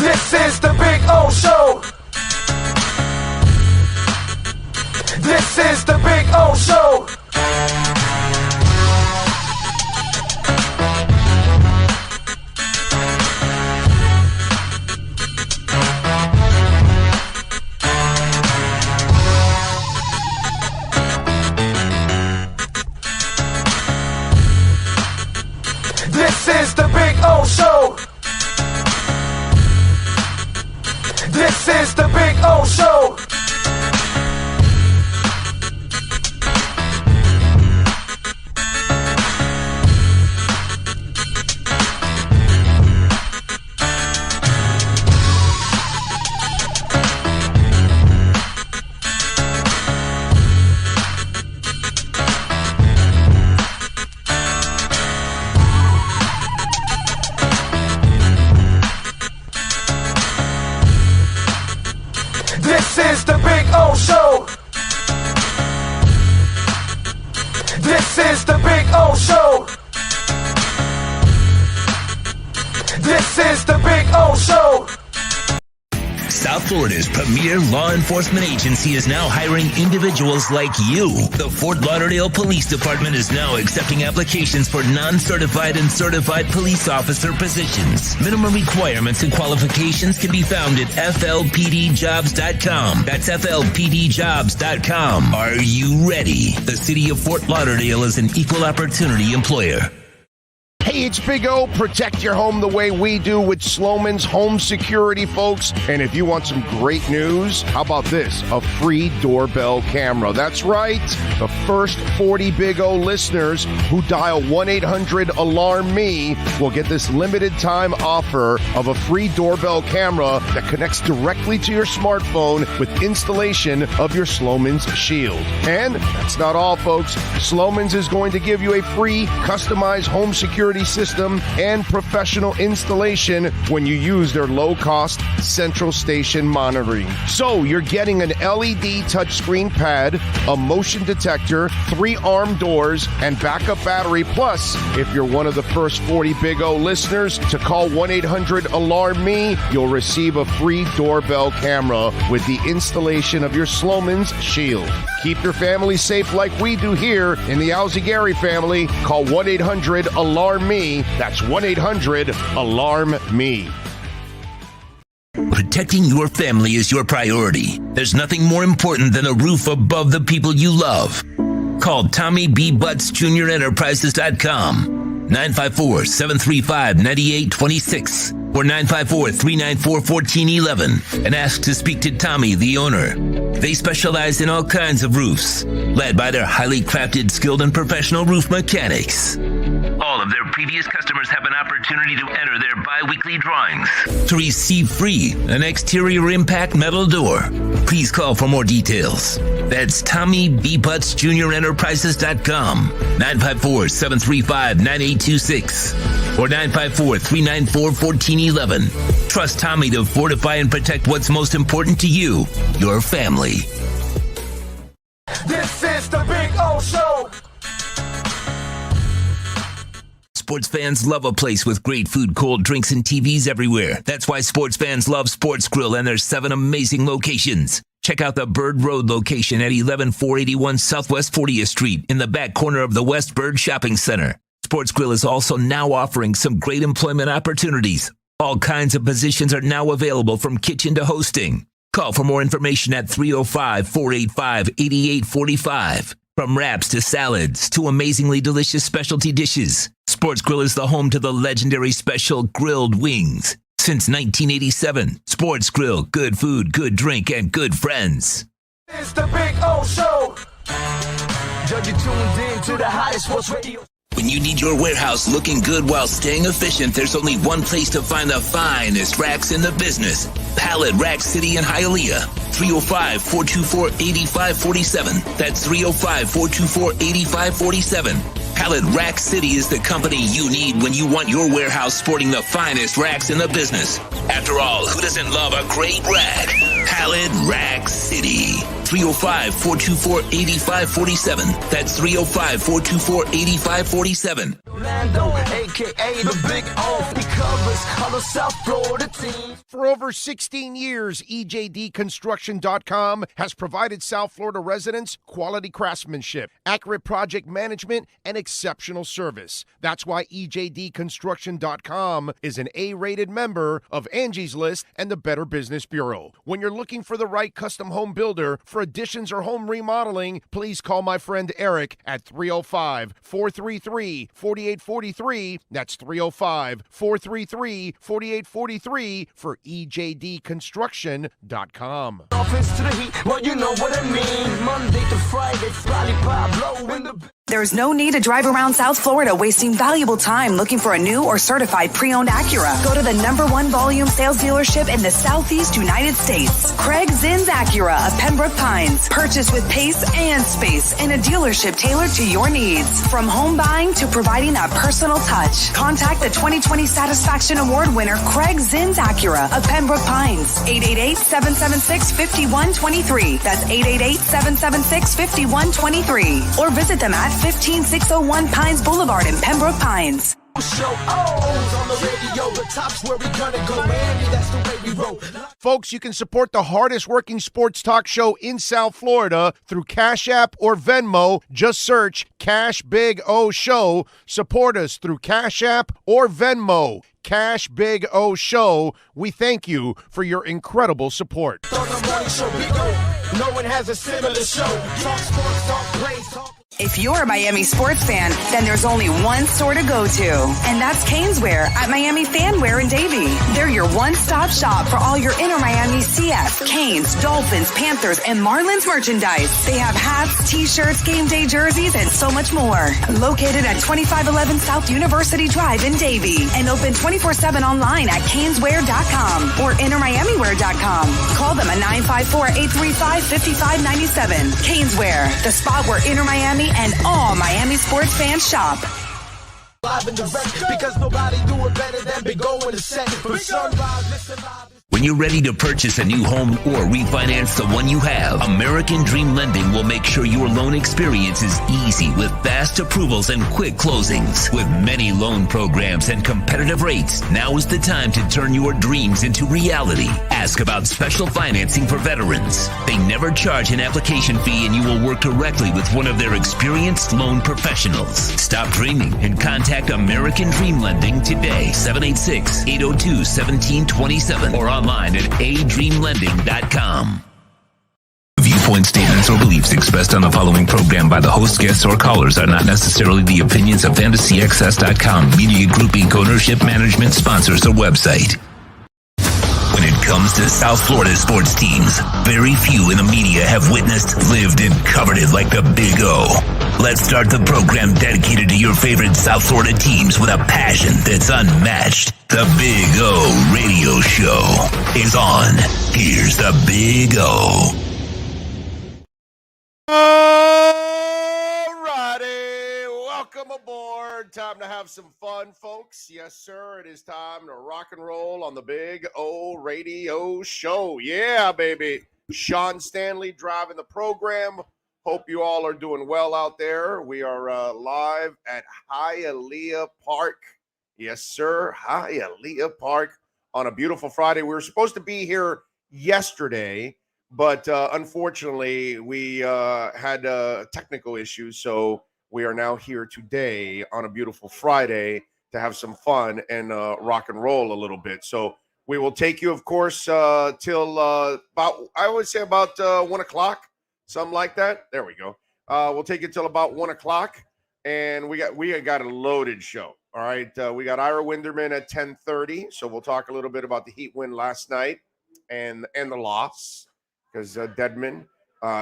This is the Big O Show. This is the Big O Show. This is the Big O Show. This is the Big O Show. This is the Big O Show. This is the Big O Show. This is the Big O Show. South Florida's premier law enforcement agency is now hiring individuals like you. The Fort Lauderdale Police Department is now accepting applications for non-certified and certified police officer positions. Minimum requirements and qualifications can be found at flpdjobs.com. That's flpdjobs.com. Are you ready? The city of Fort Lauderdale is an equal opportunity employer. Hey, it's Big O. Protect your home the way we do with Sloman's Home Security, folks. And if you want some great news, how about this? A free doorbell camera. That's right. The first 40 Big O listeners who dial 1-800-ALARM-ME will get this limited time offer of a free doorbell camera that connects directly to your smartphone with installation of your Sloman's Shield. And that's not all, folks. Sloman's is going to give you a free customized home security system and professional installation when you use their low-cost central station monitoring. So you're getting an LED touchscreen pad, a motion detector, 3 arm doors, and backup battery. Plus, if you're one of the first 40 Big O listeners to call 1-800-ALARM-ME, you'll receive a free doorbell camera with the installation of your Sloman's Shield. Keep your family safe like we do here in the Alzigari family. Call 1-800-ALARM-ME. That's 1-800-ALARM-ME. Protecting your family is your priority. There's nothing more important than a roof above the people you love. Call Tommy B. Butts Jr. Enterprises.com, 954-735-9826 or 954-394-1411 and ask to speak to Tommy, the owner. They specialize in all kinds of roofs, led by their highly crafted, skilled, and professional roof mechanics. All of their previous customers have an opportunity to enter their bi-weekly drawings to receive free an exterior impact metal door. Please call for more details. That's Tommy B. Butts Jr. Enterprises.com, 954-735-9826 or 954-394-1411. Trust Tommy to fortify and protect what's most important to you, your family. This is the Big O Show. Sports fans love a place with great food, cold drinks, and TVs everywhere. That's why sports fans love Sports Grill and their 7 amazing locations. Check out the Bird Road location at 11481 Southwest 40th Street in the back corner of the West Bird Shopping Center. Sports Grill is also now offering some great employment opportunities. All kinds of positions are now available from kitchen to hosting. Call for more information at 305-485-8845. From wraps to salads to amazingly delicious specialty dishes, Sports Grill is the home to the legendary special grilled wings. Since 1987, Sports Grill, good food, good drink, and good friends. It's the Big O Show. You're tuned in to the hottest sports radio. When you need your warehouse looking good while staying efficient, there's only one place to find the finest racks in the business. Pallet Rack City in Hialeah. 305-424-8547. That's 305-424-8547. Pallet Rack City is the company you need when you want your warehouse sporting the finest racks in the business. After all, who doesn't love a great rack? Pallet Rack City. 305-424-8547. That's 305-424-8547. Orlando, AK aka the Big O. He covers all the South Florida teams. For over 16 years, EJDconstruction.com has provided South Florida residents quality craftsmanship, accurate project management, and exceptional service. That's why EJDconstruction.com is an A-rated member of Angie's List and the Better Business Bureau. When you're looking for the right custom home builder for additions or home remodeling, please call my friend Eric at 305-433-4843. That's 305-433-4843 for EJDconstruction.com. Dolphins to the Heat, well, you know what I mean. Monday to Friday, Friday Pablo in the... There's no need to drive around South Florida wasting valuable time looking for a new or certified pre-owned Acura. Go to the #1 volume sales dealership in the Southeast United States. Craig Zinn's Acura of Pembroke Pines. Purchase with pace and space in a dealership tailored to your needs. From home buying to providing that personal touch. Contact the 2020 Satisfaction Award winner Craig Zinn's Acura of Pembroke Pines. 888-776-5123. That's 888-776-5123. Or visit them at 15601 Pines Boulevard in Pembroke Pines. Show O's on the radio, the top's where we gonna go, Miami, that's the way we roll. Folks, you can support the hardest working sports talk show in South Florida through Cash App or Venmo. Just search Cash Big O Show. Support us through Cash App or Venmo. Cash Big O Show. We thank you for your incredible support. On the morning show, Big O, no one has a similar show. Talk sports, talk plays, talk... If you're a Miami sports fan, then there's only one store to go to, and that's Caneswear at Miami Fanwear in Davie. They're your one-stop shop for all your inner Miami CF, Canes, Dolphins, Panthers, and Marlins merchandise. They have hats, t-shirts, game day jerseys, and so much more. Located at 2511 South University Drive in Davie, and open 24/7 online at caneswear.com or innermiamiwear.com. Call them at 954-835-5597. Caneswear, the spot where Inner Miami and all Miami sports fans shop. Live and direct, because nobody do it better than Big O in the set. From sunrise, listen live. When you're ready to purchase a new home or refinance the one you have, American Dream Lending will make sure your loan experience is easy with fast approvals and quick closings. With many loan programs and competitive rates, now is the time to turn your dreams into reality. Ask about special financing for veterans. They never charge an application fee, and you will work directly with one of their experienced loan professionals. Stop dreaming and contact American Dream Lending today, 786-802-1727, or online at adreamlending.com. Viewpoint statements or beliefs expressed on the following program by the host, guests, or callers are not necessarily the opinions of FantasyXS.com, Media Group Inc. ownership, management, sponsors, or website. When it comes to South Florida sports teams, very few in the media have witnessed, lived, and covered it like the Big O. Let's start the program dedicated to your favorite South Florida teams with a passion that's unmatched. The Big O Radio Show is on. Here's the Big O. Alrighty, welcome aboard. Time to have some fun, folks. Yes, sir. It is time to rock and roll on the Big O Radio Show. Yeah, baby. Sean Stanley driving the program. Hope you all are doing well out there. We are live at Hialeah Park. Yes, sir. Hialeah Park on a beautiful Friday. We were supposed to be here yesterday, but unfortunately, we had technical issues, so we are now here today on a beautiful Friday to have some fun and rock and roll a little bit. So we will take you, of course, till about, I would say about 1 o'clock, something like that. There we go. We'll take it till about 1 o'clock, and we got a loaded show. All right, we got Ira Winderman at 10:30, so we'll talk a little bit about the Heat win last night and the loss, because Dedman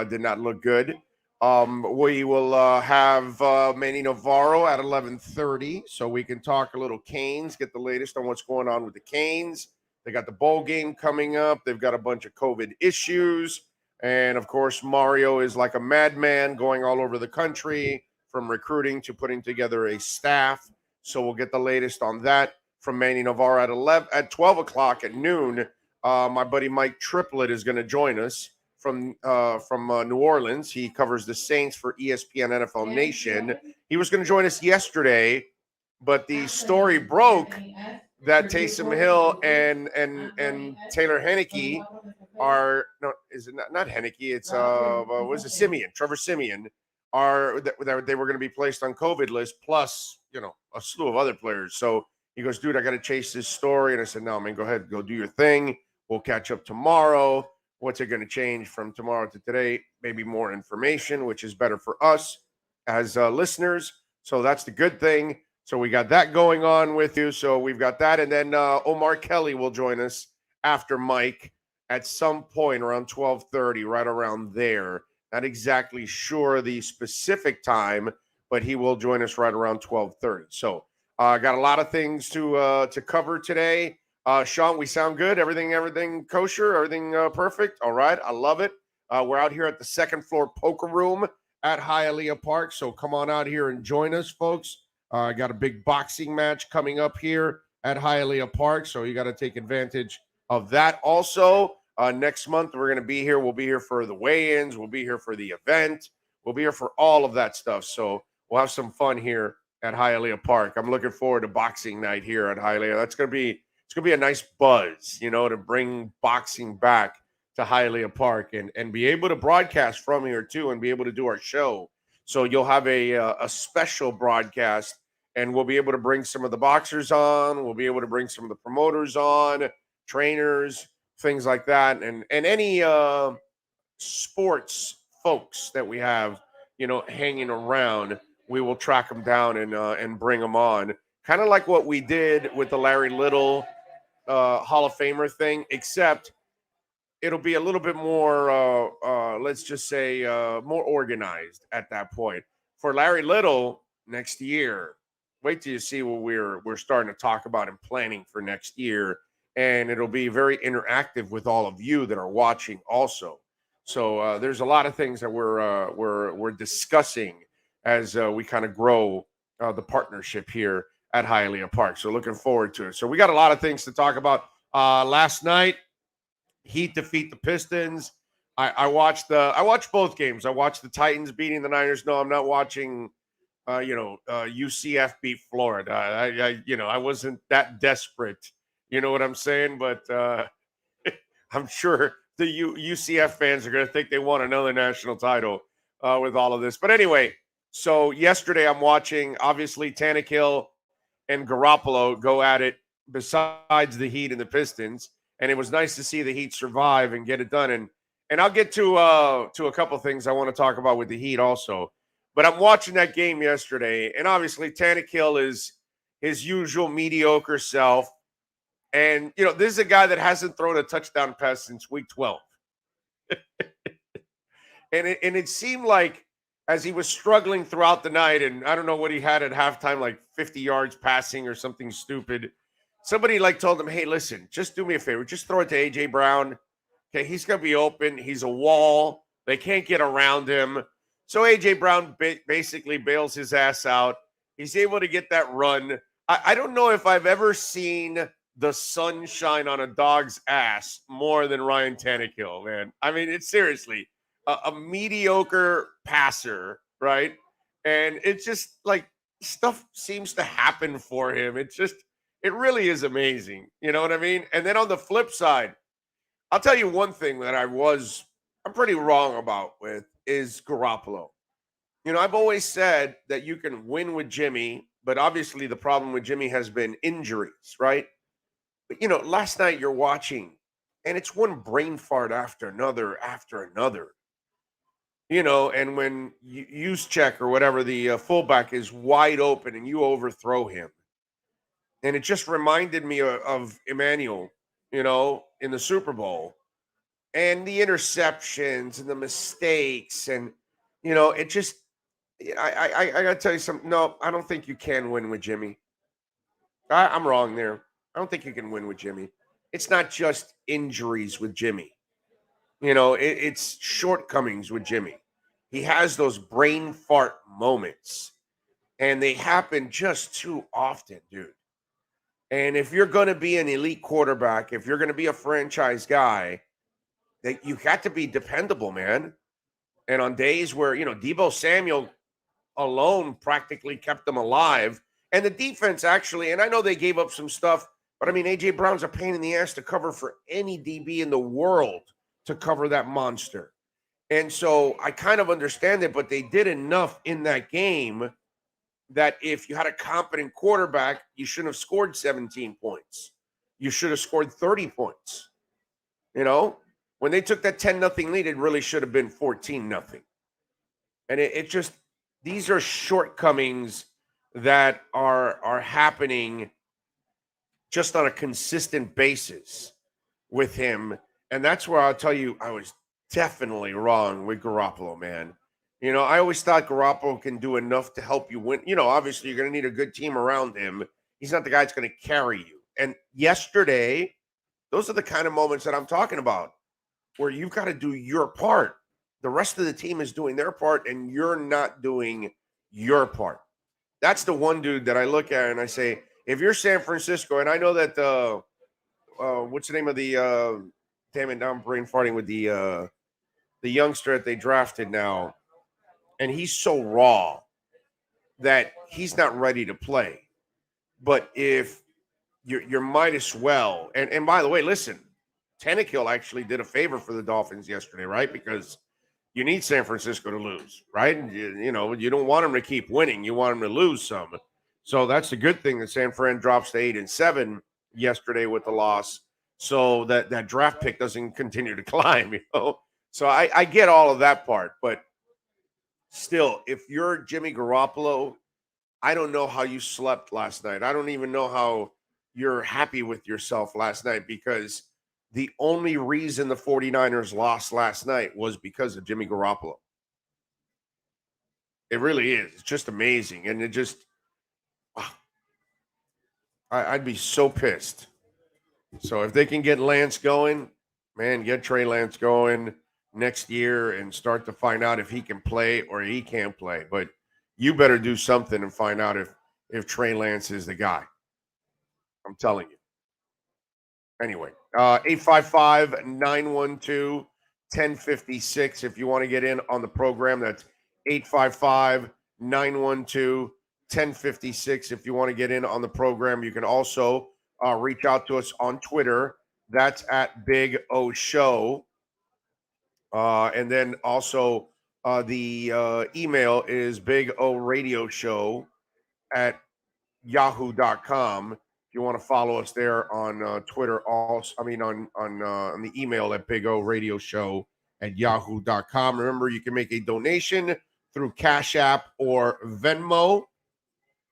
did not look good. We will have Manny Navarro at 11:30, so we can talk a little Canes, get the latest on what's going on with the Canes. They got the bowl game coming up. They've got a bunch of COVID issues. And, of course, Mario is like a madman going all over the country, from recruiting to putting together a staff. So we'll get the latest on that from Manny Navarro at 12 o'clock at noon. My buddy Mike Triplett is going to join us from New Orleans. He covers the Saints for ESPN NFL Nation. He was going to join us yesterday, but the story broke that Taysom Hill and Taylor Heineke are no, is it not Heineke? It's what was it, Simeon, Trevor Simeon, are that they were going to be placed on COVID list, plus a slew of other players. So he goes, dude, I got to chase this story, and I said, no, man, go ahead, go do your thing. We'll catch up tomorrow. What's it going to change from tomorrow to today? Maybe more information, which is better for us as listeners. So that's the good thing. So we got that going on with you. So we've got that. And then Omar Kelly will join us after Mike at some point around 12:30, right around there. Not exactly sure the specific time, but he will join us right around 12:30. So I got a lot of things to cover today. Sean, we sound good? Everything kosher? Everything perfect? All right. I love it. We're out here at the second floor poker room at Hialeah Park. So come on out here and join us, folks. I got a big boxing match coming up here at Hialeah Park. So you got to take advantage of that. Also, next month, we're going to be here. We'll be here for the weigh-ins. We'll be here for the event. We'll be here for all of that stuff. So we'll have some fun here at Hialeah Park. I'm looking forward to boxing night here at Hialeah. It's going to be a nice buzz, to bring boxing back to Hialeah Park and be able to broadcast from here too, and be able to do our show. So you'll have a special broadcast, and we'll be able to bring some of the boxers on. We'll be able to bring some of the promoters on, trainers, things like that, and any sports folks that we have, hanging around. We will track them down and bring them on, kind of like what we did with the Larry Little Hall of Famer thing, except it'll be a little bit more, let's just say, more organized at that point. For Larry Little next year, wait till you see what we're starting to talk about and planning for next year, and it'll be very interactive with all of you that are watching also. So there's a lot of things that we're discussing as we kind of grow the partnership here at Hialeah Park. So looking forward to it. So we got a lot of things to talk about. Last night, Heat defeat the Pistons. I watched both games. I watched the Titans beating the Niners. No, I'm not watching UCF beat Florida. I wasn't that desperate. You know what I'm saying? But I'm sure the UCF fans are going to think they won another national title with all of this. But anyway, so yesterday I'm watching, obviously, Tannehill and Garoppolo go at it besides the Heat and the Pistons. And it was nice to see the Heat survive and get it done. And I'll get to a couple things I want to talk about with the Heat also. But I'm watching that game yesterday, and obviously Tannehill is his usual mediocre self. And, this is a guy that hasn't thrown a touchdown pass since week 12. And it seemed like as he was struggling throughout the night, and I don't know what he had at halftime, like 50 yards passing or something stupid. Somebody told him, hey, listen, just do me a favor. Just throw it to A.J. Brown. Okay, he's going to be open. He's a wall. They can't get around him. So A.J. Brown basically bails his ass out. He's able to get that run. I don't know if I've ever seen the sun shine on a dog's ass more than Ryan Tannehill, man. I mean, it's seriously a mediocre passer, right? And it's just stuff seems to happen for him. It really is amazing. You know what I mean? And then on the flip side, I'll tell you one thing that I'm pretty wrong about with is Garoppolo. I've always said that you can win with Jimmy, but obviously the problem with Jimmy has been injuries, right? But, last night you're watching, and it's one brain fart after another, and when Juszczyk or whatever, the fullback is wide open and you overthrow him. And it just reminded me of Emmanuel, in the Super Bowl, and the interceptions and the mistakes. And, it just, I got to tell you something. No, I don't think you can win with Jimmy. I'm wrong there. I don't think you can win with Jimmy. It's not just injuries with Jimmy. It's shortcomings with Jimmy. He has those brain fart moments, and they happen just too often, dude. And if you're going to be an elite quarterback, if you're going to be a franchise guy, that you got to be dependable, man. And on days where, Deebo Samuel alone practically kept them alive, And the defense actually, and I know they gave up some stuff, but I mean, A.J. Brown's a pain in the ass to cover for any DB in the world to cover that monster. And so I kind of understand it, but they did enough in that game that if you had a competent quarterback, you shouldn't have scored 17 points. You should have scored 30 points. You know, when they took that 10-0 lead, it really should have been 14-0. And it just, these are shortcomings that are happening just on a consistent basis with him. And that's where I'll tell you, I was definitely wrong with Garoppolo, man. You know, I always thought Garoppolo can do enough to help you win. You know, obviously, you're going to need a good team around him. He's not the guy that's going to carry you. And yesterday, those are the kind of moments that I'm talking about where you've got to do your part. The rest of the team is doing their part, and you're not doing your part. That's the one dude that I look at and I say, if you're San Francisco, and I know that what's the name of the damn it, now I'm brain farting with the youngster that they drafted now, and he's so raw that he's not ready to play. But if you might as well, and by the way, listen, Tannehill actually did a favor for the Dolphins yesterday, right? Because you need San Francisco to lose, right? You know, you don't want them to keep winning. You want them to lose some. So that's a good thing that San Fran drops to 8-7 yesterday with the loss, so that draft pick doesn't continue to climb, you know? So I get all of that part, but still, if you're Jimmy Garoppolo, I don't know how you slept last night. I don't even know how you're happy with yourself last night, because the only reason the 49ers lost last night was because of Jimmy Garoppolo. It really is. It's just amazing. And it just, I'd be so pissed. So if they can get Lance going, man, get Trey Lance going next year and start to find out if he can play or he can't play. But you better do something and find out if Trey Lance is the guy. I'm telling you. Anyway, 855-912-1056 if you want to get in on the program. That's 855-912-1056 if you want to get in on the program. You can also reach out to us on Twitter. That's at Big O Show. And then also the email is Big O Radio Show at yahoo.com. If you want to follow us there on Twitter, also, I mean on the email at Big O Radio Show at yahoo.com. Remember, you can make a donation through Cash App or Venmo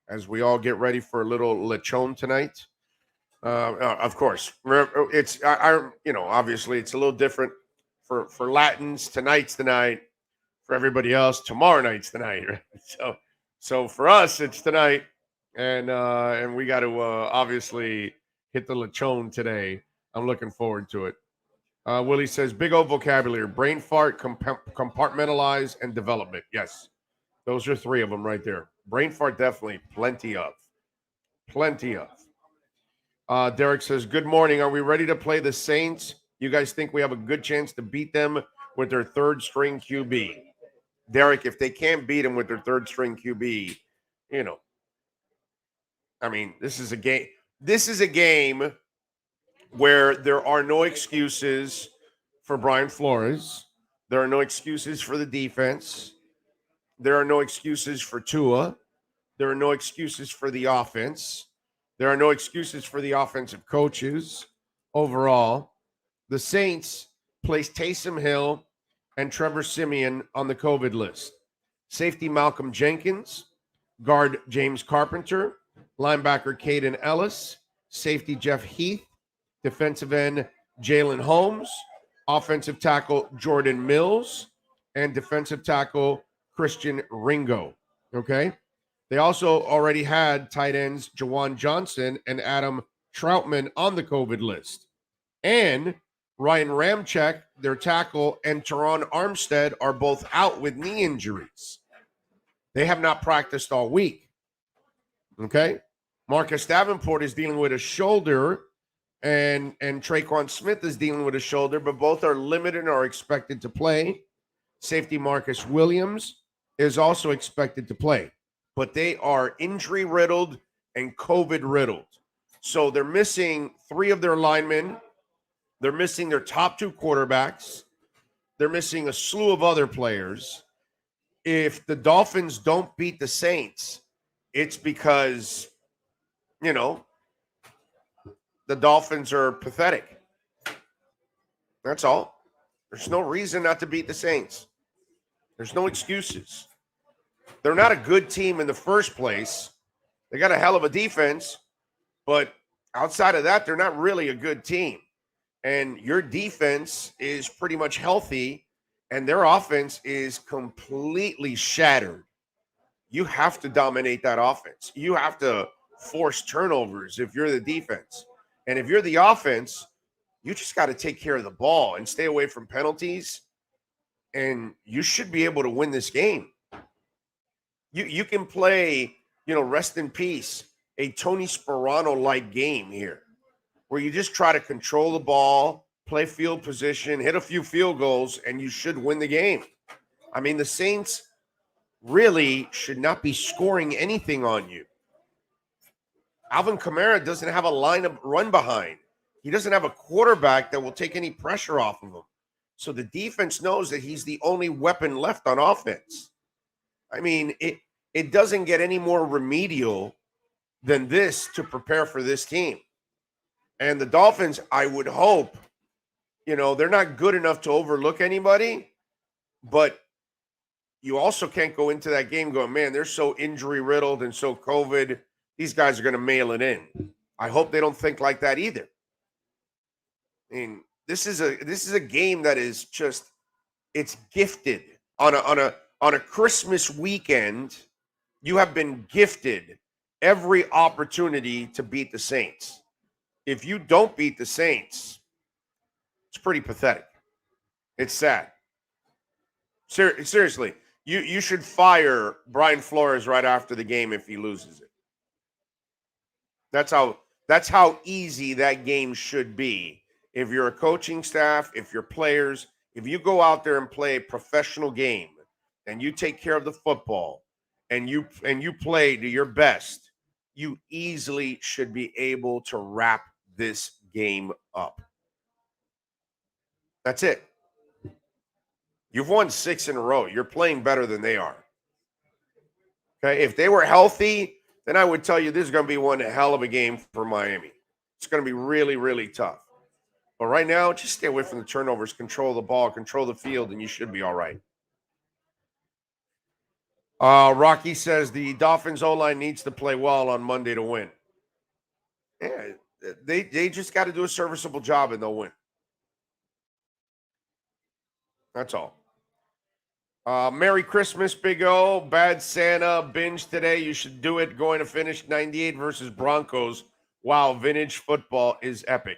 as we all get ready for a little lechon tonight. Of course, it's you know, obviously it's a little different for Latins. Tonight's the night. For everybody else, tomorrow night's the night. Right? So for us, it's tonight. And we got to obviously hit the lechon today. I'm looking forward to it. Willie says, Big O vocabulary, brain fart, compartmentalize, and development. Yes, those are three of them right there. Brain fart, definitely plenty of. Plenty of. Derek says, good morning. Are we ready to play the Saints? You guys think we have a good chance to beat them with their third-string QB? Derek, if they can't beat them with their third-string QB, you know, I mean, this is a game. This is a game where there are no excuses for Brian Flores. There are no excuses for the defense. There are no excuses for Tua. There are no excuses for the offense. There are no excuses for the offensive coaches. Overall, the Saints placed Taysom Hill and Trevor Siemian on the COVID list. Safety Malcolm Jenkins, guard James Carpenter, linebacker Caden Ellis, safety Jeff Heath, defensive end Jalen Holmes, offensive tackle Jordan Mills, and defensive tackle Christian Ringo. Okay? They also already had tight ends Jawan Johnson and Adam Troutman on the COVID list. And Ryan Ramczyk, their tackle, and Teron Armstead are both out with knee injuries. They have not practiced all week. Okay? Marcus Davenport is dealing with a shoulder, and Traquan Smith is dealing with a shoulder, but both are limited and are expected to play. Safety Marcus Williams is also expected to play, but they are injury-riddled and COVID riddled. So they're missing 3 of their linemen. They're missing their top 2 quarterbacks. They're missing a slew of other players. If the Dolphins don't beat the Saints, it's because, the Dolphins are pathetic. That's all. There's no reason not to beat the Saints. There's no excuses. They're not a good team in the first place. They got a hell of a defense, but outside of that, they're not really a good team. And your defense is pretty much healthy, and their offense is completely shattered. You have to dominate that offense. You have to force turnovers if you're the defense. And if you're the offense, you just got to take care of the ball and stay away from penalties, and you should be able to win this game. You can play, rest in peace, a Tony Sparano-like game here, where you just try to control the ball, play field position, hit a few field goals, and you should win the game. I mean, the Saints really should not be scoring anything on you. Alvin Kamara doesn't have a line of run behind. He doesn't have a quarterback that will take any pressure off of him. So the defense knows that he's the only weapon left on offense. I mean, it doesn't get any more remedial than this to prepare for this team. And the Dolphins, I would hope, they're not good enough to overlook anybody, but you also can't go into that game going, man, they're so injury riddled and so COVID, these guys are going to mail it in. I hope they don't think like that either. I mean, this is a game that is just, it's gifted on a Christmas weekend. You have been gifted every opportunity to beat the Saints. If you don't beat the Saints, it's pretty pathetic. It's sad. Seriously, you should fire Brian Flores right after the game if he loses it. That's how easy that game should be. If you're a coaching staff, if you're players, if you go out there and play a professional game and you take care of the football and you play to your best, you easily should be able to wrap this game up. That's it. You've won 6 in a row. You're playing better than they are. Okay, if they were healthy, then I would tell you this is going to be one hell of a game for Miami. It's going to be really, really tough. But right now, just stay away from the turnovers, control the ball, control the field, and you should be all right. Rocky says the Dolphins O-line needs to play well on Monday to win. Yeah, they just got to do a serviceable job and they'll win. That's all. Merry Christmas, Big O. Bad Santa binge today. You should do it. Going to finish 98 versus Broncos. Wow, vintage football is epic.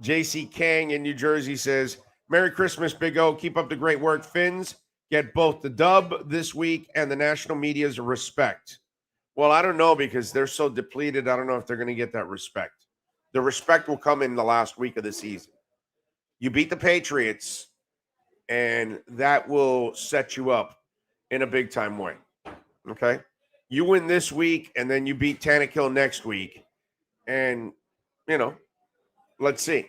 JC Kang in New Jersey says, Merry Christmas, Big O. Keep up the great work. Finns get both the dub this week and the national media's respect. Well, I don't know because they're so depleted. I don't know if they're going to get that respect. The respect will come in the last week of the season. You beat the Patriots, and that will set you up in a big-time way, okay? You win this week, and then you beat Tannehill next week, and, let's see.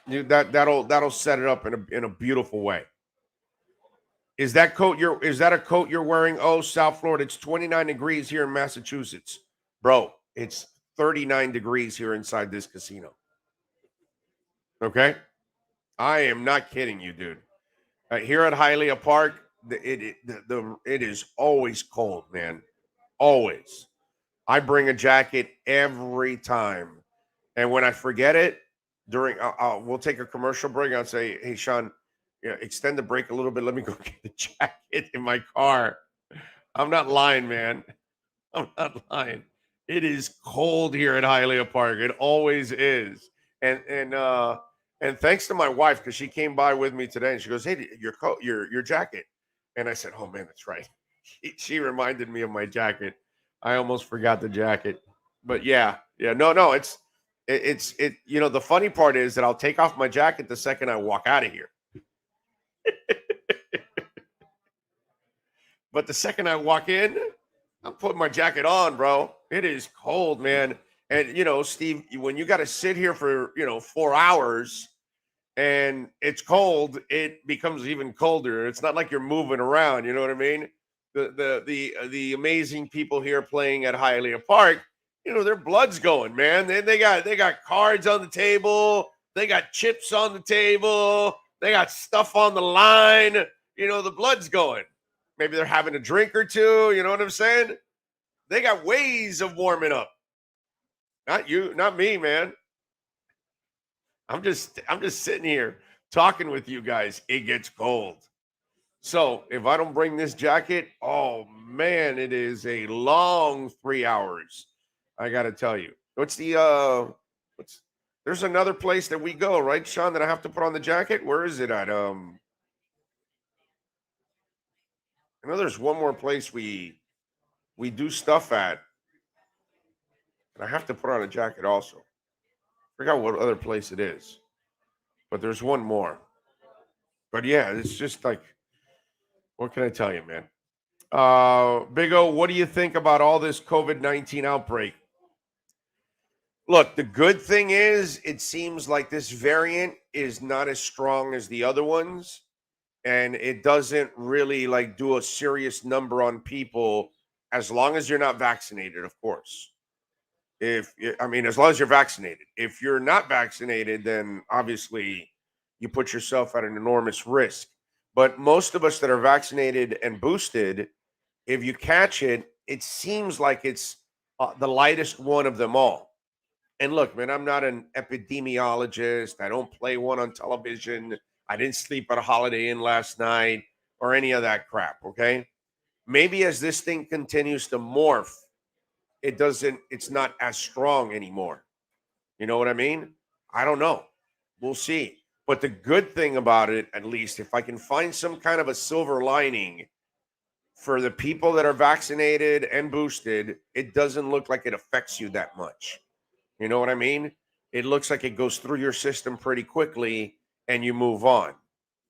That'll set it up in a beautiful way. Is that a coat you're wearing? Oh, South Florida. It's 29 degrees here in Massachusetts. Bro, it's 39 degrees here inside this casino. Okay? I am not kidding you, dude. Here at Hialeah Park, it is always cold, man. Always. I bring a jacket every time. And when I forget it, we'll take a commercial break. I'll say, hey, Sean, extend the break a little bit. Let me go get the jacket in my car. I'm not lying, man. I'm not lying. It is cold here at Hialeah Park. It always is. And thanks to my wife, because she came by with me today and she goes, hey, your coat, your jacket. And I said, oh man, that's right. She reminded me of my jacket. I almost forgot the jacket. But no, it's the funny part is that I'll take off my jacket the second I walk out of here. But the second I walk in, I'm putting my jacket on, bro. It is cold, man. And Steve, when you got to sit here for 4 hours and it's cold, it becomes even colder. It's not like you're moving around. You know what I mean? The amazing people here playing at Hialeah Park, their blood's going, man. They got cards on the table. They got chips on the table. They got stuff on the line. The blood's going. Maybe they're having a drink or two. You know what I'm saying? They got ways of warming up. Not you, not me, man. I'm just sitting here talking with you guys. It gets cold. So if I don't bring this jacket, oh man, it is a long 3 hours. I got to tell you. There's another place that we go, right, Sean, that I have to put on the jacket? Where is it at? I know there's one more place we do stuff at. And I have to put on a jacket also. Forgot what other place it is. But there's one more. But yeah, it's just like, what can I tell you, man? Big O, what do you think about all this COVID-19 outbreak? Look, the good thing is it seems like this variant is not as strong as the other ones, and it doesn't really like do a serious number on people as long as you're not vaccinated, of course. As long as you're vaccinated. If you're not vaccinated, then obviously you put yourself at an enormous risk. But most of us that are vaccinated and boosted, if you catch it, it seems like it's the lightest one of them all. And look, man, I'm not an epidemiologist. I don't play one on television. I didn't sleep at a Holiday Inn last night or any of that crap, okay? Maybe as this thing continues to morph, it's not as strong anymore. You know what I mean? I don't know. We'll see. But the good thing about it, at least, if I can find some kind of a silver lining for the people that are vaccinated and boosted, it doesn't look like it affects you that much. You know what I mean? It looks like it goes through your system pretty quickly and you move on.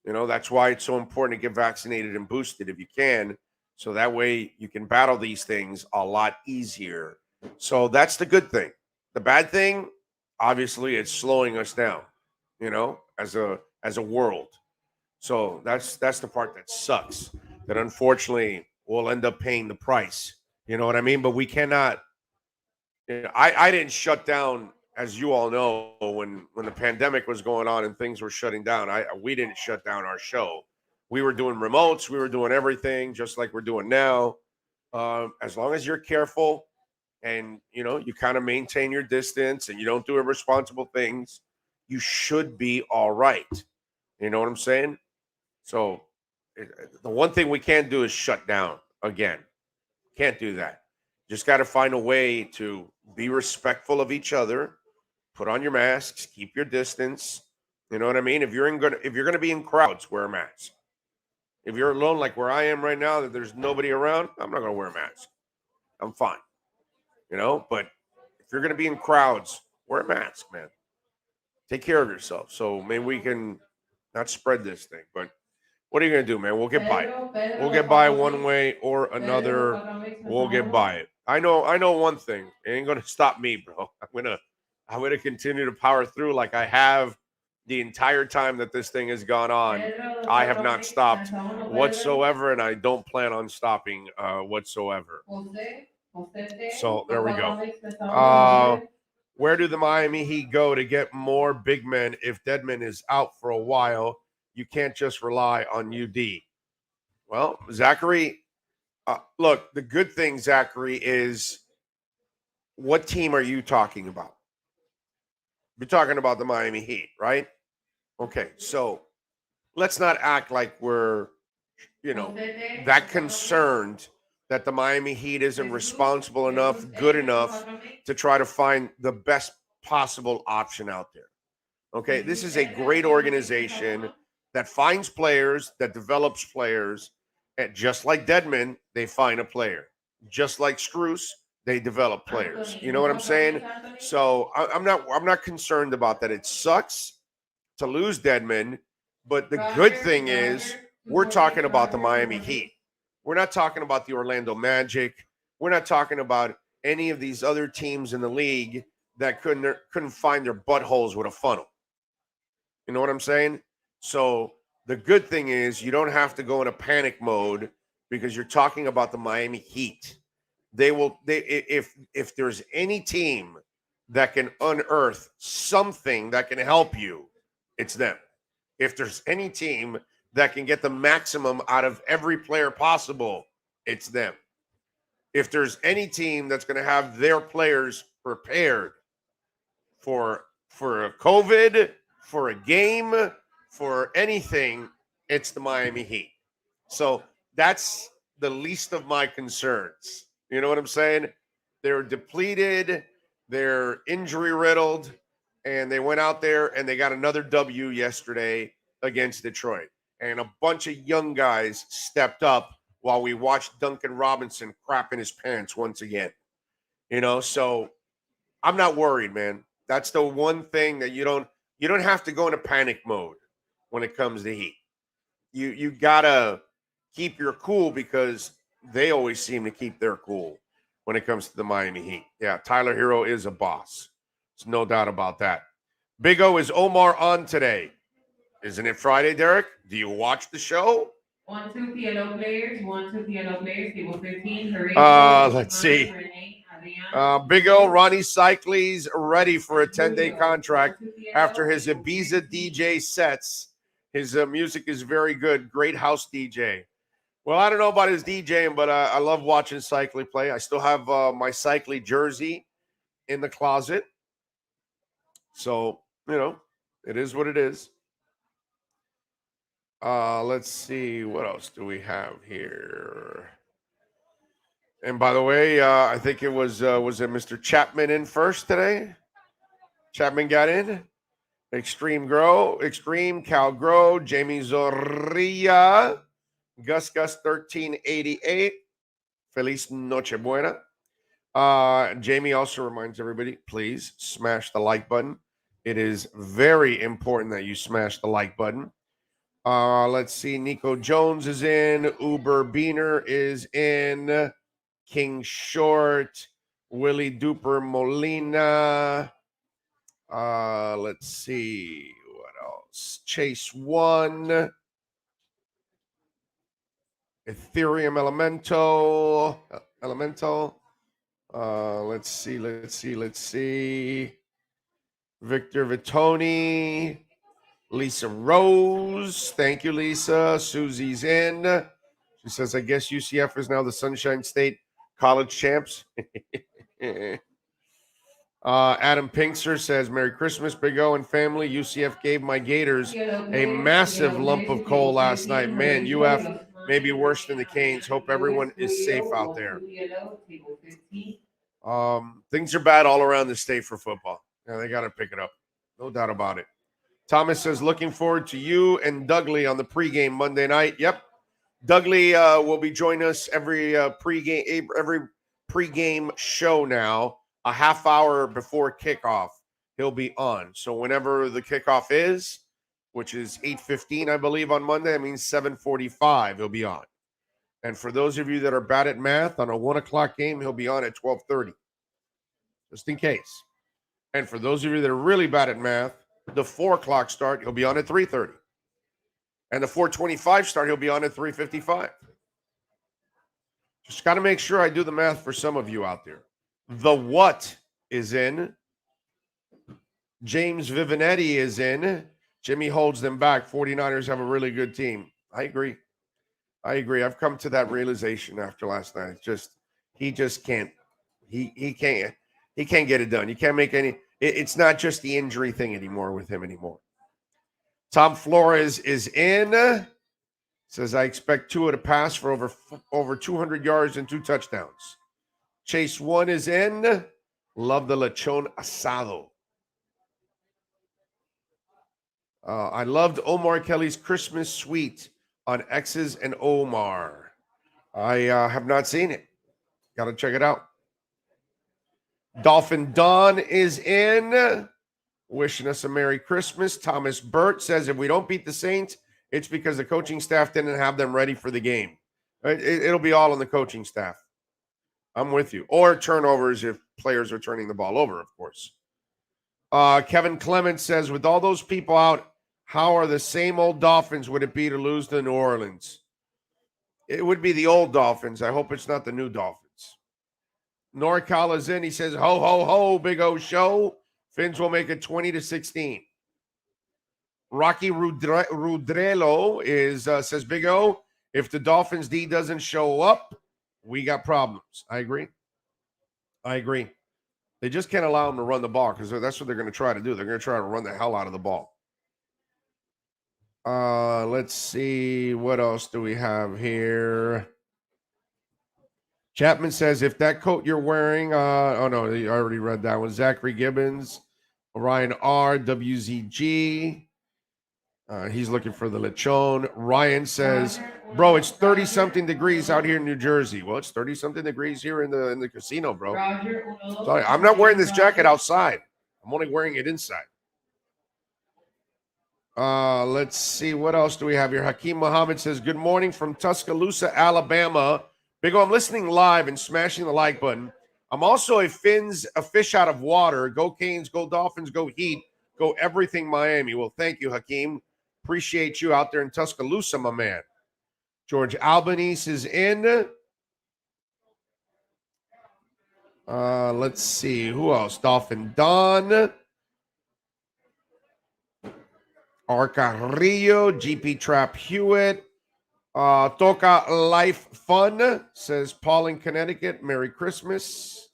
That's why it's so important to get vaccinated and boosted if you can. So that way you can battle these things a lot easier. So that's the good thing. The bad thing, obviously, it's slowing us down, as a world. So that's the part that sucks. That unfortunately we'll end up paying the price. You know what I mean? But we cannot. I didn't shut down, as you all know, when the pandemic was going on and things were shutting down. We didn't shut down our show. We were doing remotes. We were doing everything just like we're doing now. As long as you're careful and, you kind of maintain your distance and you don't do irresponsible things, you should be all right. You know what I'm saying? So the one thing we can't do is shut down again. Can't do that. Just got to find a way to be respectful of each other, put on your masks, keep your distance. You know what I mean? If you're going to be in crowds, wear a mask. If you're alone, like where I am right now, that there's nobody around, I'm not going to wear a mask. I'm fine. But if you're going to be in crowds, wear a mask, man. Take care of yourself. So maybe we can not spread this thing. But what are you going to do, man? We'll get by it. We'll get by one way or another. We'll get by it. I know one thing. It ain't going to stop me, bro. I'm gonna continue to power through like I have the entire time that this thing has gone on. I have not stopped whatsoever, and I don't plan on stopping whatsoever. So there we go. Where do the Miami Heat go to get more big men if Dedmon is out for a while? You can't just rely on UD. Well, Zachary, look, the good thing, Zachary, is what team are you talking about? You're talking about the Miami Heat, right? Okay, so let's not act like we're, that concerned that the Miami Heat isn't responsible enough, good enough to try to find the best possible option out there. Okay, this is a great organization that finds players, that develops players, and just like Dedmon, they find a player. Just like Strus, they develop players. You know what I'm saying? So I'm not concerned about that. It sucks to lose Dedmon, but the good thing is we're talking about the Miami Heat. We're not talking about the Orlando Magic. We're not talking about any of these other teams in the league that couldn't find their buttholes with a funnel. You know what I'm saying? So the good thing is you don't have to go in a panic mode because you're talking about the Miami Heat. If there's any team that can unearth something that can help you, it's them. If there's any team that can get the maximum out of every player possible, it's them. If there's any team that's going to have their players prepared for a COVID, for a game, for anything, it's the Miami Heat. So that's the least of my concerns. You know what I'm saying? They're depleted, they're injury riddled, and they went out there and they got another W yesterday against Detroit. And a bunch of young guys stepped up while we watched Duncan Robinson crap in his pants once again. You know, so I'm not worried, man. That's the one thing that you don't have to go into panic mode when it comes to Heat. You gotta keep your cool because they always seem to keep their cool when it comes to the Miami Heat. Yeah, Tyler Hero is a boss. There's no doubt about that. Big O, is Omar on today? Isn't it Friday, Derek? Do you watch the show? 1, 2 PLO players, 1, 2 PLO players, table 15. Let's see. Big O, Ronnie Cycles ready for a 10-day contract after his Ibiza DJ sets. His music is very good. Great house DJ. Well, I don't know about his DJing, but I love watching Cycles play. I still have my Cycles jersey in the closet. So, you know, it is what it is. Let's see. What else do we have here? And by the way, I think it was it Mr. Chapman in first today? Chapman got in. Extreme Cal Grow, Jamie Zorrilla, Gus 1388. Feliz Nochebuena. Jamie also reminds everybody, please smash the like button. It is very important that you smash the like button. Let's see. Nico Jones is in. Uber Beaner is in. King Short. Willie Duper Molina. Let's see. What else? Chase 1. Ethereum Elemental. Let's see. Victor Vitoni. Lisa Rose. Thank you, Lisa. Susie's in. She says, I guess UCF is now the Sunshine State College champs. Adam Pinkster says, Merry Christmas, Big O and family. UCF gave my Gators a massive lump of coal last night. Man, UF may be worse than the Canes. Hope everyone is safe out there. Things are bad all around the state for football. Yeah, they got to pick it up. No doubt about it. Thomas says, looking forward to you and Dougley on the pregame Monday night. Yep. Dougley will be joining us every pregame show now, a half hour before kickoff. He'll be on. So whenever the kickoff is, which is 8:15, I believe, on Monday, that means 7:45 he'll be on. And for those of you that are bad at math, on a 1 o'clock game, he'll be on at 12:30, just in case. And for those of you that are really bad at math, the 4 o'clock start, he'll be on at 3:30. And the 4:25 start, he'll be on at 3:55. Just got to make sure I do the math for some of you out there. The What is in. James Vivinetti is in. Jimmy holds them back. 49ers have a really good team. I agree. I've come to that realization after last night. He just can't. He can't get it done. You can't make any. It's not just the injury thing anymore with him anymore. Tom Flores is in. Says, I expect Tua to pass for over 200 yards and 2 touchdowns. Chase 1 is in. Love the lechon asado. I loved Omar Kelly's Christmas suite on X's and Omar. I have not seen it. Got to check it out. Dolphin Don is in. Wishing us a Merry Christmas. Thomas Burt says, if we don't beat the Saints, it's because the coaching staff didn't have them ready for the game. It'll be all on the coaching staff. I'm with you. Or turnovers if players are turning the ball over, of course. Kevin Clements says, with all those people out, how are the same old Dolphins would it be to lose to New Orleans? It would be the old Dolphins. I hope it's not the new Dolphins. NorCal is in. He says, ho, ho, ho, Big O show. Fins will make it 20-16. Rocky Rudrello says, Big O, if the Dolphins D doesn't show up, we got problems. I agree. They just can't allow them to run the ball because that's what they're going to try to do. They're going to try to run the hell out of the ball. Let's see. What else do we have here? Chapman says, if that coat you're wearing, oh no, I already read that one. Zachary Gibbons, Ryan R, WZG. He's looking for the lechon. Ryan says, bro, it's 30-something degrees out here in New Jersey. Well, it's 30-something degrees here in the casino, bro. Sorry, I'm not wearing this jacket outside. I'm only wearing it inside. Let's see. What else do we have here? Hakeem Muhammad says, good morning from Tuscaloosa, Alabama. Big O, I'm listening live and smashing the like button. I'm also a fish out of water. Go Canes, go Dolphins, go Heat, go everything Miami. Well, thank you, Hakeem. Appreciate you out there in Tuscaloosa, my man. George Albanese is in. Let's see. Who else? Dolphin Don. Arca Rio. GP Trap Hewitt. Toca Life Fun, says Paul in Connecticut. Merry Christmas.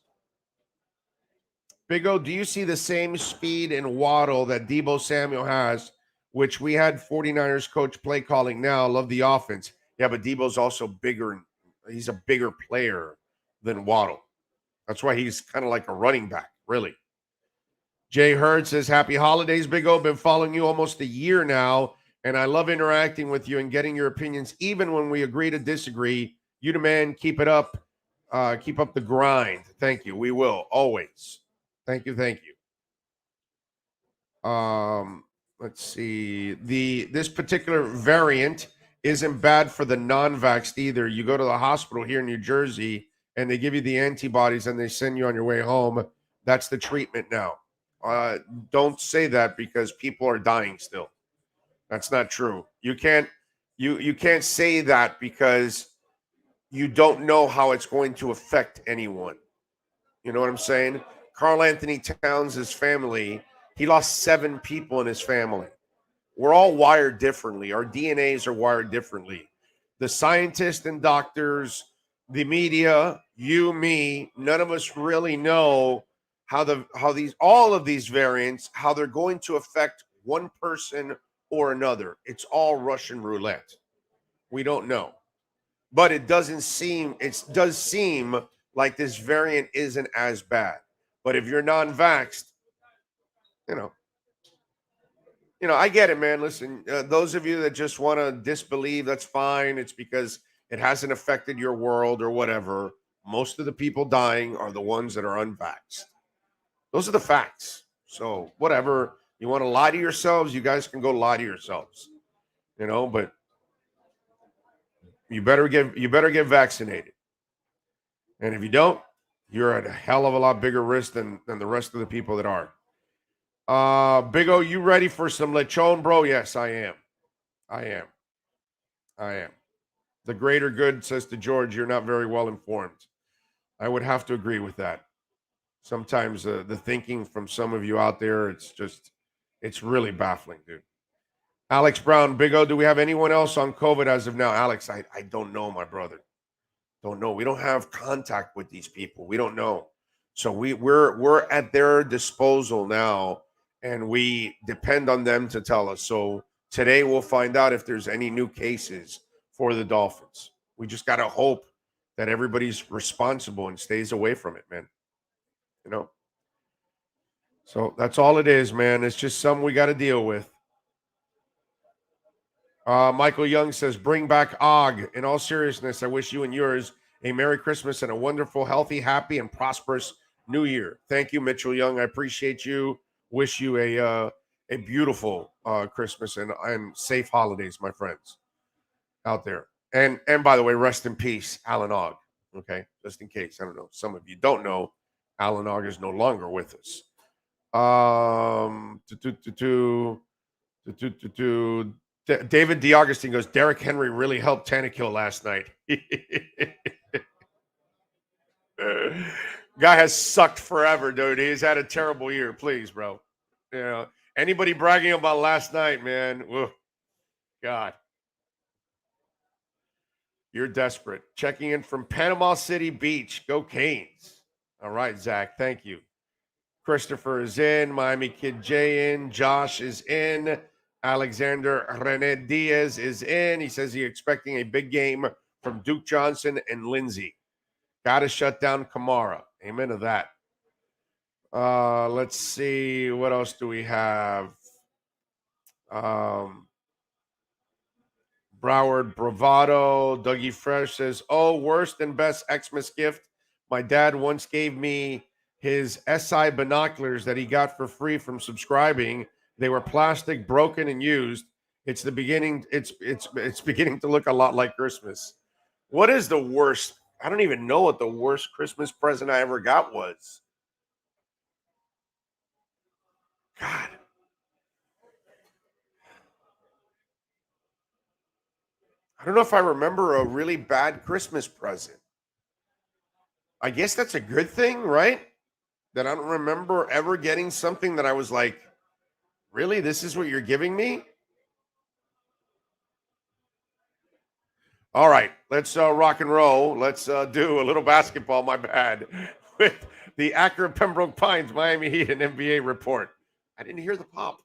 Big O, do you see the same speed in Waddle that Deebo Samuel has, which we had 49ers coach play calling now? Love the offense. Yeah, but Deebo's also bigger. He's a bigger player than Waddle. That's why he's kind of like a running back, really. Jay Hurd says, happy holidays, Big O. Been following you almost a year now, and I love interacting with you and getting your opinions, even when we agree to disagree. You the man. Keep it up. Keep up the grind. Thank you. We will, always. Thank you. Let's see. This particular variant isn't bad for the non-vaxxed either. You go to the hospital here in New Jersey, and they give you the antibodies, and they send you on your way home. That's the treatment now. Don't say that because people are dying still. That's not true. You can't say that because you don't know how it's going to affect anyone. You know what I'm saying? Carl Anthony Towns' family, he lost 7 people in his family. We're all wired differently. Our DNAs are wired differently. The scientists and doctors, the media, you, me, none of us really know how all of these variants, how they're going to affect one person or another. It's all Russian roulette. We don't know. But it does seem like this variant isn't as bad. But if you're non-vaxxed, I get it, man. Listen, those of you that just want to disbelieve, that's fine. It's because it hasn't affected your world or whatever. Most of the people dying are the ones that are unvaxxed. Those are the facts. So whatever. You want to lie to yourselves, you guys can go lie to yourselves. But you better get vaccinated. And if you don't, you're at a hell of a lot bigger risk than the rest of the people that are. Big O, you ready for some lechon, bro? Yes, I am. The greater good, says to George, you're not very well informed. I would have to agree with that. Sometimes the thinking from some of you out there, it's really baffling, dude. Alex Brown, Big O, do we have anyone else on COVID as of now? Alex, I don't know, my brother. Don't know. We don't have contact with these people. We don't know. So we're at their disposal now, and we depend on them to tell us. So today we'll find out if there's any new cases for the Dolphins. We just got to hope that everybody's responsible and stays away from it, man. So that's all it is, man. It's just something we got to deal with. Michael Young says, bring back Og. In all seriousness, I wish you and yours a Merry Christmas and a wonderful, healthy, happy, and prosperous New Year. Thank you, Mitchell Young. I appreciate you. Wish you a beautiful Christmas and safe holidays, my friends out there. And by the way, rest in peace, Alan Og. Okay, just in case. I don't know. Some of you don't know. Alan Ogg is no longer with us. David DeAugustine goes, Derrick Henry really helped Tannehill last night. Guy has sucked forever, dude. He's had a terrible year. Please, bro. You know, anybody bragging about last night, man? Ugh, God. You're desperate. Checking in from Panama City Beach. Go Canes. All right, Zach. Thank you. Christopher is in. Miami Kid J in. Josh is in. Alexander Rene Diaz is in. He says he's expecting a big game from Duke Johnson and Lindsey. Got to shut down Kamara. Amen to that. Let's see. What else do we have? Broward Bravado. Dougie Fresh says, oh, worst and best Xmas gift. My dad once gave me his SI binoculars that he got for free from subscribing. They were plastic, broken, and used. It's the beginning. It's beginning to look a lot like Christmas. What is the worst? I don't even know what the worst Christmas present I ever got was. God. I don't know if I remember a really bad Christmas present. I guess that's a good thing, right? That I don't remember ever getting something that I was like, really? This is what you're giving me? All right, let's rock and roll. Let's do a little basketball, my bad, with the Accra Pembroke Pines Miami Heat and NBA report. I didn't hear the pop.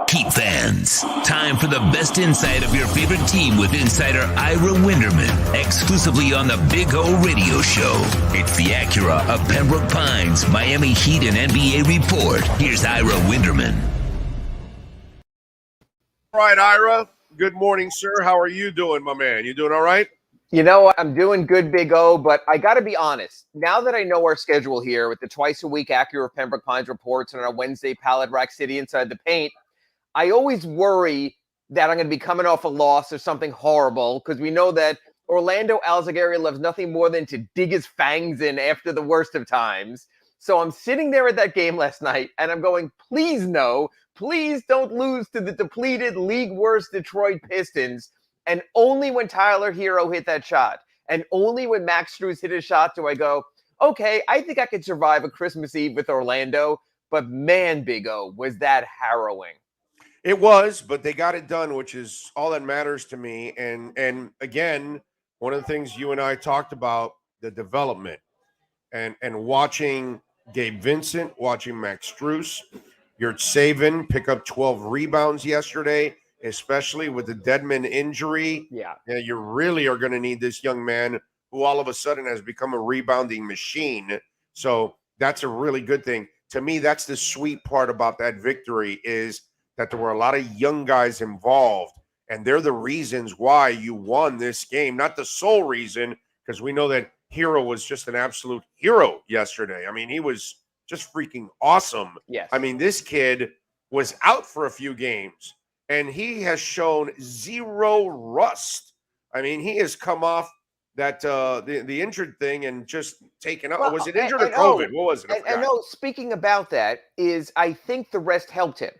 Heat fans, time for the best insight of your favorite team with insider Ira Winderman, exclusively on the Big O Radio Show. It's the Acura of Pembroke Pines Miami Heat and NBA report. Here's Ira Winderman. All right, Ira. Good morning, sir. How are you doing, my man? You doing all right? You know what? I'm doing good, Big O, but I got to be honest. Now that I know our schedule here with the twice-a-week Acura Pembroke Pines reports and our Wednesday Pallet Rack City Inside the Paint, I always worry that I'm going to be coming off a loss or something horrible because we know that Orlando Alzagari loves nothing more than to dig his fangs in after the worst of times. So I'm sitting there at that game last night, and I'm going, please no, please don't lose to the depleted, league-worst Detroit Pistons. And only when Tyler Hero hit that shot, and only when Max Strus hit a shot do I go, okay, I think I could survive a Christmas Eve with Orlando. But man, Big O, was that harrowing. It was, but they got it done, which is all that matters to me. And again, one of the things you and I talked about, the development and watching Gabe Vincent, watching Max Strus, Yurt Saven pick up 12 rebounds yesterday, especially with the Dedmon injury. Yeah, you really are going to need this young man who all of a sudden has become a rebounding machine. So that's a really good thing. To me, that's the sweet part about that victory is that there were a lot of young guys involved, and they're the reasons why you won this game. Not the sole reason, because we know that Hero was just an absolute hero yesterday. I mean, he was just freaking awesome. yes. I mean, this kid was out for a few games, and he has shown zero rust. I mean, he has come off that the injured thing and just taken up. Was it injured or COVID? What was it? I know. Speaking about that, is I think the rest helped him.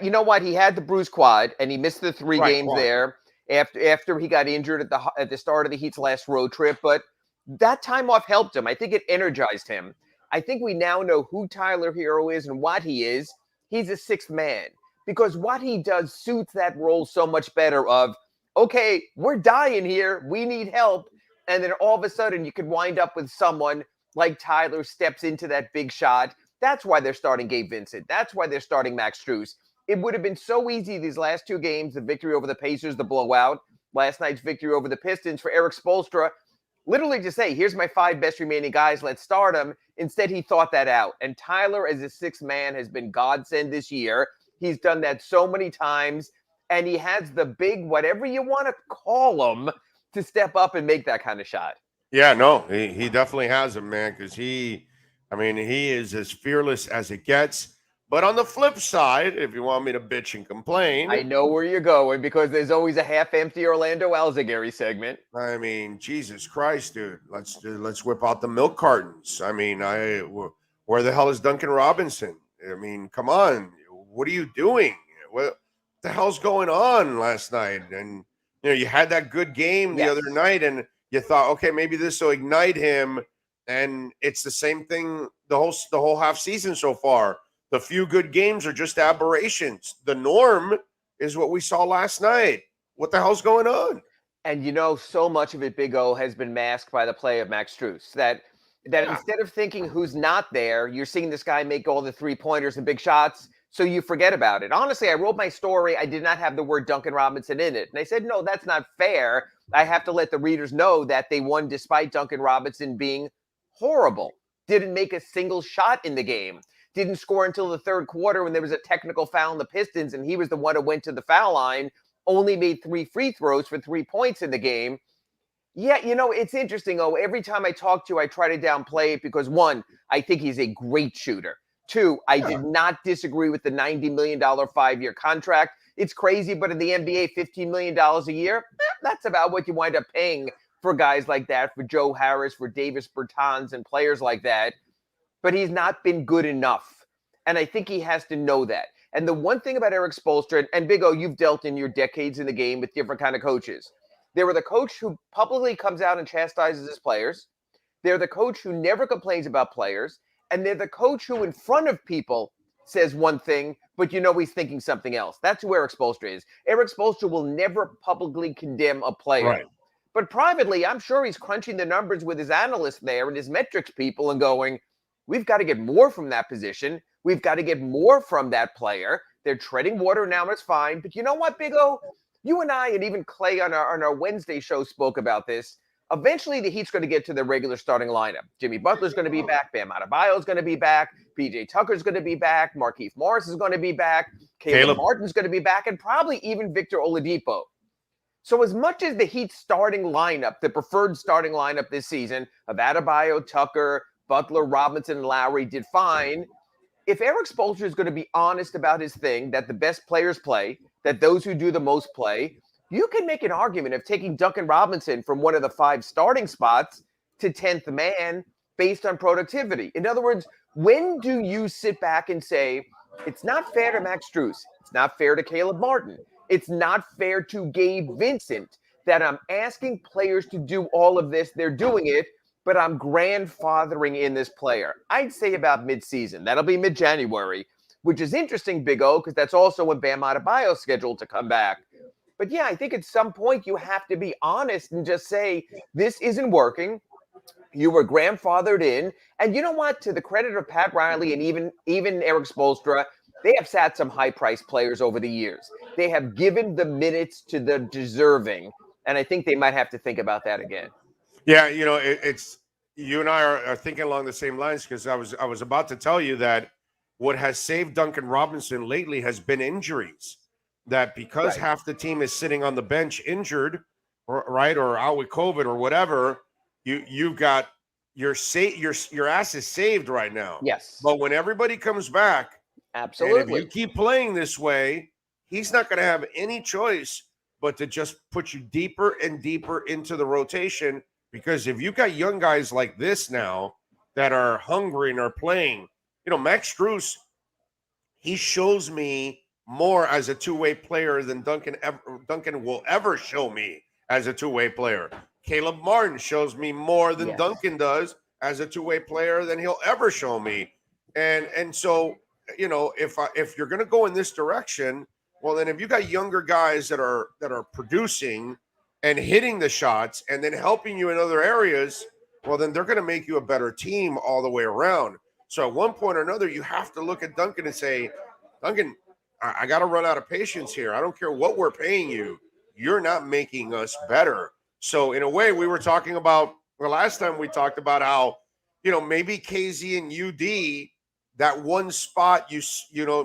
You know what? He had the bruised quad, and he missed the three games there after he got injured at the start of the Heat's last road trip. But that time off helped him. I think it energized him. I think we now know who Tyler Hero is and what he is. He's a sixth man because what he does suits that role so much better. Of okay, we're dying here, we need help. And then all of a sudden you could wind up with someone like Tyler steps into that big shot. That's why they're starting Gabe Vincent. That's why they're starting Max Strus. It would have been so easy these last two games, the victory over the Pacers, the blowout, last night's victory over the Pistons, for Eric Spoelstra, literally to say, here's my 5 best remaining guys, let's start them. Instead, he thought that out. And Tyler, as a sixth man, has been godsend this year. He's done that so many times. And he has the big, whatever you want to call him, to step up and make that kind of shot. Yeah, no, he definitely has him, man, because he is as fearless as it gets. But on the flip side, if you want me to bitch and complain, I know where you're going because there's always a half-empty Orlando Alzagari segment. I mean, Jesus Christ, dude. Let's whip out the milk cartons. I mean, where the hell is Duncan Robinson? I mean, come on. What are you doing? What the hell's going on last night? And you had that good game the other night, and you thought, okay, maybe this will ignite him. And it's the same thing the whole half season so far. The few good games are just aberrations. The norm is what we saw last night. What the hell's going on? And so much of it, Big O, has been masked by the play of Max Strus. That instead of thinking who's not there, you're seeing this guy make all the 3-pointers and big shots, so you forget about it. Honestly, I wrote my story. I did not have the word Duncan Robinson in it. And I said, no, that's not fair. I have to let the readers know that they won despite Duncan Robinson being horrible. Didn't make a single shot in the game. Didn't score until the third quarter when there was a technical foul on the Pistons, and he was the one who went to the foul line. Only made 3 free throws for 3 points in the game. Yeah, it's interesting. Every time I talk to you, I try to downplay it because 1, I think he's a great shooter. 2, I did not disagree with the $90 million 5-year contract. It's crazy, but in the NBA, $15 million a year, that's about what you wind up paying for guys like that, for Joe Harris, for Davis Bertans, and players like that. But he's not been good enough. And I think he has to know that. And the one thing about Eric Spoelstra, and Big O, you've dealt in your decades in the game with different kind of coaches. They were the coach who publicly comes out and chastises his players. They're the coach who never complains about players. And they're the coach who in front of people says one thing, but he's thinking something else. That's who Eric Spoelstra is. Eric Spoelstra will never publicly condemn a player. Right. But privately, I'm sure he's crunching the numbers with his analysts there and his metrics people and going, we've got to get more from that position. We've got to get more from that player. They're treading water now, it's fine. But you know what, Big O? You and I and even Clay on our Wednesday show spoke about this. Eventually, the Heat's going to get to their regular starting lineup. Jimmy Butler's going to be back. Bam Adebayo's going to be back. PJ Tucker's going to be back. Markieff Morris is going to be back. Caleb Martin's going to be back. And probably even Victor Oladipo. So as much as the Heat's starting lineup, the preferred starting lineup this season of Adebayo, Tucker, Butler, Robinson, and Lowry did fine. If Eric Spoelstra is going to be honest about his thing, that the best players play, that those who do the most play, you can make an argument of taking Duncan Robinson from one of the 5 starting spots to 10th man based on productivity. In other words, when do you sit back and say, it's not fair to Max Strus, it's not fair to Caleb Martin, it's not fair to Gabe Vincent that I'm asking players to do all of this, they're doing it, but I'm grandfathering in this player. I'd say about mid-season. That'll be mid-January, which is interesting, Big O, because that's also when Bam Adebayo's scheduled to come back. But yeah, I think at some point you have to be honest and just say, this isn't working. You were grandfathered in. And you know what? To the credit of Pat Riley and even Eric Spoelstra, they have sat some high-priced players over the years. They have given the minutes to the deserving. And I think they might have to think about that again. Yeah, it's you and I are thinking along the same lines because I was about to tell you that what has saved Duncan Robinson lately has been injuries. That because half the team is sitting on the bench injured, or out with COVID or whatever, you've got your ass is saved right now. Yes. But when everybody comes back, absolutely, and if you keep playing this way, he's not going to have any choice but to just put you deeper and deeper into the rotation. Because if you've got young guys like this now that are hungry and are playing, Max Strus, he shows me more as a two-way player than Duncan will ever show me as a two-way player. Caleb Martin shows me more than Duncan does as a two-way player than he'll ever show me. And so, if you're going to go in this direction, well, then if you got younger guys that are producing and hitting the shots and then helping you in other areas, well, then they're going to make you a better team all the way around. So at one point or another, you have to look at Duncan and say, Duncan, I got to run out of patience here. I don't care what we're paying you. You're not making us better. So in a way, we were talking about, last time we talked about how, maybe KZ and UD, that one spot,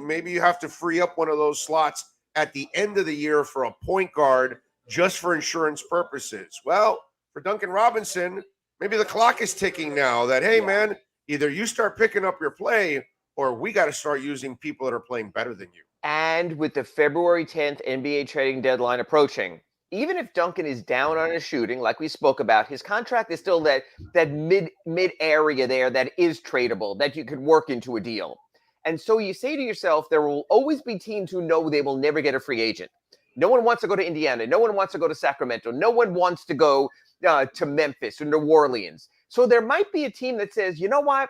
maybe you have to free up one of those slots at the end of the year for a point guard just for insurance purposes. Well, for Duncan Robinson, maybe the clock is ticking now that, hey, man, either you start picking up your play or we got to start using people that are playing better than you. And with the February 10th NBA trading deadline approaching, even if Duncan is down on his shooting, like we spoke about, his contract is still that mid area there that is tradable, that you could work into a deal. And so you say to yourself, there will always be teams who know they will never get a free agent. No one wants to go to Indiana. No one wants to go to Sacramento. No one wants to go to Memphis or New Orleans. So there might be a team that says, you know what?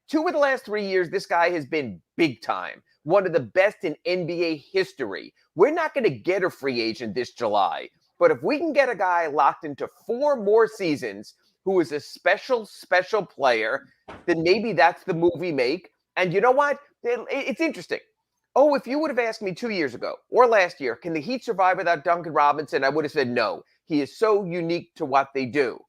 2 of the last 3 years, this guy has been big time. One of the best in NBA history. We're not going to get a free agent this July. But if we can get a guy locked into 4 more seasons who is a special, special player, then maybe that's the move we make. And you know what? It's interesting. Oh, if you would have asked me 2 years ago or last year, can the Heat survive without Duncan Robinson? I would have said no. He is so unique to what they do.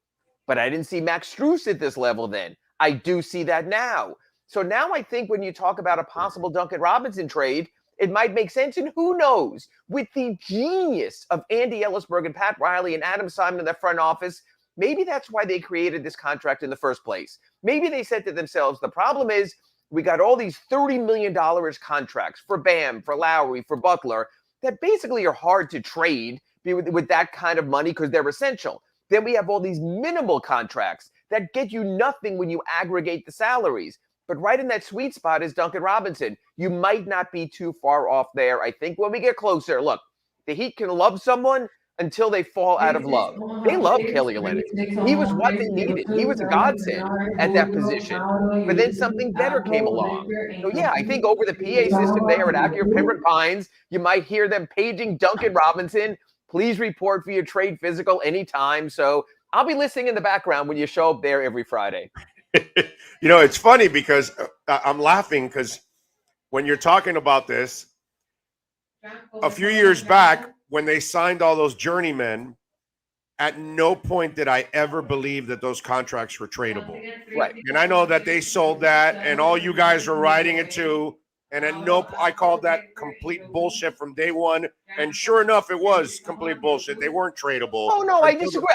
But I didn't see Max Strus at this level then. I do see that now. So now I think when you talk about a possible Duncan Robinson trade, it might make sense. And who knows, with the genius of Andy Ellisberg and Pat Riley and Adam Simon in the front office, maybe that's why they created this contract in the first place. Maybe they said to themselves, the problem is we got all these $30 million contracts for Bam, for Lowry, for Butler that basically are hard to trade with that kind of money because they're essential. Then we have all these minimal contracts that get you nothing when you aggregate the salaries. But right in that sweet spot is Duncan Robinson. You might not be too far off there. I think when we get closer, look, the Heat can love someone until they fall out of love. They love Kelly Olynyk. He was what they needed. He was a godsend at that position. But then something better came along. So yeah, I think over the PA system there at Acura Pembroke Pines, you might hear them paging Duncan Robinson. Please report via trade physical anytime. So I'll be listening in the background when you show up there every Friday. You know, it's funny because I'm laughing because when you're talking about this, a few years back when they signed all those journeymen, at no point did I ever believe that those contracts were tradable. Right. And I know that they sold that and all you guys were riding it too. And at I called that complete bullshit from day one. And sure enough, it was complete bullshit. They weren't tradable. Oh, no, I disagree.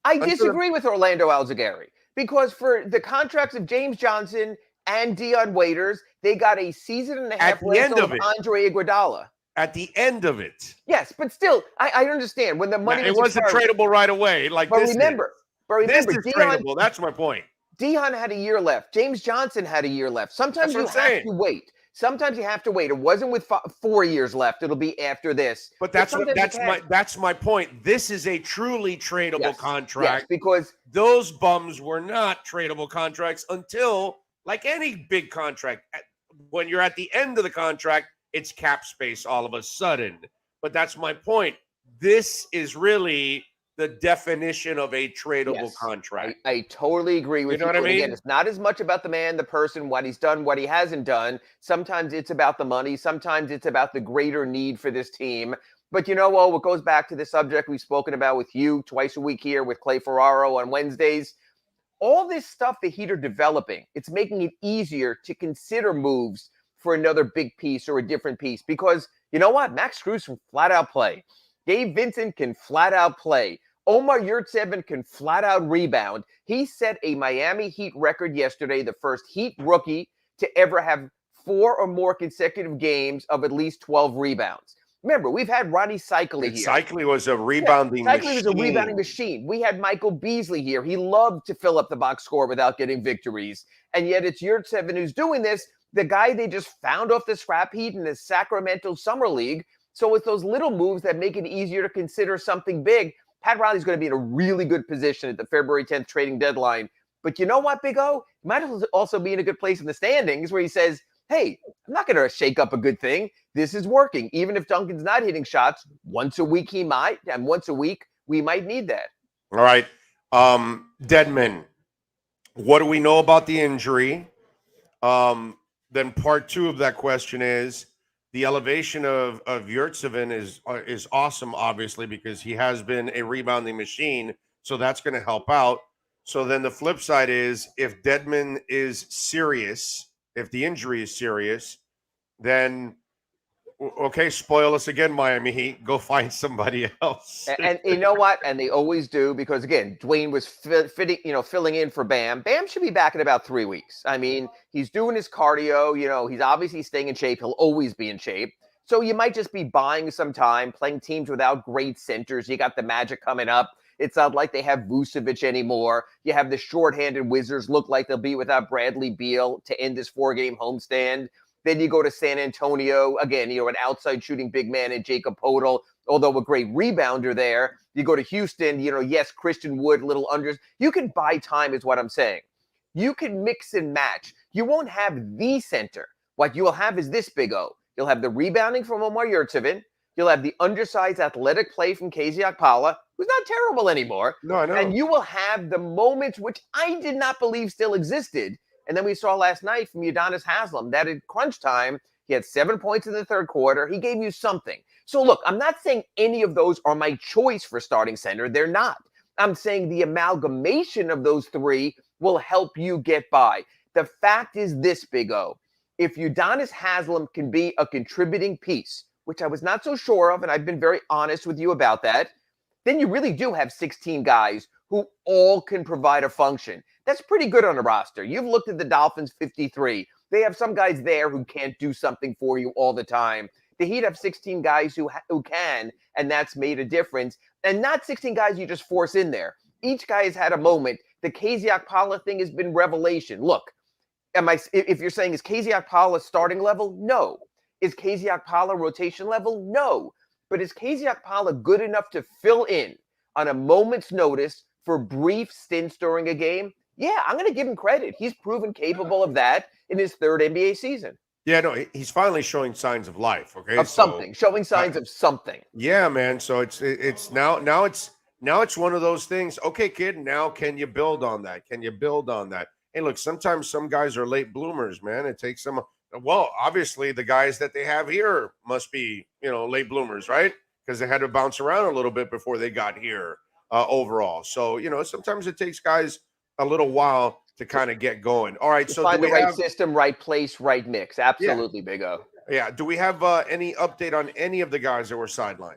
I disagree with Orlando Alzagari because for the contracts of James Johnson and Dion Waiters, they got a season and a half left of Andre Iguodala. At the end of it. Yes, but still, I understand when the money it wasn't tradable right away. But remember, this is tradable. That's my point. Dion had a year left. James Johnson had a year left. Sometimes you have to wait. Sometimes you have to wait. It wasn't with 4 years left. It'll be after this. But that's my point. This is a truly tradable contract. Yes, because those bums were not tradable contracts until, like any big contract, when you're at the end of the contract, it's cap space all of a sudden. But that's my point. This is really the definition of a tradable contract. I totally agree with you. You know what I mean? Again, it's not as much about the man, the person, what he's done, what he hasn't done. Sometimes it's about the money. Sometimes it's about the greater need for this team. But you know what goes back to the subject we've spoken about with you twice a week here with Clay Ferraro on Wednesdays. All this stuff the Heat are developing, it's making it easier to consider moves for another big piece or a different piece. Because you know what? Max Strus can flat out play. Gabe Vincent can flat out play. Omar Yurtseven can flat out rebound. He set a Miami Heat record yesterday, the first Heat rookie to ever have 4 or more consecutive games of at least 12 rebounds. Remember, we've had Ronnie Cycli here. Cycli was a rebounding machine. Cycli was a rebounding machine. We had Michael Beasley here. He loved to fill up the box score without getting victories. And yet it's Yurtseven who's doing this, the guy they just found off the scrap heap in the Sacramento Summer League. So it's those little moves that make it easier to consider something big. Pat Riley's going to be in a really good position at the February 10th trading deadline. But you know what, Big O? He might also be in a good place in the standings where he says, hey, I'm not going to shake up a good thing. This is working. Even if Duncan's not hitting shots, once a week he might, and once a week we might need that. All right. Dedmon, what do we know about the injury? Then part 2 of that question is, the elevation of Yurtseven is awesome, obviously, because he has been a rebounding machine. So that's going to help out. So then the flip side is, if Dedmon is serious, if the injury is serious, then Okay, spoil us again, Miami Heat. Go find somebody else. And you know what? And they always do, because again, Dwayne was filling in for Bam. Bam should be back in about 3 weeks. I mean, he's doing his cardio. He's obviously staying in shape. He'll always be in shape. So you might just be buying some time, playing teams without great centers. You got the Magic coming up. It's not like they have Vucevic anymore. You have the shorthanded Wizards look like they'll be without Bradley Beal to end this 4-game homestand. Then you go to San Antonio, again, an outside shooting big man in Jacob Poeltl, although a great rebounder there. You go to Houston, yes, Christian Wood, little unders. You can buy time is what I'm saying. You can mix and match. You won't have the center. What you will have is this, Big O. You'll have the rebounding from Omar Yurtseven. You'll have the undersized athletic play from KZ Okpala, who's not terrible anymore. No, I know. And you will have the moments which I did not believe still existed. And then we saw last night from Udonis Haslem that at crunch time, he had 7 points in the third quarter. He gave you something. So look, I'm not saying any of those are my choice for starting center. They're not. I'm saying the amalgamation of those three will help you get by. The fact is this, Big O. If Udonis Haslem can be a contributing piece, which I was not so sure of, and I've been very honest with you about that, then you really do have 16 guys who all can provide a function. That's pretty good on a roster. You've looked at the Dolphins 53. They have some guys there who can't do something for you all the time. The Heat have 16 guys who can, and that's made a difference. And not 16 guys you just force in there. Each guy has had a moment. The KZ Okpala thing has been revelation. Look, if you're saying, is KZ Okpala starting level? No. Is KZ Okpala rotation level? No. But is KZ Okpala good enough to fill in on a moment's notice for brief stints during a game? Yeah, I'm going to give him credit. He's proven capable of that in his third NBA season. Yeah, no, he's finally showing signs of life. Okay, showing signs of something. Yeah, man. So it's now it's one of those things. Okay, kid, now can you build on that? Can you build on that? Hey, look, sometimes some guys are late bloomers, man. It takes them. Well, obviously, the guys that they have here must be, late bloomers, right? Because they had to bounce around a little bit before they got here overall. So, sometimes it takes guys a little while to kind of get going. All right, so find the right system, right place, right mix. Absolutely, Big O. Yeah. Do we have any update on any of the guys that were sidelined?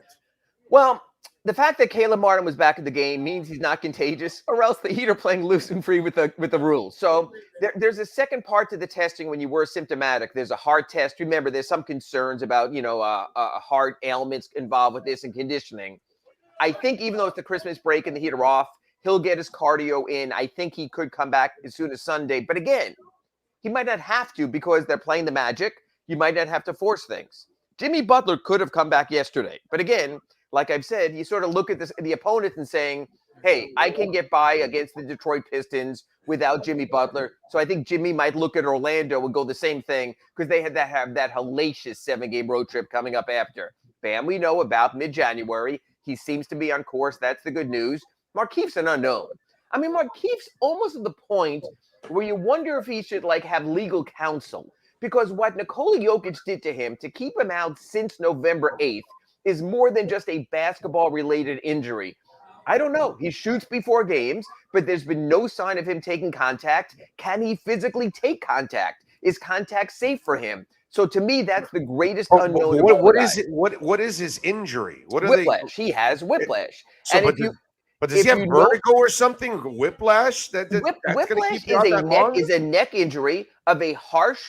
Well, the fact that Caleb Martin was back in the game means he's not contagious, or else the Heat are playing loose and free with the rules. So there's a second part to the testing when you were symptomatic. There's a heart test. Remember, there's some concerns about, heart ailments involved with this and conditioning. I think even though it's the Christmas break and the Heat are off, he'll get his cardio in. I think he could come back as soon as Sunday. But again, he might not have to because they're playing the Magic. You might not have to force things. Jimmy Butler could have come back yesterday. But again, like I've said, you sort of look at the opponent and saying, hey, I can get by against the Detroit Pistons without Jimmy Butler. So I think Jimmy might look at Orlando and go the same thing because they had to have that hellacious 7-game road trip coming up after. Bam, we know about mid-January. He seems to be on course. That's the good news. Markeith's an unknown. I mean, Markeith's almost at the point where you wonder if he should have legal counsel, because what Nikola Jokic did to him to keep him out since November 8th is more than just a basketball-related injury. I don't know. He shoots before games, but there's been no sign of him taking contact. Can he physically take contact? Is contact safe for him? So to me, that's the greatest unknown. What is it? What is his injury? What are whiplash. He has whiplash. So, and but does he have vertigo or something? Whiplash? Whiplash is a neck injury of a harsh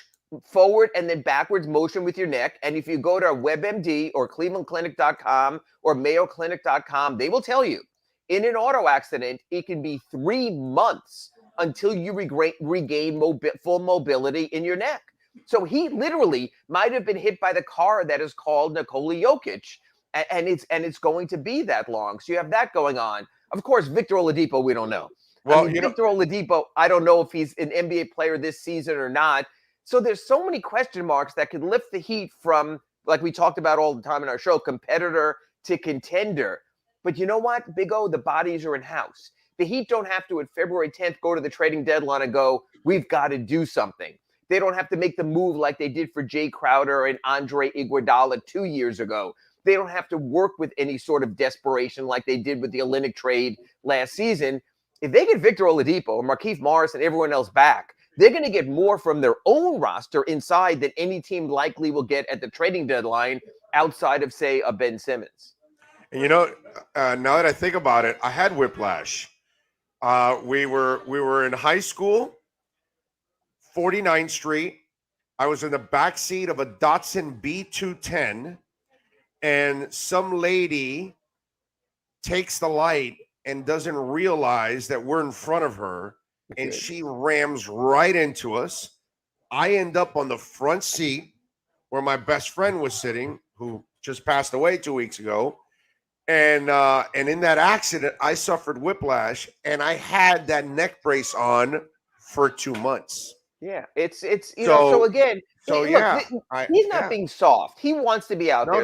forward and then backwards motion with your neck. And if you go to WebMD or ClevelandClinic.com or MayoClinic.com, they will tell you in an auto accident, it can be 3 months until you regain full mobility in your neck. So he literally might have been hit by the car that is called Nikola Jokic, and it's going to be that long. So you have that going on. Of course, Victor Oladipo, we don't know. Well, Victor Oladipo, I don't know if he's an NBA player this season or not. So there's so many question marks that could lift the Heat from, like we talked about all the time in our show, competitor to contender. But you know what, Big O, the bodies are in house. The Heat don't have to, at February 10th, go to the trading deadline and go, we've got to do something. They don't have to make the move like they did for Jay Crowder and Andre Iguodala 2 years ago. They don't have to work with any sort of desperation like they did with the Olynyk trade last season. If they get Victor Oladipo, Markieff Morris, and everyone else back, they're going to get more from their own roster inside than any team likely will get at the trading deadline outside of, say, a Ben Simmons. And now that I think about it, I had whiplash. We were in high school, 49th Street. I was in the back seat of a Datsun B210, and some lady takes the light and doesn't realize that we're in front of her, and she rams right into us. I end up on the front seat where my best friend was sitting, who just passed away 2 weeks ago. And in that accident, I suffered whiplash, and I had that neck brace on for 2 months. Yeah, it's so again, he's not being soft. He wants to be out there.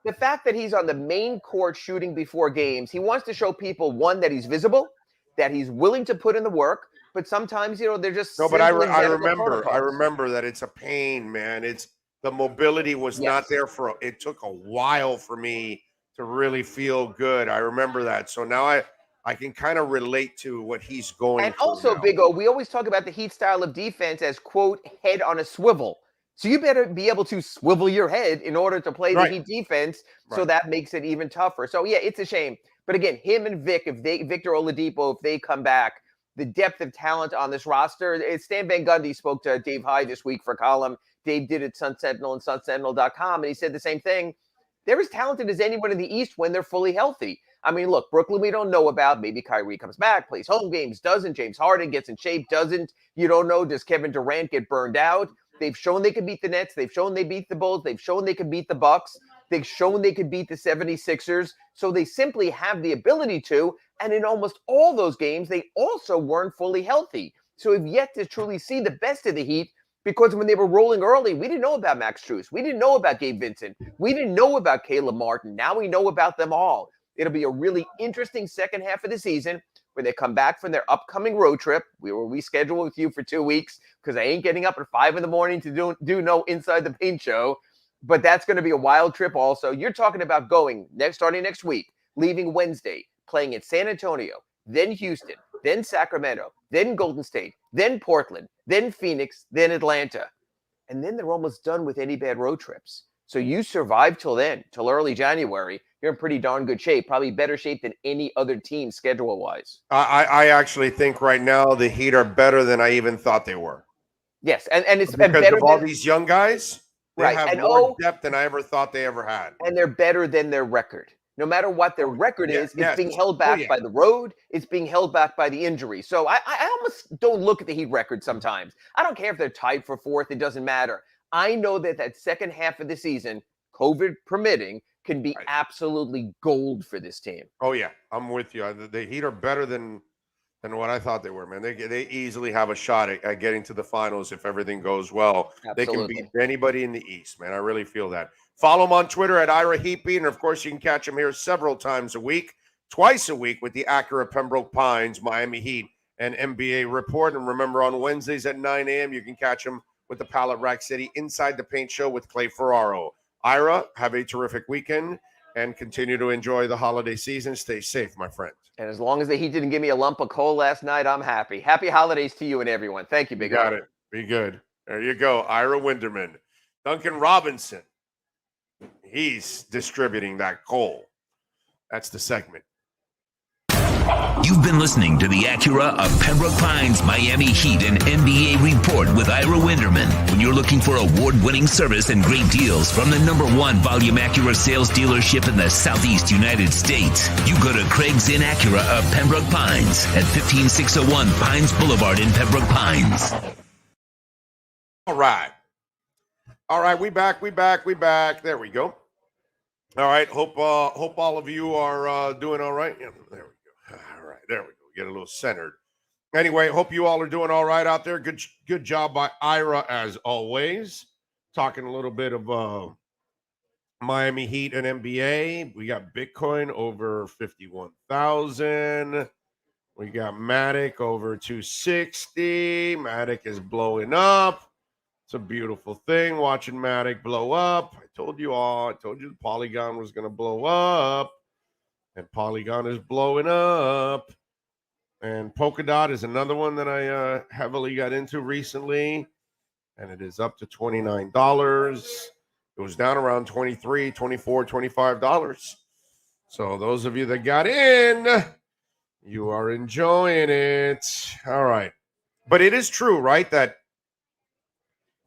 The fact that he's on the main court shooting before games, he wants to show people, one, that he's visible, that he's willing to put in the work, but sometimes, they're just no. But I remember that it's a pain, man. It's the mobility was not there it took a while for me to really feel good. I remember that. So now I can kind of relate to what he's going and through. Also, now. Big O, we always talk about the Heat style of defense as, quote, head on a swivel. So you better be able to swivel your head in order to play the Heat defense. So that makes it even tougher. So, yeah, it's a shame. But again, him and Victor Oladipo, if they come back, the depth of talent on this roster. Stan Van Gundy spoke to Dave Hyde this week for a column. Dave did it Sun Sentinel and SunSentinel.com, and he said the same thing. They're as talented as anyone in the East when they're fully healthy. I mean, look, Brooklyn we don't know about. Maybe Kyrie comes back, plays home games, doesn't. James Harden gets in shape, doesn't. You don't know. Does Kevin Durant get burned out? They've shown they could beat the Nets. They've shown they beat the Bulls. They've shown they could beat the Bucks. They've shown they could beat the 76ers. So they simply have the ability to. And in almost all those games, they also weren't fully healthy. So we've yet to truly see the best of the Heat, because when they were rolling early, we didn't know about Max Strus. We didn't know about Gabe Vincent. We didn't know about Caleb Martin. Now we know about them all. It'll be a really interesting second half of the season where they come back from their upcoming road trip. We will reschedule with you for 2 weeks because I ain't getting up at 5 a.m. to do no Inside the Paint show. But that's going to be a wild trip also. You're talking about starting next week, leaving Wednesday, playing at San Antonio, then Houston, then Sacramento, then Golden State, then Portland, then Phoenix, then Atlanta. And then they're almost done with any bad road trips. So you survive till early January. You're in pretty darn good shape, probably better shape than any other team schedule-wise. I actually think right now the Heat are better than I even thought they were. Yes, and it's because better of all these young guys. They have and more depth than I ever thought they ever had. And they're better than their record. No matter what their record is, it's being held back by the road. It's being held back by the injury. So I almost don't look at the Heat record sometimes. I don't care if they're tied for fourth. It doesn't matter. I know that second half of the season, COVID permitting, can be absolutely gold for this team. Oh, yeah. I'm with you. The Heat are better than what I thought they were, man. They easily have a shot at getting to the finals if everything goes well. Absolutely. They can beat anybody in the East, man. I really feel that. Follow him on Twitter at Ira Heatbeat, and of course you can catch him here several times a week, twice a week with the Acura Pembroke Pines, Miami Heat, and NBA Report. And remember, on Wednesdays at 9 a.m., you can catch him with the Palette Rack City Inside the Paint Show with Clay Ferraro. Ira, have a terrific weekend and continue to enjoy the holiday season. Stay safe, my friend. And as long as the Heat didn't give me a lump of coal last night, I'm happy. Happy holidays to you and everyone. Thank you, Big O. Got it. Be good. There you go. Ira Winderman. Duncan Robinson. He's distributing that coal. That's the segment. You've been listening to the Acura of Pembroke Pines, Miami Heat, and NBA Report with Ira Winderman. When you're looking for award-winning service and great deals from the #1 volume Acura sales dealership in the Southeast United States, you go to Craig's Inn Acura of Pembroke Pines at 15601 Pines Boulevard in Pembroke Pines. All right. We back. There we go. All right. Hope all of you are doing all right. Yeah, there we go. All right, there we go. Get a little centered. Anyway, hope you all are doing all right out there. Good job by Ira as always. Talking a little bit of Miami Heat and NBA. We got Bitcoin over 51,000. We got Matic over 260. Matic is blowing up. It's a beautiful thing watching Matic blow up. I told you the Polygon was going to blow up. And Polygon is blowing up. And polka dot is another one that I heavily got into recently, and it is up to $29. It was down around $23, $24, $25. So those of you that got in, you are enjoying it. All right. But it is true, right, that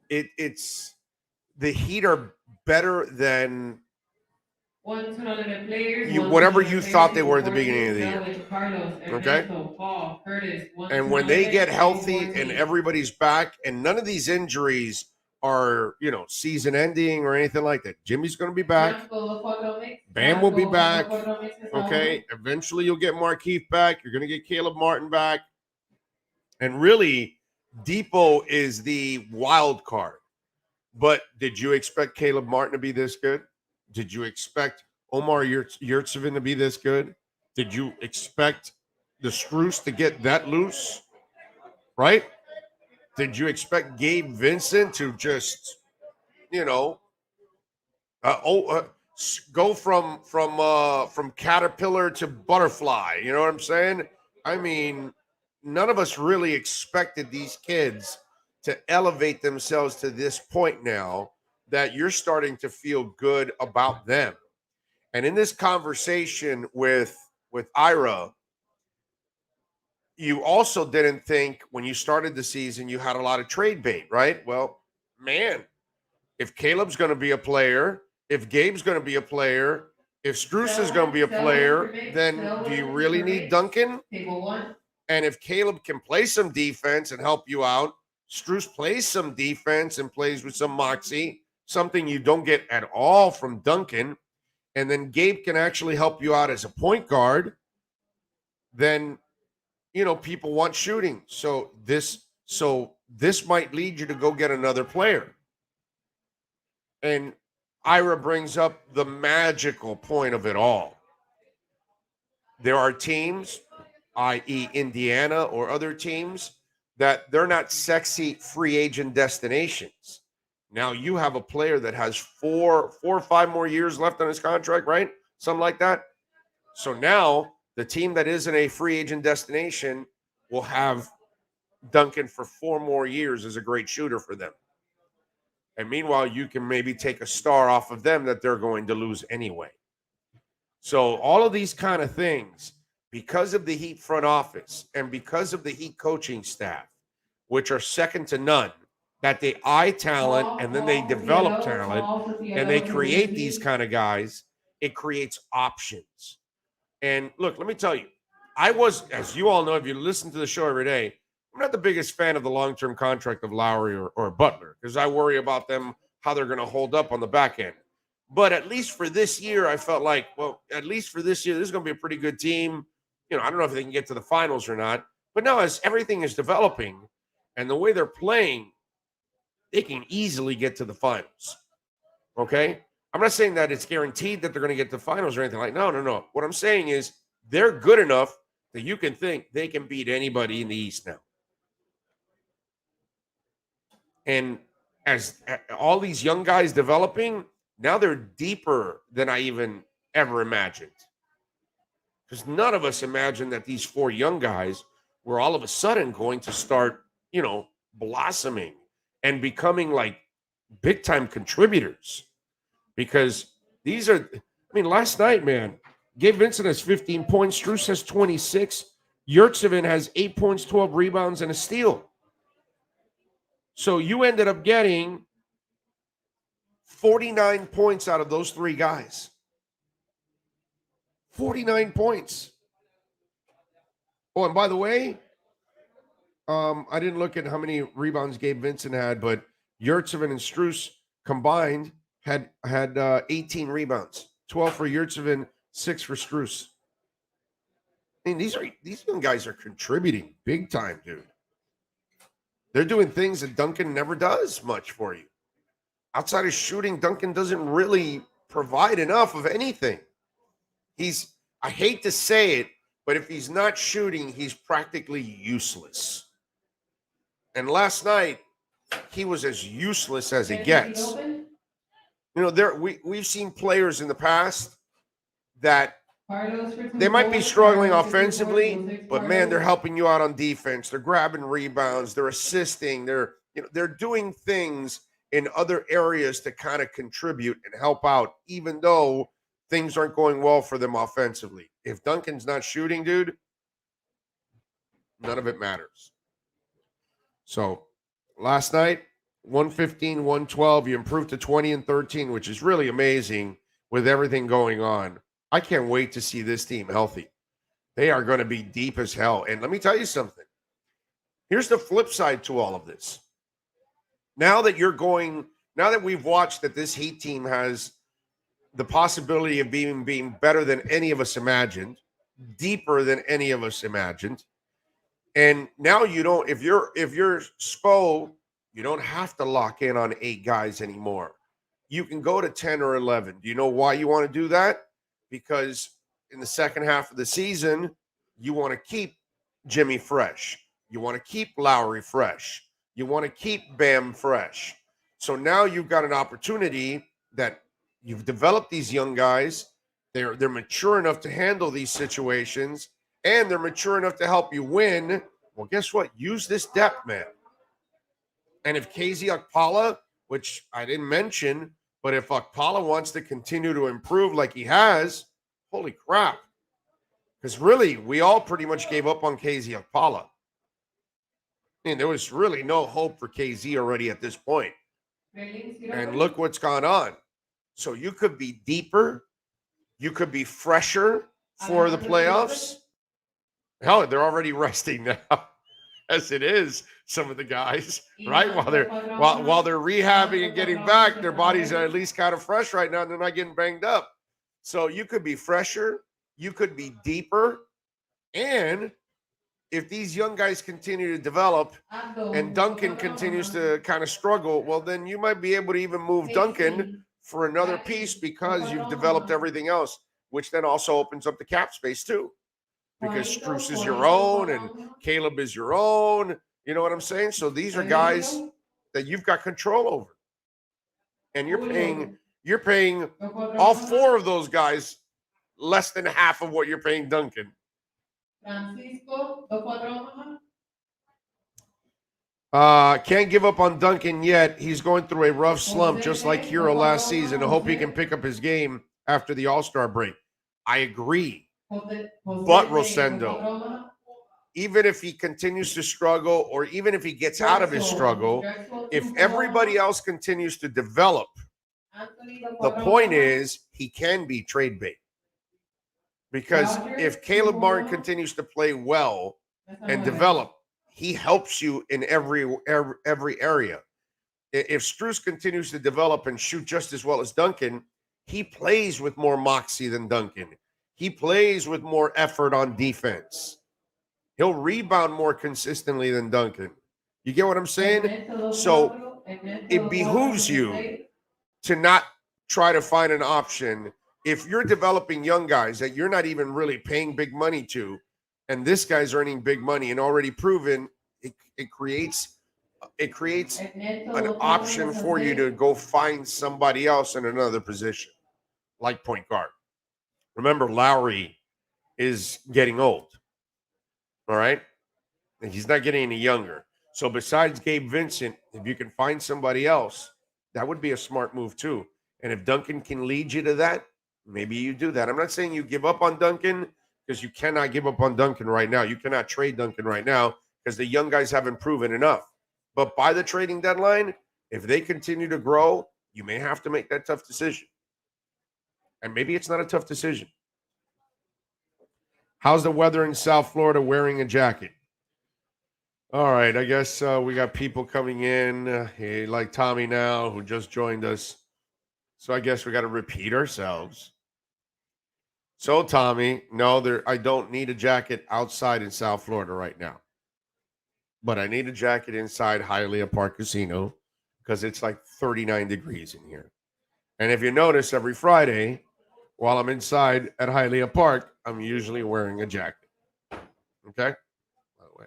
it's the Heat are better than whatever you thought they were at the beginning of the year. Okay? And when they get healthy and everybody's back, and none of these injuries are, season ending or anything like that. Jimmy's going to be back. Bam will be back. Okay? Eventually you'll get Markieff back. You're going to get Caleb Martin back. And really, Depot is the wild card. But did you expect Caleb Martin to be this good? Did you expect Omar Yurtsevin to be this good? Did you expect the Strus to get that loose? Right? Did you expect Gabe Vincent to just, go from caterpillar to butterfly? You know what I'm saying? I mean, none of us really expected these kids to elevate themselves to this point now that you're starting to feel good about them. And in this conversation with Ira, you also didn't think when you started the season you had a lot of trade bait, right? Well, man, if Caleb's going to be a player, if Gabe's going to be a player, if Strus is going to be a player, then do you really need Duncan? And if Caleb can play some defense and help you out, Strus plays some defense and plays with some moxie, something you don't get at all from Duncan, and then Gabe can actually help you out as a point guard, then, people want shooting. So this might lead you to go get another player. And Ira brings up the magical point of it all. There are teams, i.e. Indiana or other teams, that they're not sexy free agent destinations. Now you have a player that has 4 or 5 more years left on his contract, right? Something like that. So now the team that isn't a free agent destination will have Duncan for 4 more years as a great shooter for them. And meanwhile, you can maybe take a star off of them that they're going to lose anyway. So all of these kind of things, because of the Heat front office and because of the Heat coaching staff, which are second to none, that they eye talent and then they develop talent and they create these kind of guys, it creates options. And look, let me tell you, I was, as you all know, if you listen to the show every day, I'm not the biggest fan of the long-term contract of Lowry or Butler because I worry about them, how they're going to hold up on the back end. But at least for this year, I felt like, well, at least for this year, this is going to be a pretty good team. I don't know if they can get to the finals or not. But now as everything is developing and the way they're playing, they can easily get to the finals. Okay? I'm not saying that it's guaranteed that they're going to get to the finals or anything like that. No. What I'm saying is they're good enough that you can think they can beat anybody in the East now. And as all these young guys developing, now they're deeper than I even ever imagined. Because none of us imagined that these 4 young guys were all of a sudden going to start, blossoming and becoming like big time contributors. Because these are, last night, man, Gabe Vincent has 15 points. Strus has 26. Yurtsevin has 8 points, 12 rebounds, and a steal. So you ended up getting 49 points out of those 3 guys. 49 points. Oh, and by the way, I didn't look at how many rebounds Gabe Vincent had, but Yurtsevin and Strus combined had 18 rebounds. 12 for Yurtsevin, 6 for Strus. These young guys are contributing big time, dude. They're doing things that Duncan never does much for you. Outside of shooting, Duncan doesn't really provide enough of anything. I hate to say it, but if he's not shooting, he's practically useless. And last night, he was as useless as it gets. We've seen players in the past that They might be struggling offensively, but man, they're helping you out on defense. They're grabbing rebounds. They're assisting. They're doing things in other areas to kind of contribute and help out, even though things aren't going well for them offensively. If Duncan's not shooting, dude, none of it matters. So last night, 115, 112, you improved to 20 and 13, which is really amazing with everything going on. I can't wait to see this team healthy. They are going to be deep as hell. And let me tell you something. Here's the flip side to all of this. Now that we've watched that this Heat team has the possibility of being better than any of us imagined, deeper than any of us imagined. And now if you're Spo, you don't have to lock in on 8 guys anymore. You can go to 10 or 11. Do you know why you want to do that? Because in the second half of the season, you want to keep Jimmy fresh. You want to keep Lowry fresh. You want to keep Bam fresh. So now you've got an opportunity that you've developed these young guys. They're mature enough to handle these situations, and they're mature enough to help you win. Well, guess what? Use this depth, man. And if KZ Okpala, which I didn't mention, but if Okpala wants to continue to improve like he has, holy crap. Because really, we all pretty much gave up on KZ Okpala. I mean, there was really no hope for KZ already at this point. And look what's gone on. So you could be deeper. You could be fresher for the playoffs. Hell, they're already resting now. As it is, some of the guys, right? While they're rehabbing and getting back, their bodies are at least kind of fresh right now, and they're not getting banged up. So you could be fresher, you could be deeper, and if these young guys continue to develop and Duncan continues to kind of struggle, well, then you might be able to even move Duncan for another piece because you've developed everything else, which then also opens up the cap space too. Because Strus is your own and Caleb is your own. You know what I'm saying? So these are guys that you've got control over. And you're paying all 4 of those guys less than half of what you're paying Duncan. Can't give up on Duncan yet. He's going through a rough slump, just like Hero last season. I hope he can pick up his game after the All-Star break. I agree. But Rosendo, even if he continues to struggle, or even if he gets out of his struggle, if everybody else continues to develop, the point is he can be trade bait. Because if Caleb Martin continues to play well and develop, he helps you in every area. If Strus continues to develop and shoot just as well as Duncan, he plays with more moxie than Duncan. He plays with more effort on defense. He'll rebound more consistently than Duncan. You get what I'm saying? So it behooves you to not try to find an option. If you're developing young guys that you're not even really paying big money to, and this guy's earning big money and already proven, it creates an option for you to go find somebody else in another position, like point guard. Remember, Lowry is getting old, all right? And he's not getting any younger. So besides Gabe Vincent, if you can find somebody else, that would be a smart move too. And if Duncan can lead you to that, maybe you do that. I'm not saying you give up on Duncan, because you cannot give up on Duncan right now. You cannot trade Duncan right now because the young guys haven't proven enough. But by the trading deadline, if they continue to grow, you may have to make that tough decision. And maybe it's not a tough decision. How's the weather in South Florida wearing a jacket? All right, I guess we got people coming in, like Tommy now, who just joined us. So I guess we got to repeat ourselves. So, Tommy, no, I don't need a jacket outside in South Florida right now. But I need a jacket inside Hialeah Park Casino because it's like 39 degrees in here. And if you notice, every Friday, while I'm inside at Hialeah Park, I'm usually wearing a jacket. Okay? By the way,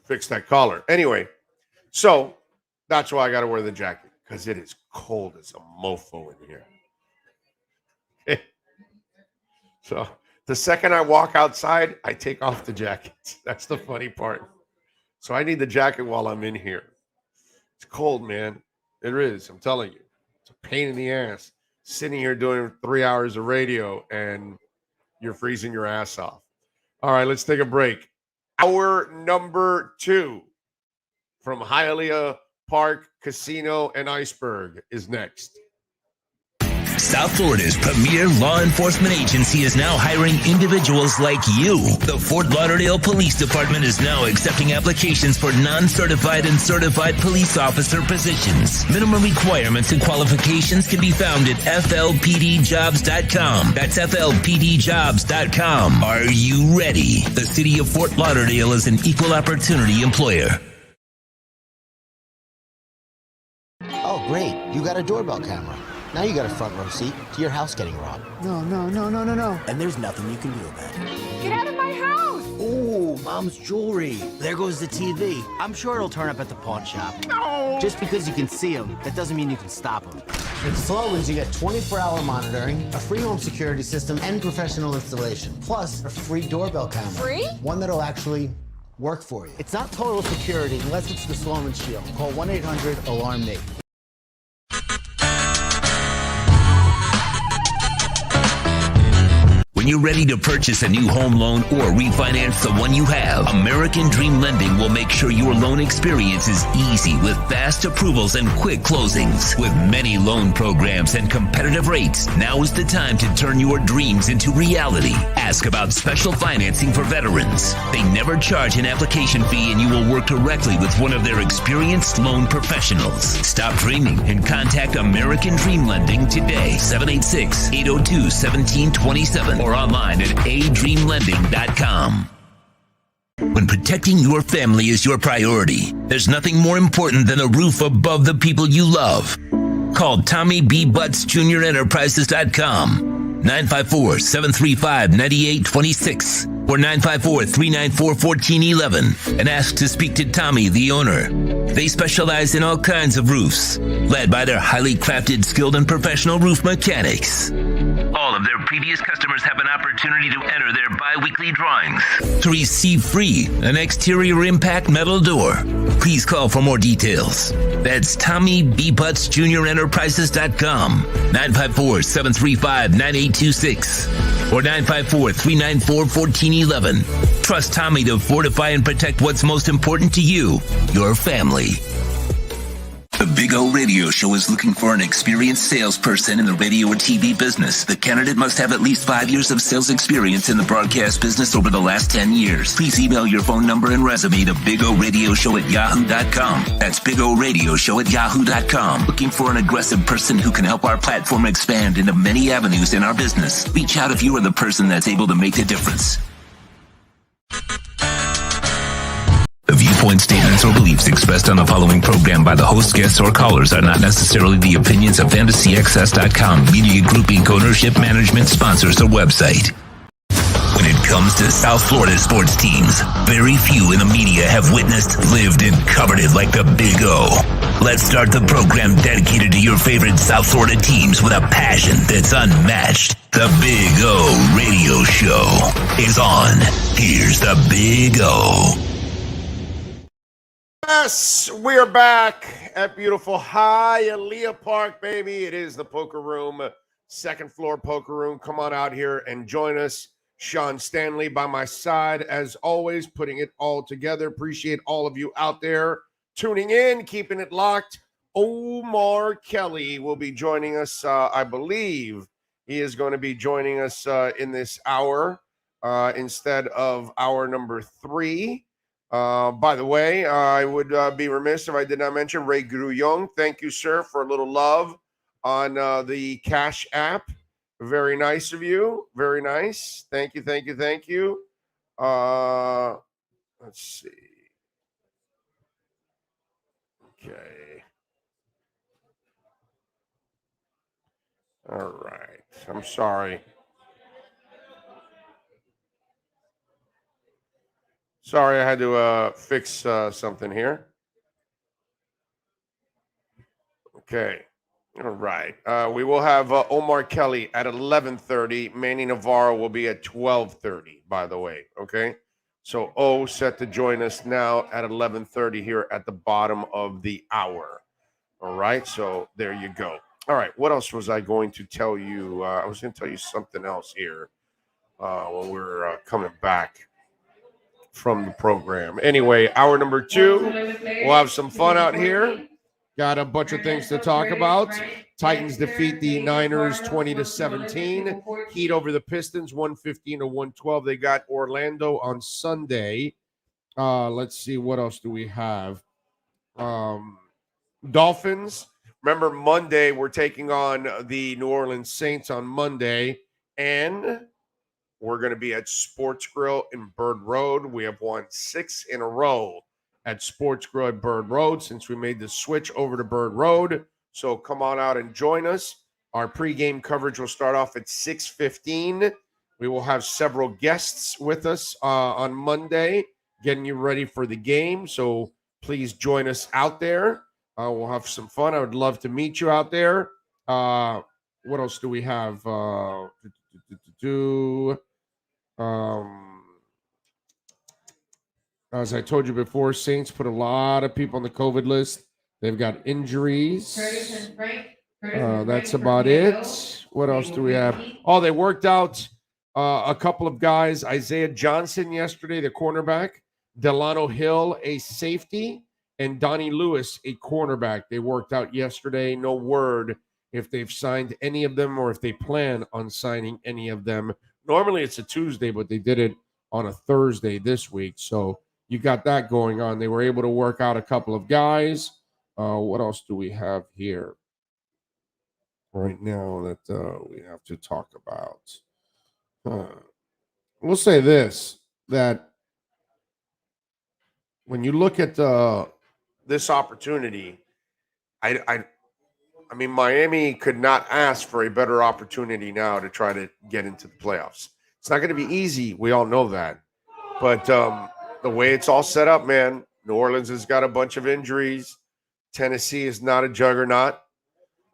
fix that collar. Anyway, so that's why I got to wear the jacket, because it is cold as a mofo in here. So the second I walk outside, I take off the jackets. That's the funny part. So I need the jacket while I'm in here. It's cold, man. It is. I'm telling you. It's a pain in the ass sitting here doing 3 hours of radio and you're freezing your ass off. All right, let's take a break. Hour number 2 from Hialeah Park Casino and Iceberg is next. South Florida's premier law enforcement agency is now hiring individuals like you. The Fort Lauderdale Police Department is now accepting applications for non-certified and certified police officer positions. Minimum requirements and qualifications can be found at flpdjobs.com. That's flpdjobs.com. Are you ready? The city of Fort Lauderdale is an equal opportunity employer. Oh, great. You got a doorbell camera. Now you got a front row seat to your house getting robbed. No. And there's nothing you can do about it. Get out of my house! Ooh, Mom's jewelry. There goes the TV. I'm sure it'll turn up at the pawn shop. No! Just because you can see them, that doesn't mean you can stop them. With Slowens, you get 24-hour monitoring, a free home security system, and professional installation. Plus, a free doorbell camera. Free? One that'll actually work for you. It's not total security unless it's the Sloman Shield. Call 1-800-ALARM-ME. When you're ready to purchase a new home loan or refinance the one you have, American Dream Lending will make sure your loan experience is easy with fast approvals and quick closings. With many loan programs and competitive rates, now is the time to turn your dreams into reality. Ask about special financing for veterans. They never charge an application fee and you will work directly with one of their experienced loan professionals. Stop dreaming and contact American Dream Lending today. 786-802-1727 or online at adreamlending.com. When protecting your family is your priority, there's nothing more important than a roof above the people you love. Call Tommy B. Butts Jr. Enterprises.com, 954-735-9826 or 954-394-1411 and ask to speak to Tommy, the owner. They specialize in all kinds of roofs, led by their highly crafted, skilled, and professional roof mechanics. All of their previous customers have an opportunity to enter their bi-weekly drawings to receive free an exterior impact metal door. Please call for more details. That's Tommy B. Butts Jr. Enterprises.com, 954-735-9826 or 954-394-1411. Trust Tommy to fortify and protect what's most important to you, your family. The Big O Radio Show is looking for an experienced salesperson in the radio or TV business. The candidate must have at least 5 years of sales experience in the broadcast business over the last 10 years. Please email your phone number and resume to bigoradioshow@yahoo.com. That's bigoradioshow@yahoo.com. Looking for an aggressive person who can help our platform expand into many avenues in our business. Reach out if you are the person that's able to make the difference. The viewpoints, statements, or beliefs expressed on the following program by the host, guests, or callers are not necessarily the opinions of FantasyXS.com, Media Group Inc., ownership, management, sponsors, or website. When it comes to South Florida sports teams, very few in the media have witnessed, lived, and covered it like the Big O. Let's start the program dedicated to your favorite South Florida teams with a passion that's unmatched. The Big O Radio Show is on. Here's the Big O. Yes, we're back at beautiful Hialeah Park, baby. It is the poker room, second floor poker room. Come on out here and join us. Sean Stanley by my side, as always, putting it all together. Appreciate all of you out there tuning in, keeping it locked. Omar Kelly will be joining us. I believe he is going to be joining us in this hour instead of hour number 3. By the way, I would be remiss if I did not mention Ray Grullon. Thank you, sir, for a little love on the Cash App. Very nice of you. Very nice. Thank you, thank you, thank you. Let's see. Okay. All right. I'm sorry. Sorry, I had to fix something here. Okay. All right. We will have Omar Kelly at 11:30. Manny Navarro will be at 12:30, by the way. Okay. So set to join us now at 11:30 here at the bottom of the hour. All right. So there you go. All right. What else was I going to tell you? I was going to tell you something else here when we're coming back from the program. Anyway, hour number 2. We'll have some fun out here. Got a bunch of things to talk about. Titans defeat the Niners 20-17. Heat over the Pistons 115-112. They got Orlando on Sunday. Let's see, what else do we have? Dolphins. Remember, Monday we're taking on the New Orleans Saints on Monday, and we're going to be at Sports Grill in Bird Road. We have won 6 in a row at Sports Grill at Bird Road since we made the switch over to Bird Road. So come on out and join us. Our pregame coverage will start off at 6:15. We will have several guests with us on Monday, getting you ready for the game. So please join us out there. We'll have some fun. I would love to meet you out there. What else do we have? As I told you before, Saints put a lot of people on the COVID list. They've got injuries. That's about it. What else do we have? Oh, they worked out a couple of guys. Isaiah Johnson yesterday, the cornerback. Delano Hill, a safety. And Donnie Lewis, a cornerback. They worked out yesterday. No word if they've signed any of them or if they plan on signing any of them. Normally it's a Tuesday, but they did it on a Thursday this week. So you got that going on. They were able to work out a couple of guys. What else do we have here right now that we have to talk about? We'll say this, that when you look at this opportunity, I mean, Miami could not ask for a better opportunity now to try to get into the playoffs. It's not going to be easy. We all know that. But the way it's all set up, man, New Orleans has got a bunch of injuries. Tennessee is not a juggernaut.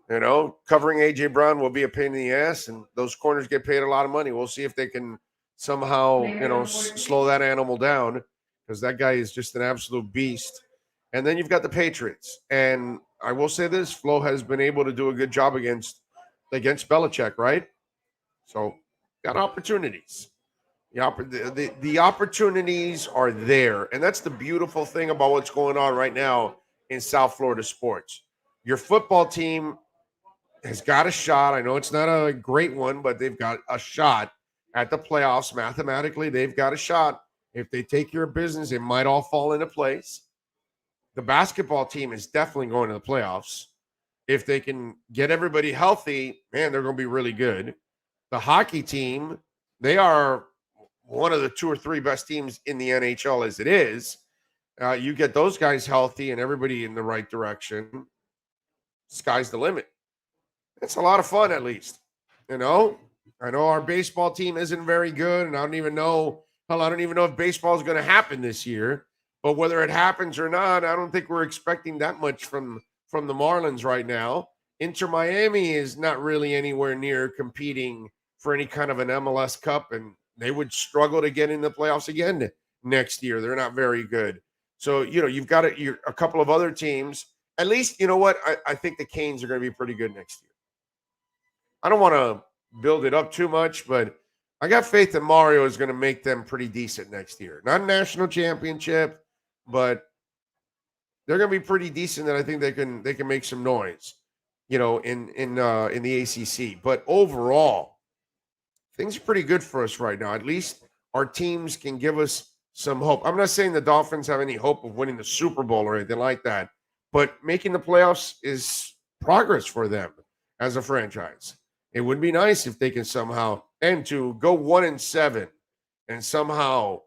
You know, covering A.J. Brown will be a pain in the ass, and those corners get paid a lot of money. We'll see if they can somehow, slow that animal down, because that guy is just an absolute beast. And then you've got the Patriots. And I will say this, Flo has been able to do a good job against Belichick, right? So got opportunities. The opportunities are there. And that's the beautiful thing about what's going on right now in South Florida sports. Your football team has got a shot. I know it's not a great one, but they've got a shot at the playoffs. Mathematically, they've got a shot. If they take care of business, it might all fall into place. The basketball team is definitely going to the playoffs. If they can get everybody healthy, man, they're going to be really good. The hockey team, they are one of the 2 or 3 best teams in the NHL as it is. You get those guys healthy and everybody in the right direction, sky's the limit. It's a lot of fun, at least. I know our baseball team isn't very good, and I don't even know if baseball is going to happen this year. But whether it happens or not, I don't think we're expecting that much from the Marlins right now. Inter Miami is not really anywhere near competing for any kind of an MLS Cup, and they would struggle to get in the playoffs again next year. They're not very good. So, you've got a couple of other teams. At least, you know what? I think the Canes are going to be pretty good next year. I don't want to build it up too much, but I got faith that Mario is going to make them pretty decent next year. Not a national championship, but they're going to be pretty decent, and I think they can make some noise, in the ACC. But overall, things are pretty good for us right now. At least our teams can give us some hope. I'm not saying the Dolphins have any hope of winning the Super Bowl or anything like that, but making the playoffs is progress for them as a franchise. It would be nice if they can somehow, and to go 1-7 and somehow,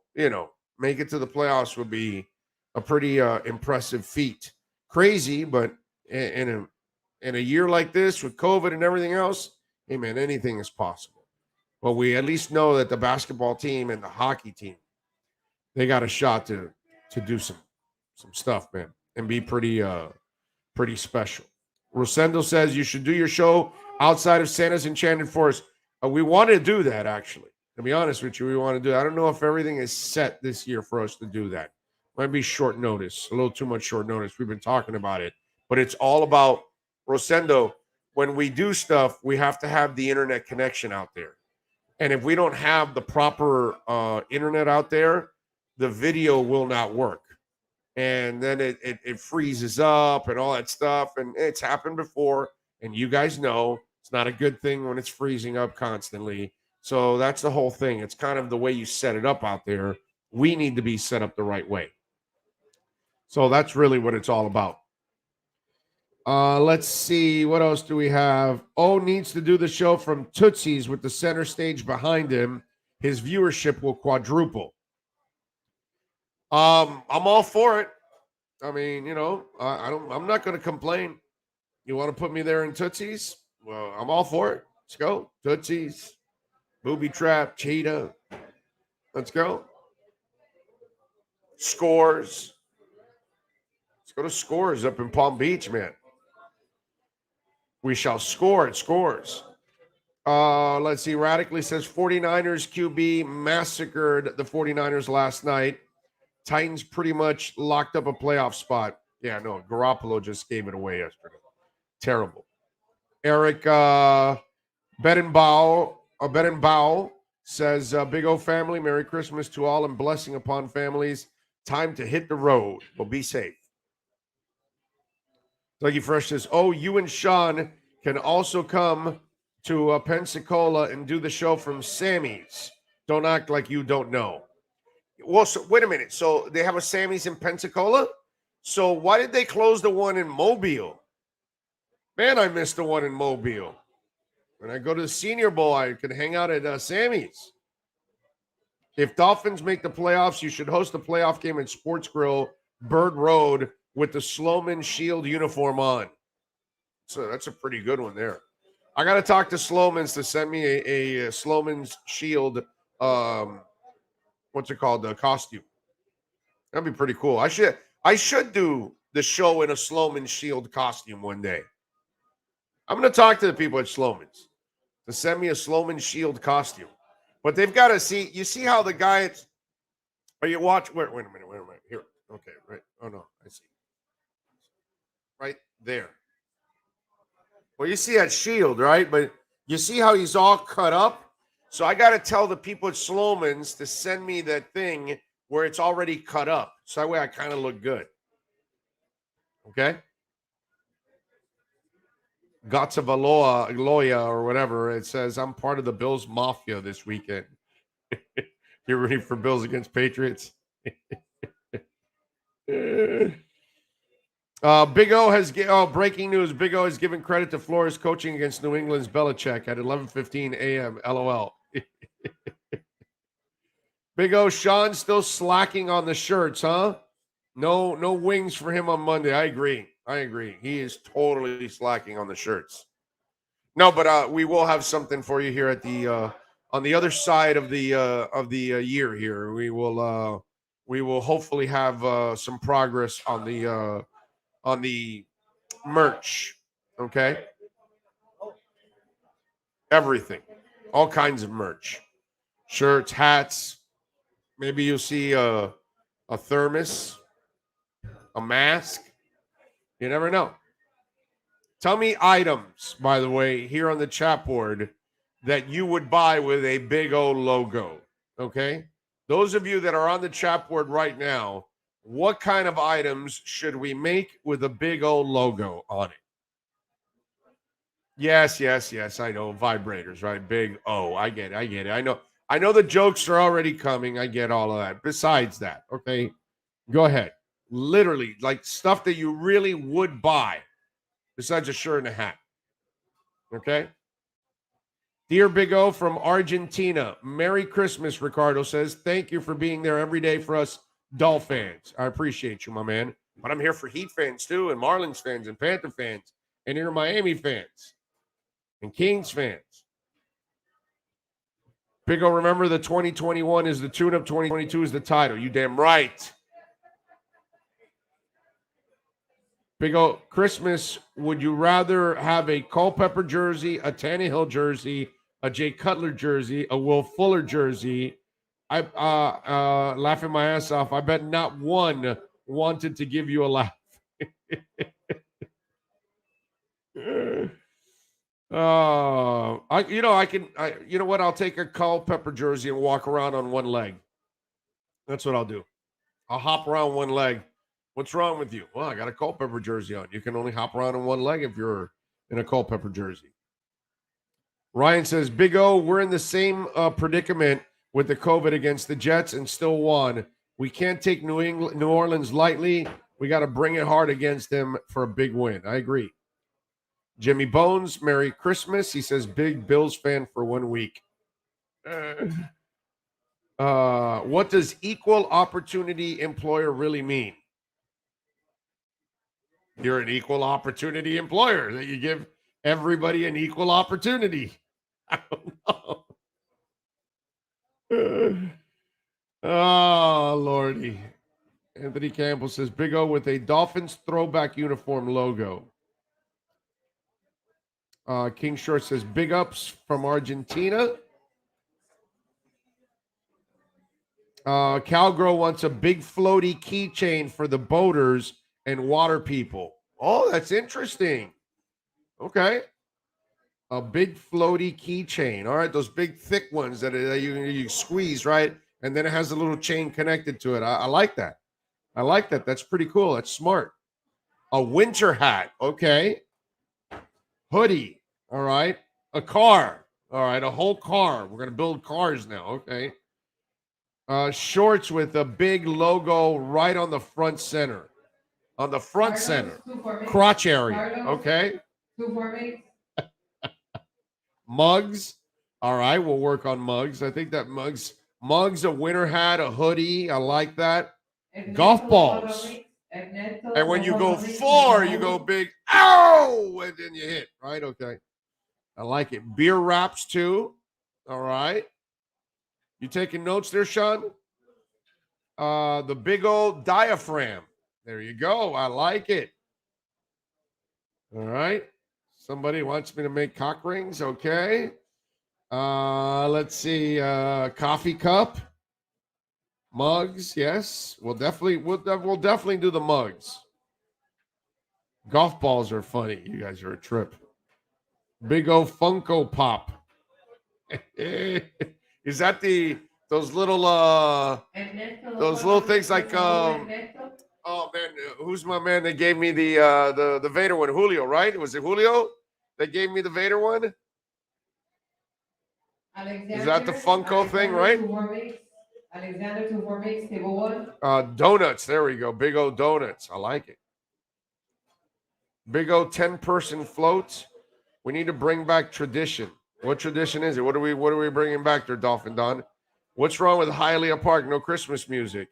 make it to the playoffs would be a pretty impressive feat. Crazy, but in a year like this with COVID and everything else, hey man, anything is possible. But we at least know that the basketball team and the hockey team, they got a shot to do some stuff, man, and be pretty special. Rosendo says you should do your show outside of Santa's Enchanted Forest. We want to do that, actually. To be honest with you, we want to do that. I don't know if everything is set this year for us to do that. Might be short notice, a little too much short notice. We've been talking about it. But it's all about, Rosendo, when we do stuff, we have to have the internet connection out there. And if we don't have the proper internet out there, the video will not work. And then it freezes up and all that stuff. And it's happened before. And you guys know it's not a good thing when it's freezing up constantly. So that's the whole thing. It's kind of the way you set it up out there. We need to be set up the right way. So that's really what it's all about. Let's see. What else do we have? O needs to do the show from Tootsie's with the center stage behind him. His viewership will quadruple. I'm all for it. I mean, you know, I'm not going to complain. You want to put me there in Tootsie's? Well, I'm all for it. Let's go. Tootsie's, Booby Trap, Cheetah. Let's go. Scores. Let's go to Scores up in Palm Beach, man. We shall score at Scores. Let's see. Radically says 49ers QB massacred the 49ers last night. Titans pretty much locked up a playoff spot. Yeah, no, Garoppolo just gave it away yesterday. Terrible. Eric Bedenbaugh says, Big O family, Merry Christmas to all and blessing upon families. Time to hit the road. Well, be safe. Dougie Fresh says, you and Sean can also come to Pensacola and do the show from Sammy's. Don't act like you don't know. Well, so, wait a minute. So they have a Sammy's in Pensacola? So why did they close the one in Mobile? Man, I missed the one in Mobile. When I go to the Senior Bowl, I can hang out at Sammy's. If Dolphins make the playoffs, you should host a playoff game at Sports Grill, Bird Road, with the Sloman Shield uniform on. So that's a pretty good one there. I got to talk to Sloman's to send me a Sloman's Shield, what's it called, the costume. That'd be pretty cool. I should do the show in a Sloman Shield costume one day. I'm going to talk to the people at Sloman's to send me a Sloman Shield costume. But they've got to see, you see how the guy, are you watch, wait a minute, here. Okay, right. Oh, no, I see. Right there. Well, you see that shield, right? But you see how he's all cut up? So I got to tell the people at Sloman's to send me that thing where it's already cut up. So that way I kind of look good. Okay? Gatsavaloya or whatever. It says, I'm part of the Bills Mafia this weekend. You're ready for Bills against Patriots? Big O has breaking news. Big O has given credit to Flores coaching against New England's Belichick at 11:15 a.m. LOL. Big O, Sean still slacking on the shirts, huh? No wings for him on Monday. I agree. He is totally slacking on the shirts. No, but we will have something for you here at the on the other side of the year here. We will hopefully have some progress on the merch. Okay, everything, all kinds of merch, shirts, hats. Maybe you'll see a thermos, a mask. You never know. Tell me items, by the way, here on the chat board that you would buy with a Big O logo, okay? Those of you that are on the chat board right now, what kind of items should we make with a Big O logo on it? Yes, I know. Vibrators, right? Big O. I get it. I know the jokes are already coming. I get all of that. Besides that, okay, go ahead. Literally, like stuff that you really would buy besides a shirt and a hat. Okay? Dear Big O from Argentina, Merry Christmas, Ricardo says. Thank you for being there every day for us Dolph fans. I appreciate you, my man. But I'm here for Heat fans too, and Marlins fans, and Panther fans, and Inter Miami fans, and Kings fans. Big O, remember the 2021 is the tune-up, 2022 is the title. You damn right. Big O, Christmas, would you rather have a Culpepper jersey, a Tannehill jersey, a Jay Cutler jersey, a Will Fuller jersey? I laughing my ass off. I bet not one wanted to give you a laugh. You know what? I'll take a Culpepper jersey and walk around on one leg. That's what I'll do. I'll hop around one leg. What's wrong with you? Well, I got a Culpepper jersey on. You can only hop around on one leg if you're in a Culpepper jersey. Ryan says, Big O, we're in the same predicament with the COVID against the Jets and still won. We can't take New Orleans lightly. We got to bring it hard against them for a big win. I agree. Jimmy Bones, Merry Christmas. He says, big Bills fan for 1 week. What does equal opportunity employer really mean? You're an equal opportunity employer, that you give everybody an equal opportunity. I don't know. Oh, Lordy. Anthony Campbell says, Big O with a Dolphins throwback uniform logo. King Short says, big ups from Argentina. Cowgirl wants a big floaty keychain for the boaters and water people. Oh, that's interesting. Okay. A big floaty keychain. All right, those big thick ones that you squeeze, right? And then it has a little chain connected to it. I like that. I like that. That's pretty cool. That's smart. A winter hat. Okay. Hoodie. All right. A car. All right. A whole car. We're going to build cars now. Okay. Shorts with a big logo right on the front center. On the front center. Crotch area. Okay. 2 for me. Mugs. All right. We'll work on mugs. I think that mugs, a winter hat, a hoodie. I like that. Golf balls. And when you go 4, you go big. Ow! And then you hit. Right. Okay. I like it. Beer wraps too. All right. You taking notes there, Sean? The big old diaphragm. There you go. I like it. All right. Somebody wants me to make cock rings. Okay. Let's see. Coffee cup. Mugs. Yes. We'll definitely do the mugs. Golf balls are funny. You guys are a trip. Big O Funko Pop. Is that those little things like oh man, who's my man that gave me the Vader one? Julio, right? Was it Julio that gave me the Vader one? Is that the Funko thing, right? Alexander 2 for me, table 1. Donuts. There we go. Big O donuts. I like it. Big O 10-person floats. We need to bring back tradition. What tradition is it? What are we bringing back there, Dolphin Don? What's wrong with Hialeah Park? No Christmas music.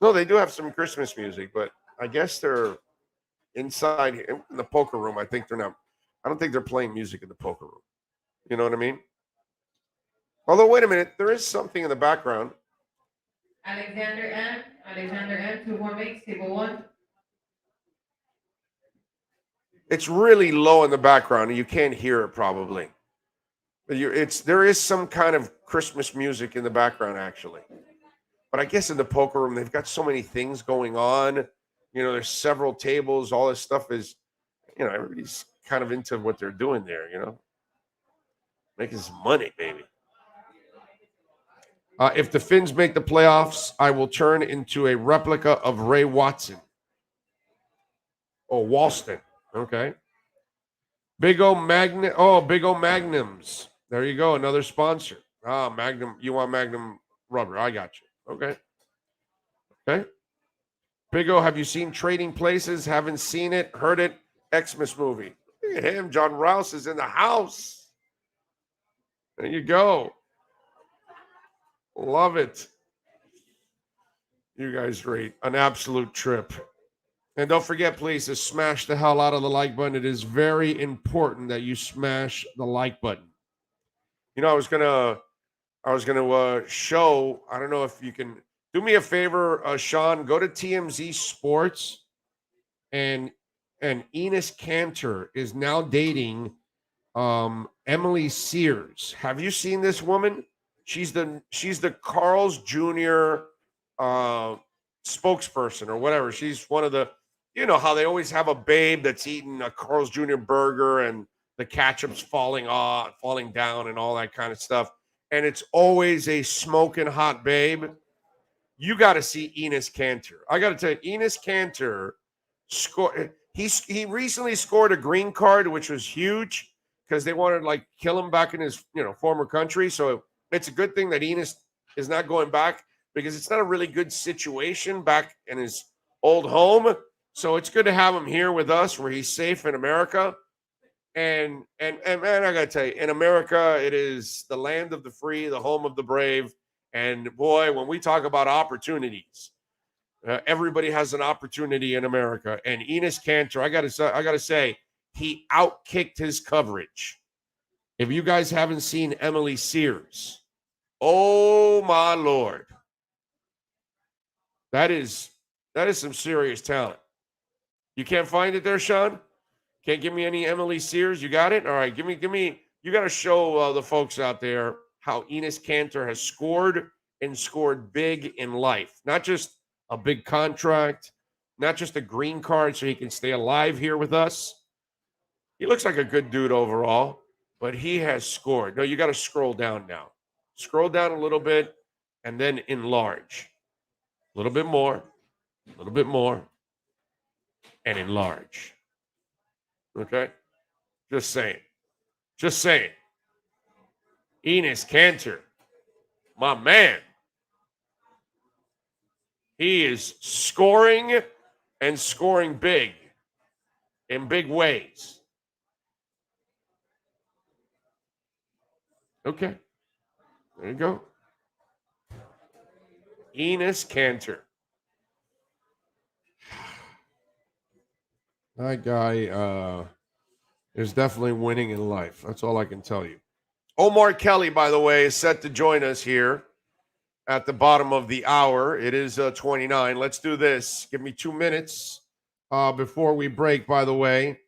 No, they do have some Christmas music, but I guess they're inside in the poker room. I think they're not. I don't think they're playing music in the poker room. You know what I mean? Although, wait a minute, there is something in the background. Alexander M, 2 for me, table 1. It's really low in the background, and you can't hear it probably. There is some kind of Christmas music in the background, actually. But I guess in the poker room, they've got so many things going on. You know, there's several tables. All this stuff is, everybody's kind of into what they're doing there, making some money, baby. If the Finns make the playoffs, I will turn into a replica of Ray Watson. Oh, Walston. Okay. Big O Magnums. There you go. Another sponsor. Magnum. You want Magnum rubber. I got you. Okay. Okay. Big O, have you seen Trading Places? Haven't seen it. Heard it. Xmas movie. Look at him. John Rouse is in the house. There you go. Love it. You guys rate an absolute trip. And don't forget, please, to smash the hell out of the like button. It is very important that you smash the like button. I was gonna show. I don't know if you can do me a favor, Sean. Go to TMZ Sports and Enos Kanter is now dating Emily Sears. Have you seen this woman? She's the Carl's Jr. Spokesperson or whatever. She's one of the, you know how they always have a babe that's eating a Carl's Jr. burger and the ketchup's falling down and all that kind of stuff. And it's always a smoking hot babe. You got to see Enos Kanter. I got to tell you, Enos Kanter scored. He recently scored a green card, which was huge because they wanted to like kill him back in his former country. So it's a good thing that Enos is not going back because it's not a really good situation back in his old home. So it's good to have him here with us where he's safe in America. And man, I got to tell you, in America, it is the land of the free, the home of the brave. And boy, when we talk about opportunities, everybody has an opportunity in America. And Enos Kanter, I gotta say, he outkicked his coverage. If you guys haven't seen Emily Sears, oh my Lord, that is some serious talent. You can't find it there, Sean? Can't give me any Emily Sears? You got it? All right, give me. You got to show the folks out there how Enos Kanter has scored and scored big in life. Not just a big contract, not just a green card so he can stay alive here with us. He looks like a good dude overall, but he has scored. No, you got to scroll down now. Scroll down a little bit and then enlarge. A little bit more, and enlarge. Okay? Just saying. Enos Kanter, my man. He is scoring and scoring big in big ways. Okay. There you go. Enos Kanter. That guy is definitely winning in life. That's all I can tell you. Omar Kelly, by the way, is set to join us here at the bottom of the hour. It is 29. Let's do this. Give me 2 minutes before we break, by the way.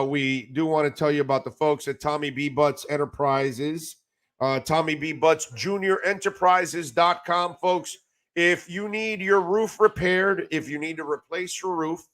We do want to tell you about the folks at Tommy B. Butts Enterprises. Tommy B. Butts Jr. Enterprises.com, folks. If you need your roof repaired, if you need to replace your roof,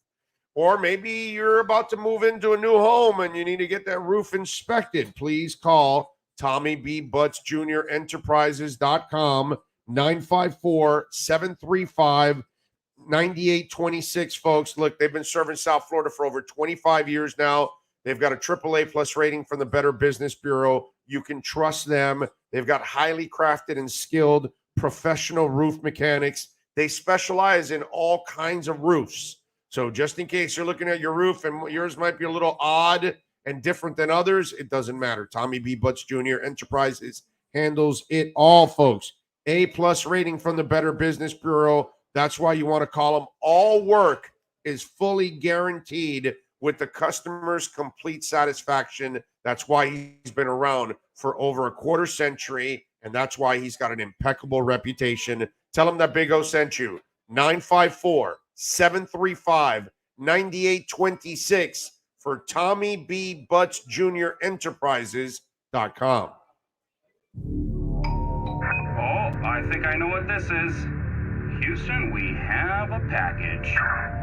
or maybe you're about to move into a new home and you need to get that roof inspected, please call Tommy B. Butts Jr. Enterprises.com, 954-735-9826, folks. Look, they've been serving South Florida for over 25 years now. They've got a AAA plus rating from the Better Business Bureau. You can trust them. They've got highly crafted and skilled professional roof mechanics. They specialize in all kinds of roofs. So just in case you're looking at your roof and yours might be a little odd and different than others, it doesn't matter. Tommy B. Butts Jr. Enterprises handles it all, folks. A-plus rating from the Better Business Bureau. That's why you want to call them. All work is fully guaranteed with the customer's complete satisfaction. That's why he's been around for over a quarter century, and that's why he's got an impeccable reputation. Tell him that Big O sent you. 954-735-9826 for Tommy B. Butts Jr. Enterprises.com. I think I know what this is. Houston, we have a package.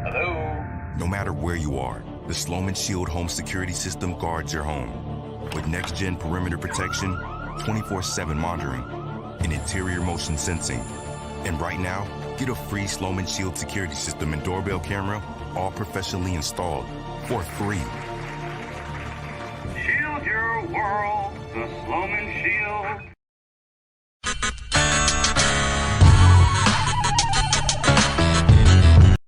Hello? No matter where you are, the Sloman Shield home security system guards your home. With next-gen perimeter protection, 24/7 monitoring, and interior motion sensing. And right now, get a free Sloman Shield security system and doorbell camera, all professionally installed, for free. Shield your world, the Sloman Shield.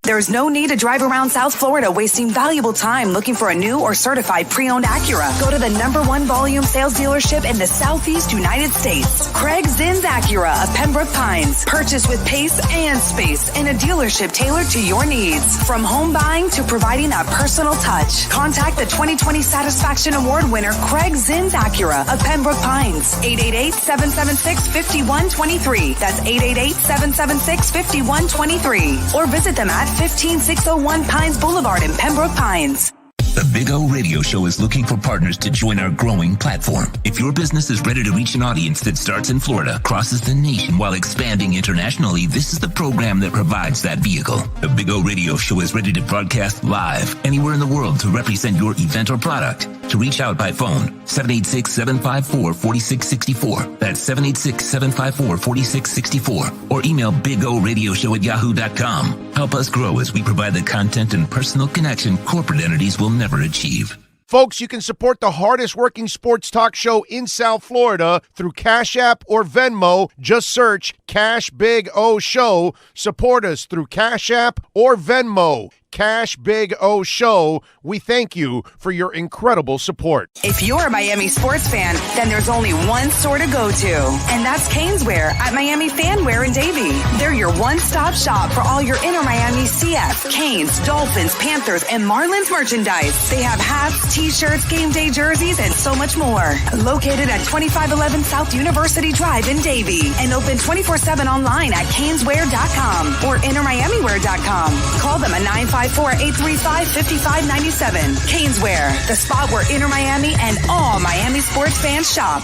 There's no need to drive around South Florida wasting valuable time looking for a new or certified pre-owned Acura. Go to the #1 volume sales dealership in the Southeast United States. Craig Zinn's Acura of Pembroke Pines. Purchase with pace and space in a dealership tailored to your needs. From home buying to providing a personal touch. Contact the 2020 Satisfaction Award winner Craig Zinn's Acura of Pembroke Pines. 888-776-5123. That's 888-776-5123. Or visit them at 15601 Pines Boulevard in Pembroke Pines. The Big O Radio Show is looking for partners to join our growing platform. If your business is ready to reach an audience that starts in Florida, crosses the nation while expanding internationally, this is the program that provides that vehicle. The Big O Radio Show is ready to broadcast live anywhere in the world to represent your event or product. To reach out by phone, 786-754-4664. That's 786-754-4664. Or email bigoradioshow@yahoo.com. Help us grow as we provide the content and personal connection corporate entities will never achieve. Folks, you can support the hardest working sports talk show in South Florida through Cash App or Venmo. Just search Cash Big O Show. Support us through Cash App or Venmo. Cash Big O Show. We thank you for your incredible support. If you're a Miami sports fan, then there's only one store to go to, and that's Caneswear at Miami Fanwear in Davie. They're your one-stop shop for all your inner Miami CF, Canes, Dolphins, Panthers, and Marlins merchandise. They have hats, t-shirts, game day jerseys, and so much more. Located at 2511 South University Drive in Davie and open 24/7 online at caneswear.com or innermiamiwear.com. Call them at 954-835-5597. Caneswear, the spot where Inner Miami and all Miami sports fans shop.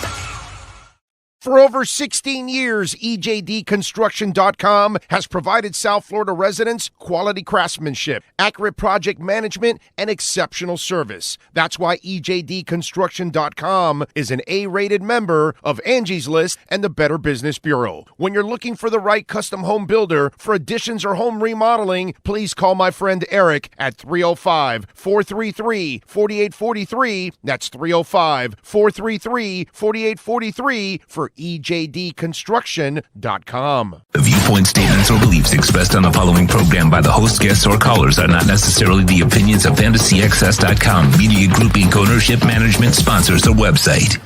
For over 16 years, EJDconstruction.com has provided South Florida residents quality craftsmanship, accurate project management, and exceptional service. That's why EJDconstruction.com is an A-rated member of Angie's List and the Better Business Bureau. When you're looking for the right custom home builder for additions or home remodeling, please call my friend Eric at 305-433-4843. That's 305-433-4843 for EJDconstruction.com. The viewpoint statements or beliefs expressed on the following program by the host, guests, or callers are not necessarily the opinions of FantasyXS.com, Media Group Inc. ownership, management, sponsors, or website.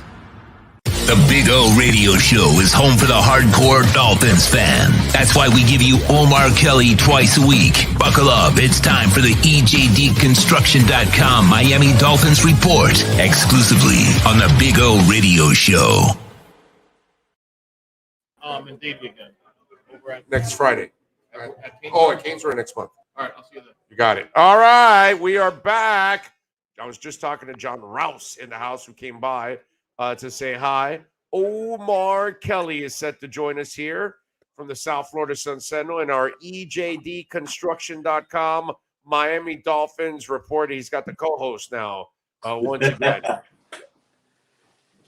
The Big O Radio Show is home for the hardcore Dolphins fan. That's why we give you Omar Kelly twice a week. Buckle up. It's time for the EJDconstruction.com Miami Dolphins Report, exclusively on the Big O Radio Show. In Davie again. Over at Next Friday. at At Caneswear next month. All right, I'll see you then. You got it. All right, we are back. I was just talking to John Rouse in the house who came by to say hi. Omar Kelly is set to join us here from the South Florida Sun Sentinel in our EJDconstruction.com Miami Dolphins report. He's got the co-host now once again.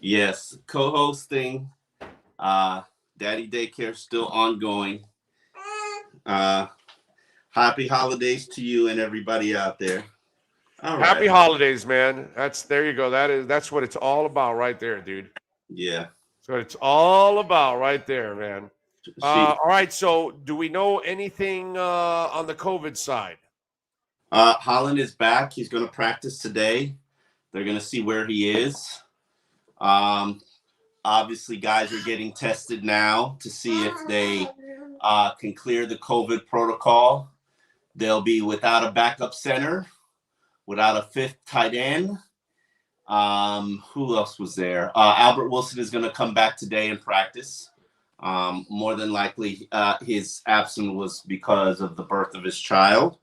Yes, co-hosting. Daddy daycare still ongoing. Happy holidays to you and everybody out there. All right. Happy holidays, man. There you go. That's what it's all about right there, dude. Yeah. So it's all about right there, man. All right. So do we know anything on the COVID side? Holland is back. He's going to practice today. They're going to see where he is. Obviously, guys are getting tested now to see if they can clear the COVID protocol. They'll be without a backup center, without a fifth tight end. Who else was there? Albert Wilson is going to come back today and practice. More than likely, his absence was because of the birth of his child,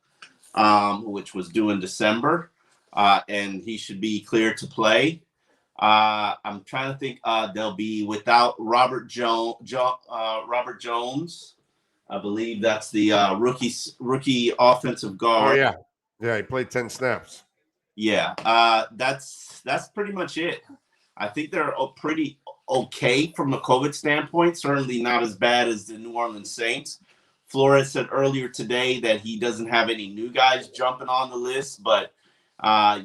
which was due in December, and he should be cleared to play. I'm trying to think. They'll be without Robert Jones. I believe that's the rookie offensive guard. Oh yeah, he played 10 snaps. Yeah, that's pretty much it. I think they're pretty okay from a COVID standpoint. Certainly not as bad as the New Orleans Saints. Flores said earlier today that he doesn't have any new guys jumping on the list, but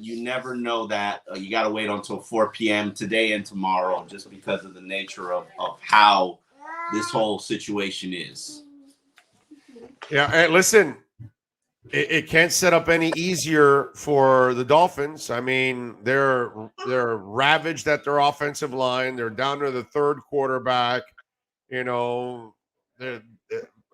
you never know that. You got to wait until 4 p.m. today and tomorrow just because of the nature of how this whole situation is. Yeah, and listen, it can't set up any easier for the Dolphins. I mean, they're ravaged at their offensive line. They're down to the third quarterback. You know,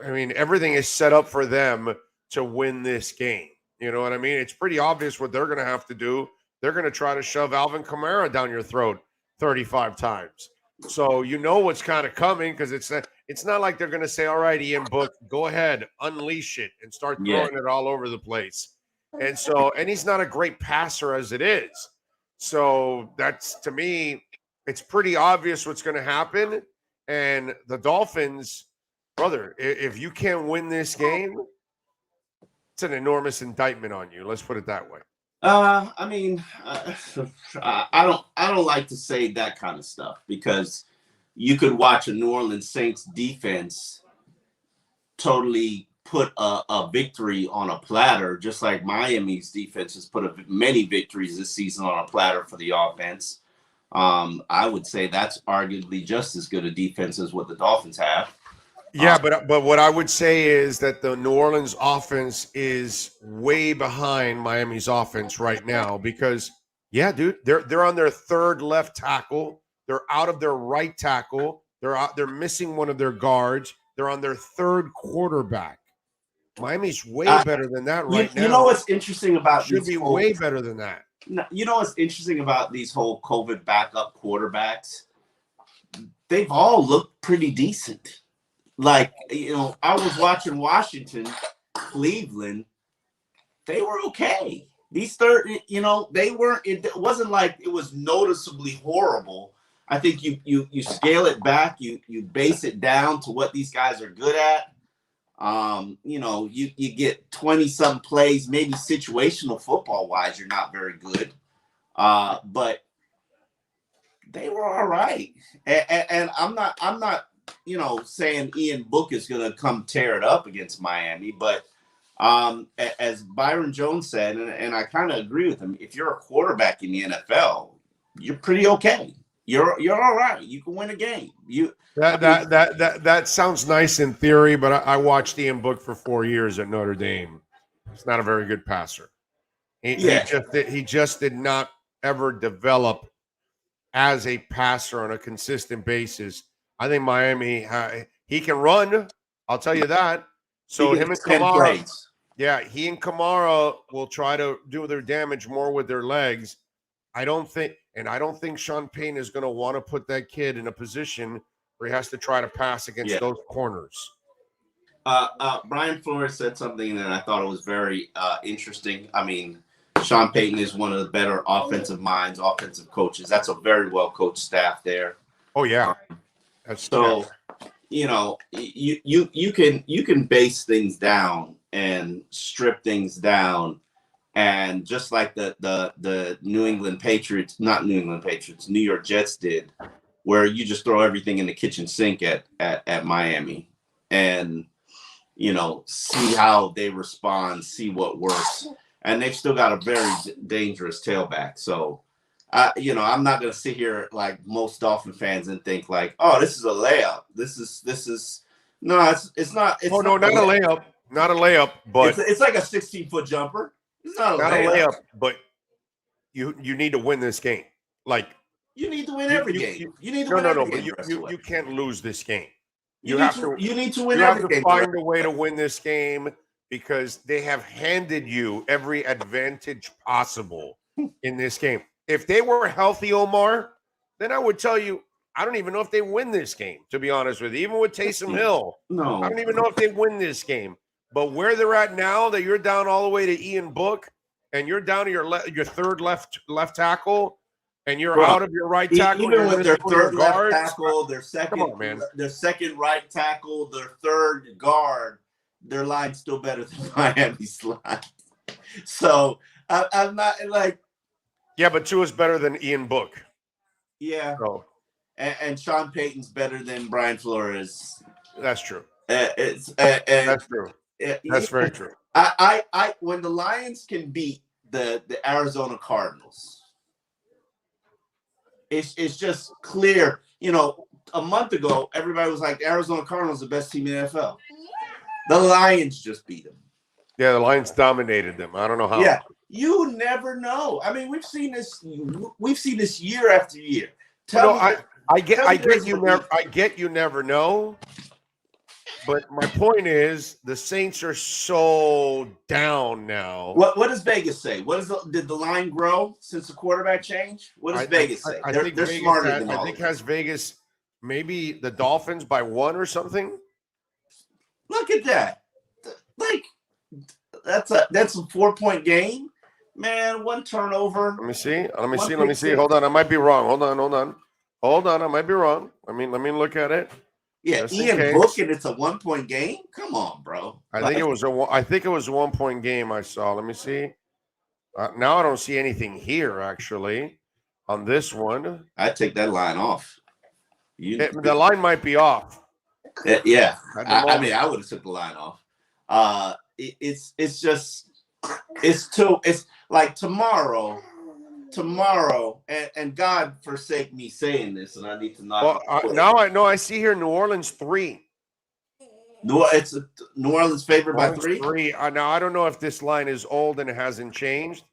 everything is set up for them to win this game. You know what I mean? It's pretty obvious what they're going to have to do. They're going to try to shove Alvin Kamara down your throat 35 times. So you know what's kind of coming because it's it's not like they're going to say, all right, Ian Book, go ahead, unleash it and start throwing it all over the place. And he's not a great passer as it is. So that's, to me, it's pretty obvious what's going to happen. And the Dolphins, brother, if you can't win this game, it's an enormous indictment on you. Let's put it that way. I mean, I don't like to say that kind of stuff, because you could watch a New Orleans Saints defense totally put a victory on a platter, just like Miami's defense has put many victories this season on a platter for the offense. I would say that's arguably just as good a defense as what the Dolphins have. Yeah, but what I would say is that the New Orleans offense is way behind Miami's offense right now because, yeah, dude, they're on their third left tackle. They're out of their right tackle. They're missing one of their guards. They're on their third quarterback. Miami's way better than that right now. You know what's interesting about should be way better than that. You know what's interesting about these whole COVID backup quarterbacks? They've all looked pretty decent. Like, I was watching Washington, Cleveland. They were okay. These third, they weren't. It wasn't like it was noticeably horrible. I think you scale it back, you base it down to what these guys are good at. You get 20-some plays, maybe situational football wise, you're not very good. But they were all right. And I'm not saying Ian Book is going to come tear it up against Miami, but as Byron Jones said, and I kind of agree with him, if you're a quarterback in the NFL, you're pretty okay. You're all right. You can win a game. That sounds nice in theory, but I watched Ian Book for 4 years at Notre Dame. He's not a very good passer. He just did not ever develop as a passer on a consistent basis. I think Miami, he can run. I'll tell you that. So him and Kamara, he and Kamara will try to do their damage more with their legs. I don't think Sean Payton is going to want to put that kid in a position where he has to try to pass against those corners. Brian Flores said something that I thought it was very interesting. I mean, Sean Payton is one of the better offensive minds, offensive coaches. That's a very well coached staff there. Oh yeah. So, you can base things down and strip things down, and just like the New York Jets did, where you just throw everything in the kitchen sink at Miami, and see how they respond, see what works, and they've still got a very dangerous tailback. So. I'm not going to sit here like most Dolphin fans and think like, oh, this is a layup. This is no, it's not. It's not a layup. Not a layup, but it's like a 16-foot jumper. It's not a layup, but you need to win this game. Like you need to win every game. You need to win every game. But you can't lose this game. You need to win every game. You have to find a way to win this game because they have handed you every advantage possible in this game. If they were healthy, Omar, then I would tell you, I don't even know if they win this game, to be honest with you. Even with Taysom Hill, I don't even know if they win this game. But where they're at now, that you're down all the way to Ian Book, and you're down to your third left tackle, and you're out of your right tackle. Even with their third left tackle, their second right tackle, their third guard, their line's still better than Miami's line. So I'm not like. Yeah, but Tua's better than Ian Book. Yeah. So. And Sean Payton's better than Brian Flores. That's true. That's true. That's very true. I when the Lions can beat the Arizona Cardinals, it's just clear. A month ago, everybody was like, the Arizona Cardinals are the best team in the NFL. The Lions just beat them. Yeah, the Lions dominated them. I don't know how. Yeah. You never know. I mean, we've seen this year after year. I get you never know. But my point is, the Saints are so down now. What does Vegas say? Did the line grow since the quarterback change? What does Vegas say? They're smarter than all. I think has Vegas Maybe the Dolphins by 1 or something. Look at that. Like that's a 4-point game, man. One turnover. Let me see. Let me One see. Let me pick see. six. Hold on. I might be wrong. Hold on. I might be wrong. Let me look at it. Yeah, Just in Ian case. Book, and it's a 1-point game. Come on, bro. I think it was a 1-point game. I saw. Let me see. Now I don't see anything here actually on this one. I take that line off. The line might be off. Yeah, I moment. mean, I would have took the line off. It's like tomorrow, and God forsake me saying this, and I need to not. Well, now I know. I see here New Orleans 3. It's New Orleans favored by 3. 3. Now I don't know if this line is old and it hasn't changed,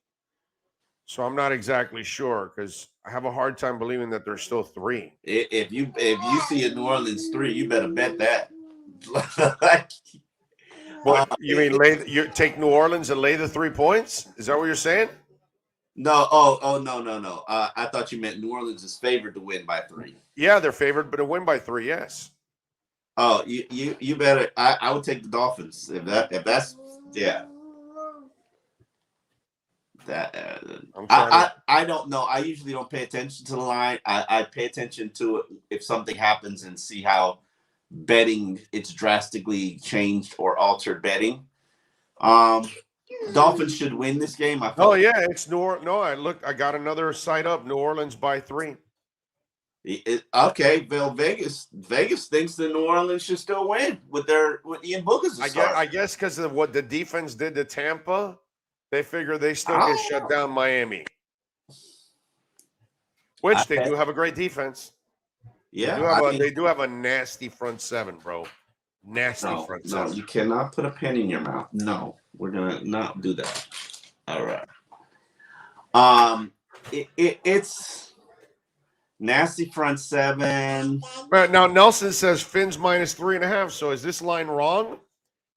so I'm not exactly sure because I have a hard time believing that there's still 3. If you see a New Orleans 3, you better bet that. Like, what you mean? You take New Orleans and lay the 3 points? Is that what you're saying? No. Oh no. I thought you meant New Orleans is favored to win by 3. Yeah, they're favored, but to win by 3, yes. Oh, you better. I would take the Dolphins if that's yeah. That I don't know. I usually don't pay attention to the line. I pay attention to it if something happens and see how betting it's drastically changed or altered betting. Dolphins should win this game. Oh yeah, it's I got another site up. New Orleans by 3. Okay, Bill, Vegas thinks that New Orleans should still win with Ian Book as a start. I guess because of what the defense did to Tampa, they figure they still can shut down Miami, which they do have a great defense. Yeah, they do have a nasty front seven, bro. Nasty front seven. No, you cannot put a penny in your mouth. No, we're gonna not do that. All right. It's nasty front seven. Right now, Nelson says Fins minus 3.5. So is this line wrong?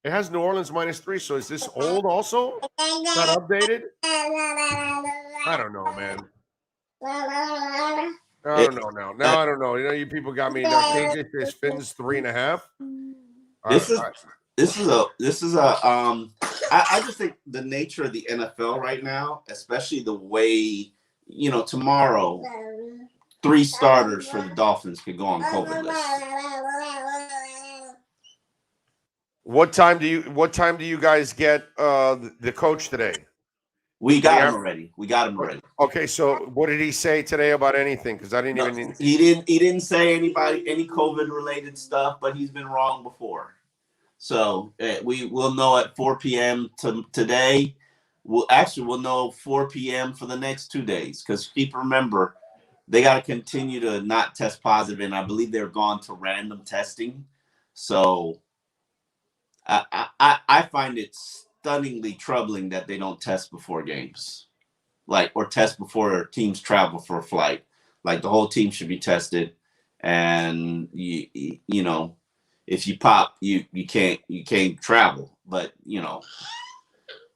It has New Orleans minus 3. So is this old also? Not updated? I don't know, man. I don't know now. Now I don't know. You people got me. Now KJ says Fins 3.5. This is a I just think the nature of the NFL right now, especially the way, tomorrow 3 starters for the Dolphins could go on COVID list. What time do you guys get the coach today? We got him already. Okay, so what did he say today about anything? Because I didn't even. He didn't say any COVID related stuff, but he's been wrong before. So we will know at 4 p.m. today. We'll know 4 p.m. for the next 2 days because remember they got to continue to not test positive, and I believe they're gone to random testing. So I find it stunningly troubling that they don't test before games, or test before teams travel for a flight. Like the whole team should be tested, and if you pop, you can't travel. But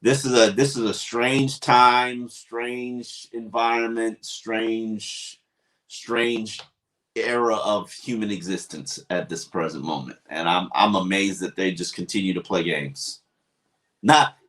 this is a strange time, strange environment, strange era of human existence at this present moment, and I'm amazed that they just continue to play games.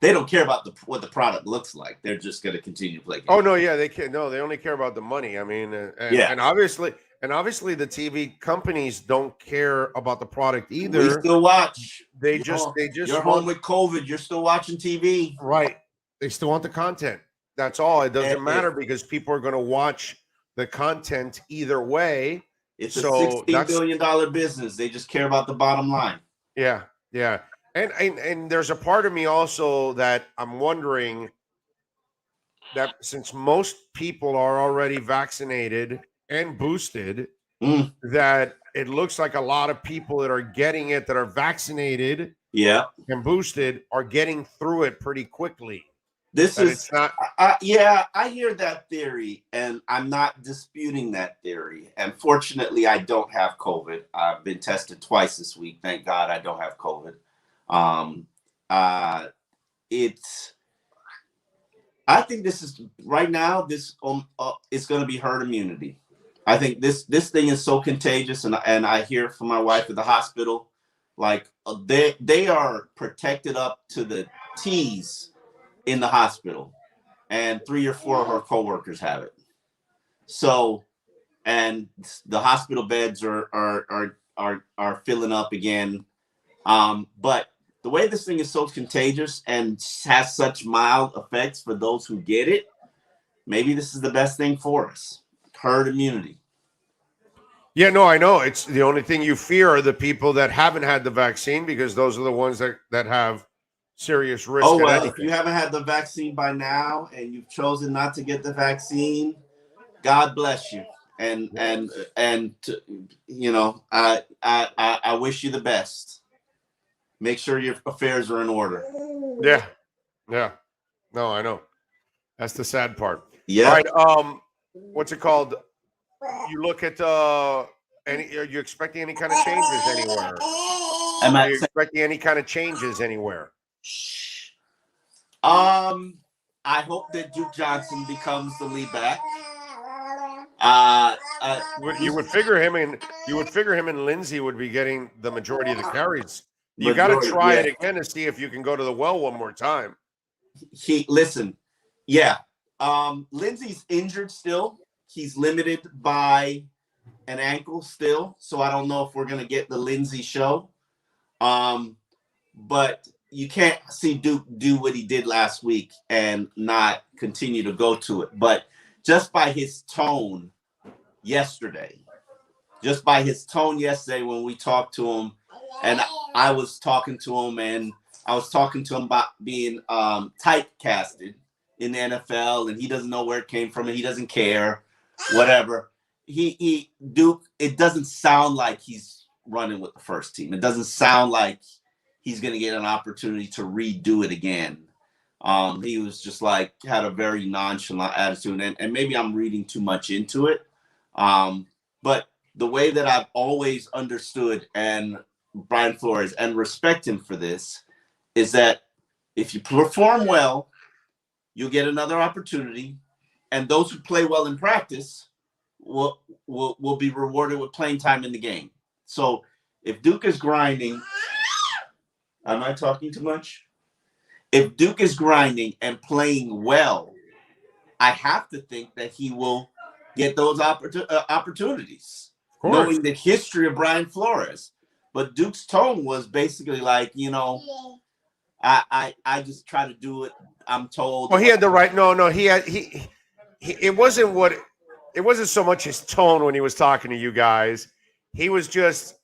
They don't care about what the product looks like. They're just going to continue to play games. Oh no, yeah, they can't. No, they only care about the money. I mean, and obviously the TV companies don't care about the product either. We still watch. They just you're home with COVID. You're still watching TV, right? They still want the content. That's all. It doesn't matter because people are going to watch the content either way. It's a $16 billion business. They just care about the bottom line. Yeah. And there's a part of me also that I'm wondering that since most people are already vaccinated and boosted, that it looks like a lot of people that are getting it, that are vaccinated and boosted, are getting through it pretty quickly. I hear that theory, and I'm not disputing that theory. And fortunately, I don't have COVID. I've been tested twice this week. Thank God I don't have COVID. I think this is right now. This is going to be herd immunity. I think this thing is so contagious, and I hear from my wife at the hospital, like they are protected up to the T's in the hospital, and 3 or 4 of her coworkers have it. So, and the hospital beds are filling up again. But the way this thing is so contagious and has such mild effects for those who get it, maybe this is the best thing for us. Herd immunity. Yeah, no, I know. It's the only thing you fear are the people that haven't had the vaccine, because those are the ones that have serious risk. Oh, well, if you haven't had the vaccine by now and you've chosen not to get the vaccine, God bless you. And you know, I wish you the best. Make sure your affairs are in order. Yeah. No, I know. That's the sad part. Yeah. All right. What's it called? You look at are you expecting any kind of changes anywhere? Are you expecting any kind of changes anywhere? I hope that Duke Johnson becomes the lead back. You would figure him and Lindsey would be getting the majority of the carries. You got to try it again to see if you can go to the well one more time. Lindsey's injured still. He's limited by an ankle still, so I don't know if we're gonna get the Lindsey show. But you can't see Duke do what he did last week and not continue to go to it. But just by his tone yesterday when we talked to him, and I was talking to him, and I was talking to him about being typecasted in the NFL, and he doesn't know where it came from, and he doesn't care, whatever. Duke, it doesn't sound like he's running with the first team. It doesn't sound like he's going to get an opportunity to redo it again. He was just like, had a very nonchalant attitude, and maybe I'm reading too much into it. But the way that I've always understood and Brian Flores and respect him for this is that if you perform well, you'll get another opportunity, and those who play well in practice will be rewarded with playing time in the game. So if Duke is grinding, am I talking too much? If Duke is grinding and playing well, I have to think that he will get those opportunities, knowing the history of Brian Flores. But Duke's tone was basically like, you know, I just try to do it. I'm told. Well, he had the right. No. It wasn't so much his tone when he was talking to you guys. He was just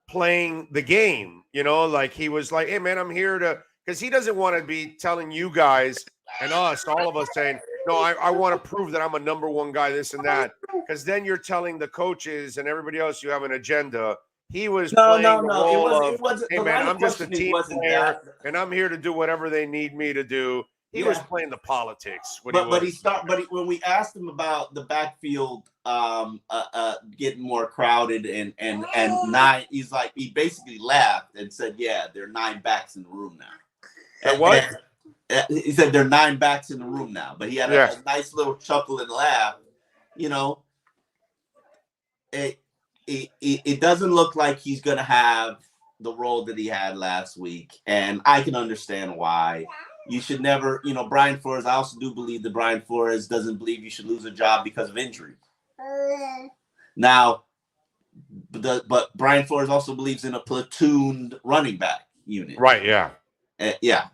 playing the game, you know, like he was like, hey man, I'm here to, because he doesn't want to be telling you guys and us, all of us saying, no, I want to prove that I'm a number one guy, this and that. Because then you're telling the coaches and everybody else you have an agenda. He was playing the role of, hey man, I'm just a team player and I'm here to do whatever they need me to do. He was playing the politics. When we asked him about the backfield getting more crowded and 9, he basically laughed and said, yeah, there are 9 backs in the room now. And what? He said there are 9 backs in the room now, but he had a nice little chuckle and laugh. You know, it doesn't look like he's going to have the role that he had last week, and I can understand why. You should never, you know, Brian Flores, I also do believe that Brian Flores doesn't believe you should lose a job because of injury. Now, but Brian Flores also believes in a platooned running back unit. Right, yeah.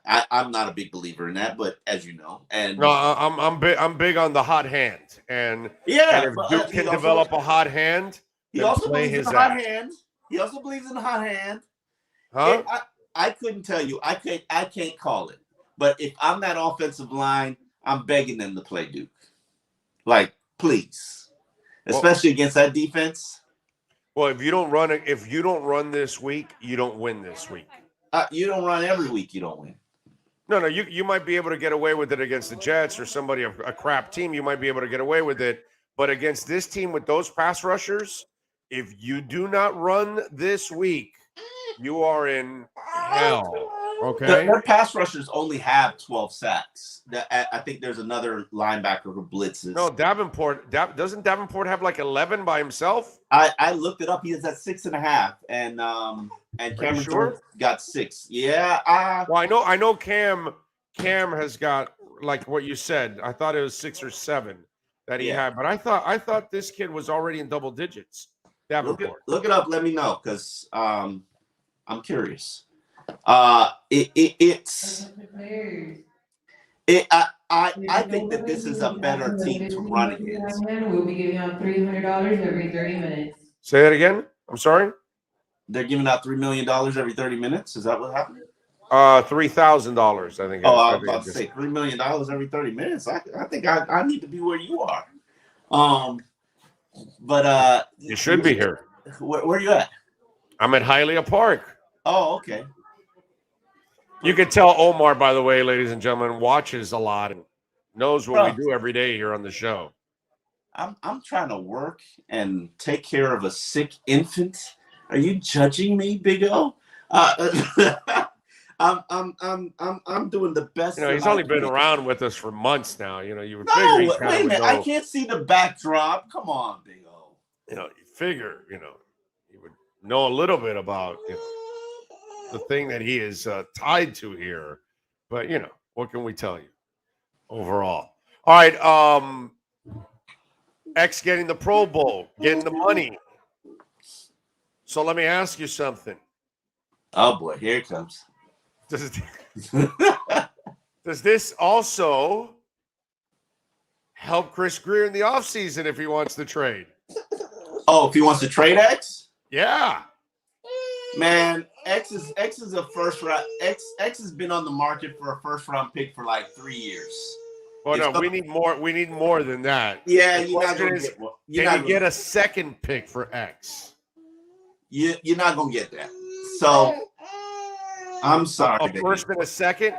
I'm not a big believer in that, but as you know. And no, I'm big on the hot hand. And if Duke can develop a hot hand, he also believes in the hot hand. He also believes in the hot hand. Huh? I couldn't tell you. I can't call it. But if I'm that offensive line, I'm begging them to play Duke. Like, please. Especially against that defense. Well, if you don't run this week, you don't win this week. You don't run every week, you don't win. No, you might be able to get away with it against the Jets or somebody, a crap team. You might be able to get away with it. But against this team with those pass rushers, if you do not run this week, you are in hell. Okay. Their pass rushers only have 12 sacks. I think there's another linebacker who blitzes. No, Davenport. Doesn't Davenport have like 11 by himself? I looked it up. He is at 6.5, and Cameron Jordan got 6. Yeah. Well, I know Cam has got like what you said. I thought it was 6 or 7 that he had, but I thought this kid was already in double digits. Davenport. Look it up. Let me know because I'm curious. I think that this is a better team to run against. We'll be giving out $300 every 30 minutes. Say that again. I'm sorry. They're giving out $3 million every 30 minutes. Is that what happened? $3,000, I think. Oh, I was about to say $3 million every 30 minutes. I think I need to be where you are. But you should be here. Where are you at? I'm at Hialeah Park. Oh, okay. You can tell Omar, by the way, ladies and gentlemen, watches a lot and knows what we do every day here on the show. I'm trying to work and take care of a sick infant. Are you judging me, Big O? I'm doing the best. He's only been around with us for months now. You would figure. He wait a minute. I can't see the backdrop. Come on, Big O. You figure. You would know a little bit about the thing that he is tied to here. But what can we tell you overall? All right. X getting the Pro Bowl, getting the money. So let me ask you something. Oh boy, here it comes. Does this also help Chris Greer in the offseason if he wants to trade? Oh, if he wants to trade X? Yeah. Man, X is a first round. X has been on the market for a first round pick for like 3 years. Well, no, we need more. We need more than that. Yeah, you're not gonna get. Can you get a second pick for X? You're not gonna get that. So I'm sorry. A first and a second?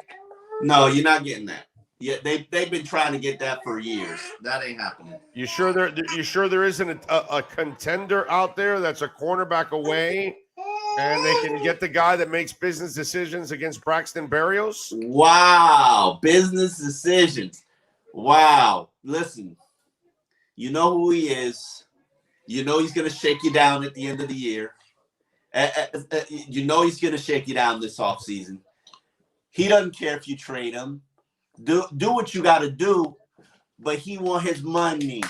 No, you're not getting that. Yeah, they've been trying to get that for years. That ain't happening. You sure there isn't a contender out there that's a cornerback away, and they can get the guy that makes business decisions against Braxton Berrios? Wow, business decisions. Wow. Listen, you know who he is. You know he's gonna shake you down at the end of the year. You know he's gonna shake you down this offseason. He doesn't care if you trade him. Do what you got to do, but he want his money.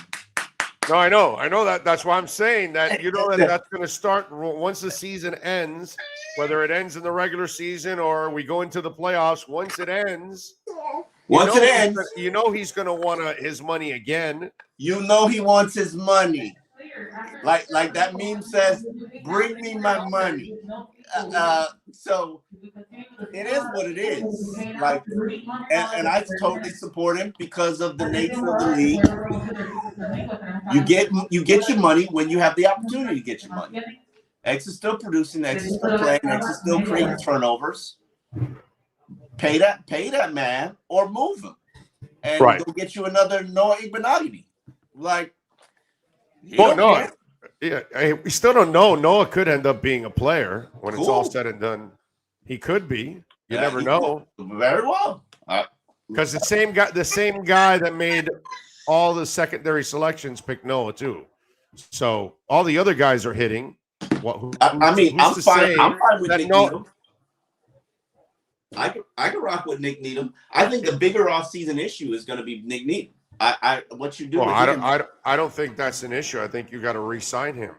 No, I know that. That's why I'm saying that. That's going to start once the season ends, whether it ends in the regular season or we go into the playoffs. Once it ends, he's going to want his money again. You know he wants his money. Like that meme says, "Bring me my money." So it is what it is. Like, and I totally support him because of the nature of the league. You get your money when you have the opportunity to get your money. X is still producing. X is still playing. X is still creating turnovers. Pay that man or move him, and go get you another Noah Igbenogany. Like. Well, no, we still don't know. Noah could end up being a player when it's all said and done. He could be. You never know. Very well. Because the same guy that made all the secondary selections picked Noah too. So all the other guys are hitting. I'm fine with Nick Needham. I can rock with Nick Needham. I think the bigger offseason issue is going to be Nick Needham. What you do? Well, I don't think that's an issue. I think you got to re-sign him.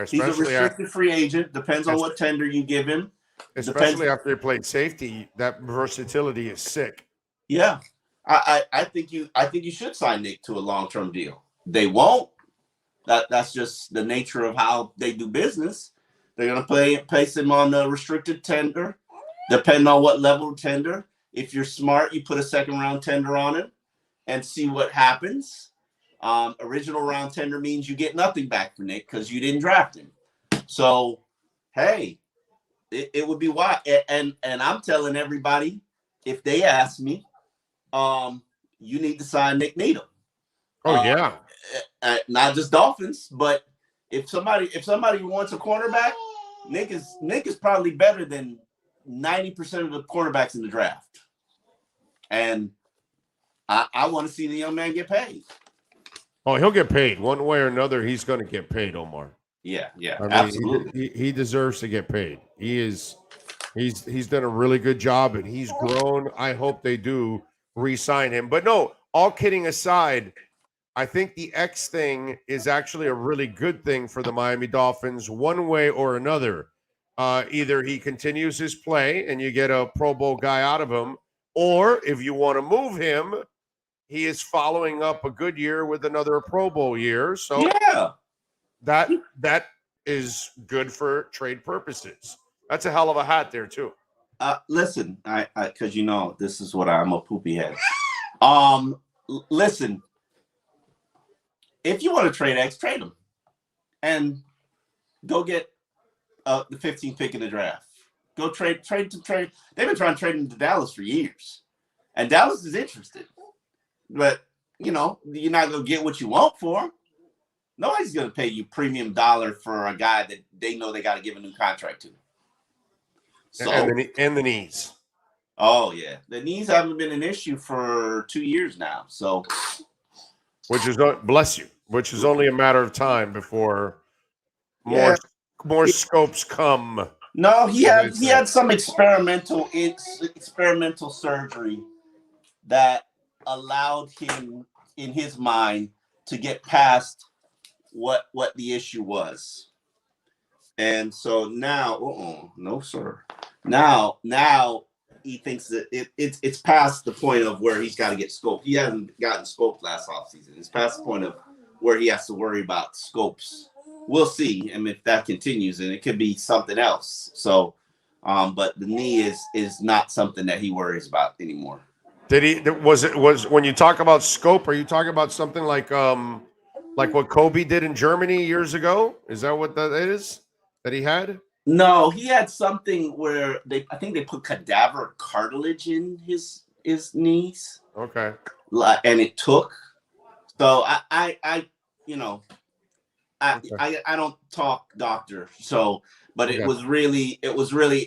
He's a restricted free agent. Depends on what tender you give him. Especially after he played safety, that versatility is sick. Yeah, I think you should sign Nick to a long-term deal. They won't. That's just the nature of how they do business. They're gonna place him on the restricted tender, depending on what level of tender. If you're smart, you put a second-round tender on him and see what happens. Original round tender means you get nothing back for Nick because you didn't draft him. So, hey, it would be wild. And I'm telling everybody, if they ask me, you need to sign Nick Needham. Oh yeah, not just Dolphins, but if somebody wants a cornerback, Nick is probably better than 90% of the cornerbacks in the draft. And I want to see the young man get paid. Oh, he'll get paid one way or another. He's going to get paid, Omar. Yeah, I mean, absolutely. He deserves to get paid. He's done a really good job, and he's grown. I hope they do re-sign him. But no, all kidding aside, I think the X thing is actually a really good thing for the Miami Dolphins, one way or another. Either he continues his play and you get a Pro Bowl guy out of him, or if you want to move him, he is following up a good year with another Pro Bowl year. So yeah, that is good for trade purposes. That's a hell of a hat there too. Listen, I because this is what I'm a poopy head. Listen, if you want to trade X, trade him, and go get the 15th pick in the draft. Go trade. They've been trying to trade him to Dallas for years, and Dallas is interested. But you're not gonna get what you want for him. Nobody's gonna pay you premium dollar for a guy that they know they got to give a new contract to. So, and the knees. Oh yeah, the knees haven't been an issue for 2 years now. So, which is only a matter of time before more scopes come. No, he had some experimental surgery that allowed him, in his mind, to get past what the issue was. And so now, no sir. Now he thinks that it's past the point of where he's got to get scoped. He hasn't gotten scoped last offseason. It's past the point of where he has to worry about scopes. We'll see. I mean, if that continues, and it could be something else. So, but the knee is not something that he worries about anymore. Was when you talk about scope, are you talking about something like what Kobe did in Germany years ago? Is that what that is that he had? No, he had something where I think they put cadaver cartilage in his knees. Okay. And it took. So I don't talk doctor. So, but it was really,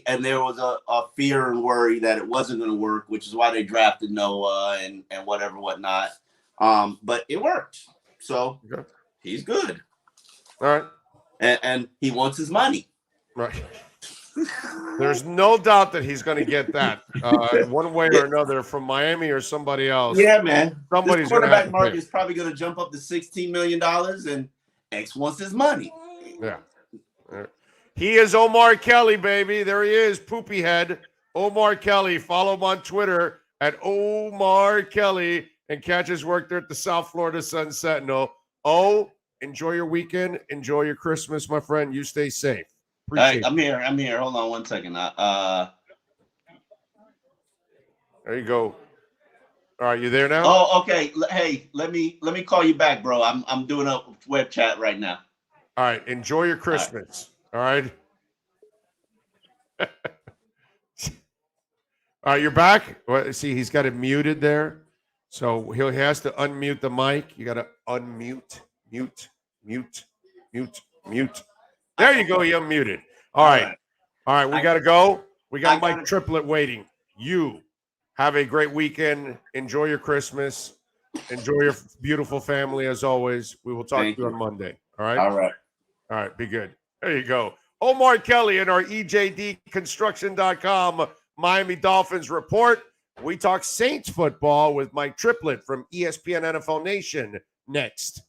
and there was a fear and worry that it wasn't going to work, which is why they drafted Noah and whatnot. But it worked. So he's good. All right. And he wants his money. Right. There's no doubt that he's going to get that one way or another from Miami or somebody else. Yeah, man. Somebody's quarterback market is probably going to jump up to $16 million, and X wants his money. Yeah. He is Omar Kelly, baby. There he is, poopy head. Omar Kelly. Follow him on Twitter at Omar Kelly and catch his work there at the South Florida Sun Sentinel. Enjoy your weekend. Enjoy your Christmas, my friend. You stay safe. All right, I'm here. Hold on 1 second. There you go. All right, you there now? Oh, okay. Hey, let me call you back, bro. I'm doing a web chat right now. All right, enjoy your Christmas. All right. All right, you're back. Well, see, he's got it muted there, so he has to unmute the mic. You got to unmute, mute. There you go. You unmuted. All right. We got to go. We got Mike Triplett waiting. You have a great weekend. Enjoy your Christmas. Enjoy your beautiful family as always. We will talk to you on Monday. All right. All right. Be good. There you go. Omar Kelly in our EJDconstruction.com Miami Dolphins report. We talk Saints football with Mike Triplett from ESPN NFL Nation next.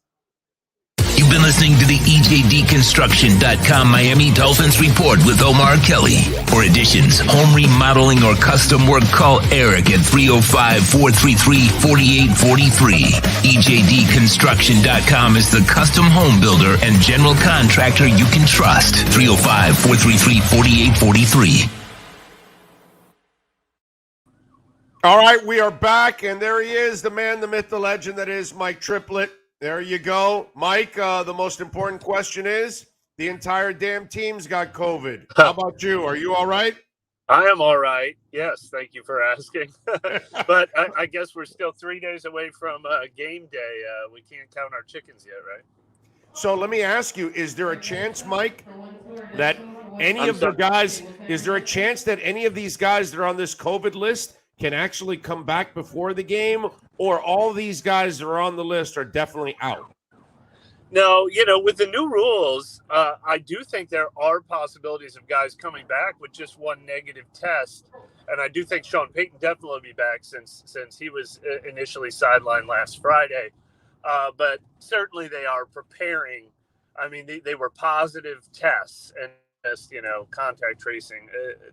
You've been listening to the EJDconstruction.com Miami Dolphins report with Omar Kelly. For additions, home remodeling, or custom work, call Eric at 305-433-4843. EJDconstruction.com is the custom home builder and general contractor you can trust. 305-433-4843. All right, we are back, and there he is, the man, the myth, the legend that is Mike Triplett. There you go. Mike, the most important question is, the entire damn team's got COVID. How about you? Are you all right? I am all right. Yes, thank you for asking. But I guess we're still 3 days away from game day. We can't count our chickens yet, right? So let me ask you, is there a chance, Mike, that any of the guys, is there a chance that any of these guys that are on this COVID list can actually come back before the game, or all these guys that are on the list are definitely out? No, with the new rules, I do think there are possibilities of guys coming back with just one negative test. And I do think Sean Payton definitely will be back since he was initially sidelined last Friday. But certainly they are preparing. I mean, they were positive tests and just, contact tracing,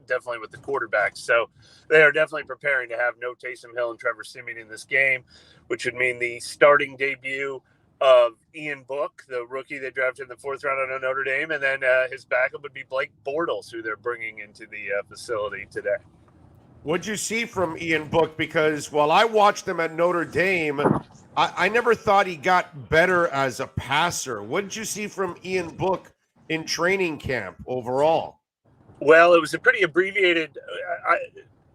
definitely with the quarterbacks. So they are definitely preparing to have no Taysom Hill and Trevor Siemian in this game, which would mean the starting debut of Ian Book, the rookie they drafted in the 4th round out of Notre Dame. And then his backup would be Blake Bortles, who they're bringing into the facility today. What'd you see from Ian Book? Because while I watched him at Notre Dame, I never thought he got better as a passer. What did you see from Ian Book in training camp overall? Well, it was a pretty abbreviated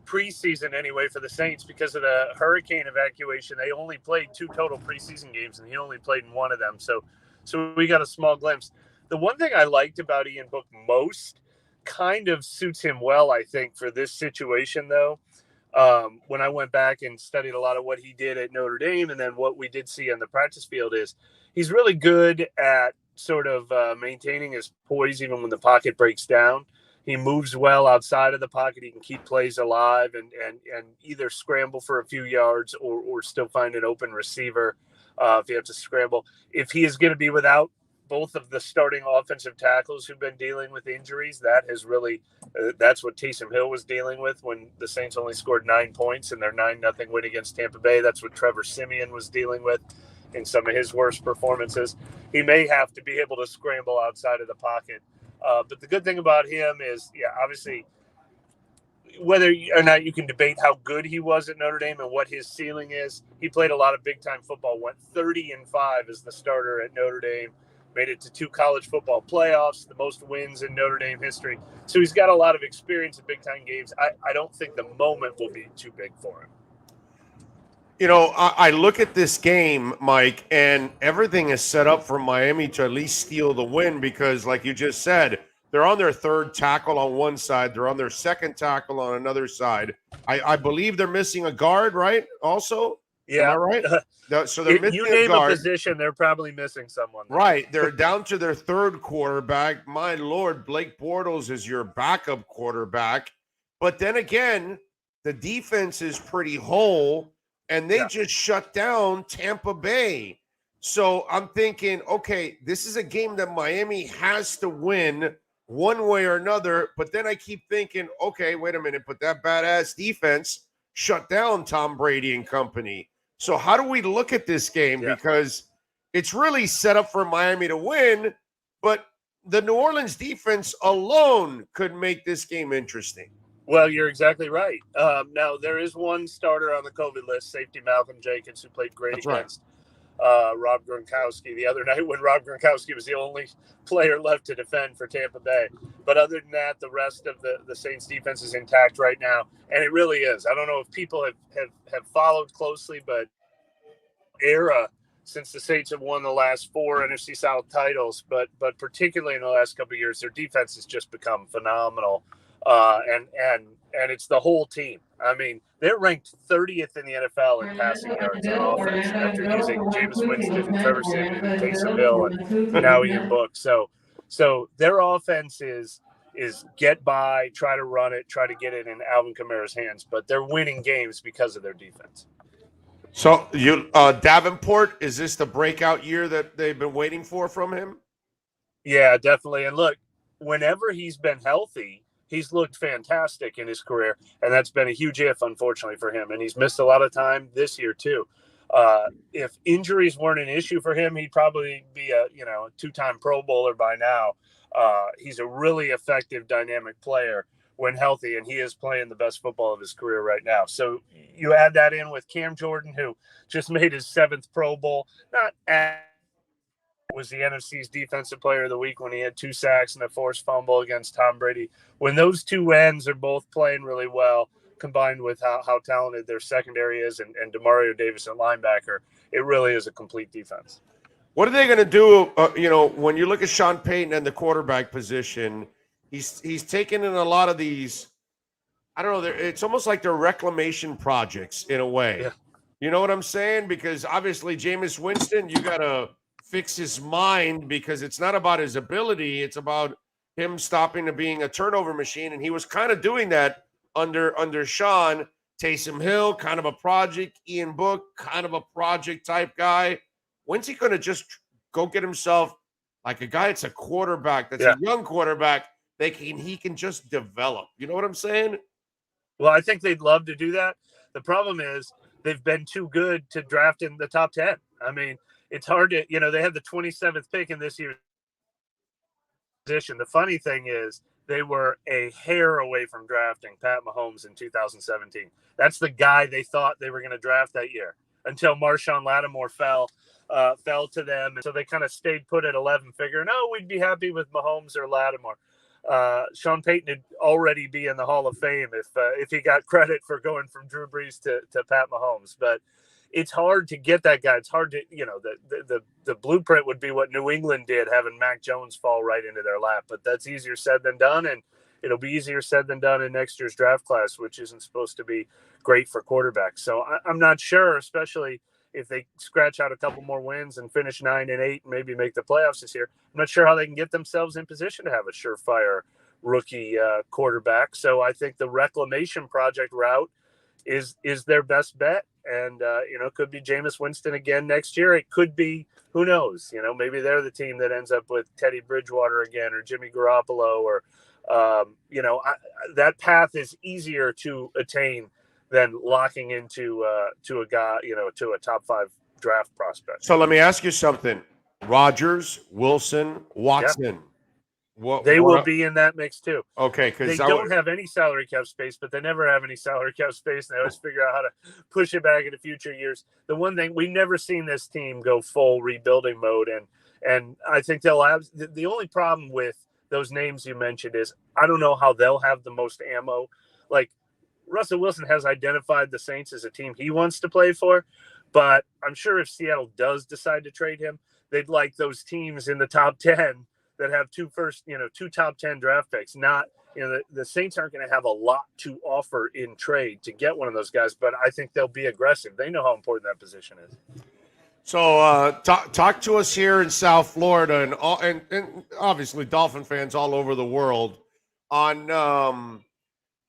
preseason anyway for the Saints because of the hurricane evacuation. They only played 2 total preseason games, and he only played in 1 of them. So we got a small glimpse. The one thing I liked about Ian Book most, kind of suits him well, I think, for this situation, though. When I went back and studied a lot of what he did at Notre Dame and then what we did see on the practice field, is he's really good at sort of maintaining his poise even when the pocket breaks down. He moves well outside of the pocket. He can keep plays alive and either scramble for a few yards or still find an open receiver if you have to scramble. If he is going to be without both of the starting offensive tackles who've been dealing with injuries, that has really that's what Taysom Hill was dealing with when the Saints only scored 9 points in their 9-0 win against Tampa Bay. That's what Trevor Siemian was dealing with in some of his worst performances. He may have to be able to scramble outside of the pocket. But the good thing about him is, obviously, whether or not you can debate how good he was at Notre Dame and what his ceiling is, he played a lot of big-time football, went 30-5 as the starter at Notre Dame, made it to 2 college football playoffs, the most wins in Notre Dame history. So he's got a lot of experience in big-time games. I don't think the moment will be too big for him. I look at this game, Mike, and everything is set up for Miami to at least steal the win because, like you just said, they're on their 3rd tackle on one side. They're on their 2nd tackle on another side. I believe they're missing a guard, right? Also? Yeah. Am I right? So they're missing you name a guard. A position, they're probably missing someone. Right. They're down to their 3rd quarterback. My Lord, Blake Bortles is your backup quarterback. But then again, the defense is pretty whole. And they just shut down Tampa Bay. So I'm thinking, okay, this is a game that Miami has to win one way or another. But then I keep thinking, okay, wait a minute, but that badass defense shut down Tom Brady and company. So how do we look at this game? Because it's really set up for Miami to win, but the New Orleans defense alone could make this game interesting. Well, you're exactly right. Now, there is one starter on the COVID list, safety Malcolm Jenkins, who played great against Rob Gronkowski the other night when Rob Gronkowski was the only player left to defend for Tampa Bay. But other than that, the rest of the Saints defense is intact right now. And it really is. I don't know if people have followed closely, but era since the Saints have won the last 4 NFC South titles, but particularly in the last couple of years, their defense has just become phenomenal. And it's the whole team. I mean, they're ranked 30th in the NFL in passing yards on offense after using Jameis Winston and Trevor Siemian and Taysom Hill and now Ian Book. So their offense is get by, try to run it, try to get it in Alvin Kamara's hands, but they're winning games because of their defense. So Davenport, is this the breakout year that they've been waiting for from him? Yeah, definitely. And look, whenever he's been healthy, he's looked fantastic in his career, and that's been a huge if, unfortunately, for him. And he's missed a lot of time this year, too. If injuries weren't an issue for him, he'd probably be a 2-time Pro Bowler by now. He's a really effective, dynamic player when healthy, and he is playing the best football of his career right now. So you add that in with Cam Jordan, who just made his 7th Pro Bowl, was the NFC's Defensive Player of the Week when he had 2 sacks and a forced fumble against Tom Brady. When those two ends are both playing really well, combined with how talented their secondary is and DeMario Davis at linebacker, it really is a complete defense. What are they going to do? When you look at Sean Payton and the quarterback position, he's taken in a lot of these. I don't know. It's almost like they're reclamation projects in a way. Yeah. You know what I'm saying? Because obviously, Jameis Winston, you got to fix his mind because it's not about his ability. It's about him stopping to being a turnover machine. And he was kind of doing that under Sean. Taysom Hill, kind of a project. Ian Book, kind of a project type guy. When's he going to just go get himself like a guy that's a quarterback, that's a young quarterback that he can just develop? You know what I'm saying? Well, I think they'd love to do that. The problem is they've been too good to draft in the top 10. I mean, it's hard to, they had the 27th pick in this year's position. The funny thing is they were a hair away from drafting Pat Mahomes in 2017. That's the guy they thought they were going to draft that year until Marshawn Lattimore fell to them. And so they kind of stayed put at 11, figuring, we'd be happy with Mahomes or Lattimore. Sean Payton would already be in the Hall of Fame if he got credit for going from Drew Brees to Pat Mahomes. But it's hard to get that guy. It's hard to, the blueprint would be what New England did, having Mac Jones fall right into their lap. But that's easier said than done, and it'll be easier said than done in next year's draft class, which isn't supposed to be great for quarterbacks. So I'm not sure, especially if they scratch out a couple more wins and finish 9-8 and maybe make the playoffs this year. I'm not sure how they can get themselves in position to have a surefire rookie quarterback. So I think the reclamation project route is their best bet. And, it could be Jameis Winston again next year. It could be, who knows, maybe they're the team that ends up with Teddy Bridgewater again or Jimmy Garoppolo or, that path is easier to attain than locking into to a guy, to a top 5 draft prospect. So let me ask you something. Rodgers, Wilson, Watson. Yeah. They will be in that mix too. Okay, because they don't have any salary cap space, but they never have any salary cap space. And they always figure out how to push it back into future years. The one thing we've never seen this team go full rebuilding mode, and I think they'll have the only problem with those names you mentioned is I don't know how they'll have the most ammo. Like Russell Wilson has identified the Saints as a team he wants to play for, but I'm sure if Seattle does decide to trade him, they'd like those teams in the top 10 that have two top 10 draft picks. Not, the Saints aren't going to have a lot to offer in trade to get one of those guys, but I think they'll be aggressive. They know how important that position is. So talk to us here in South Florida and obviously Dolphin fans all over the world on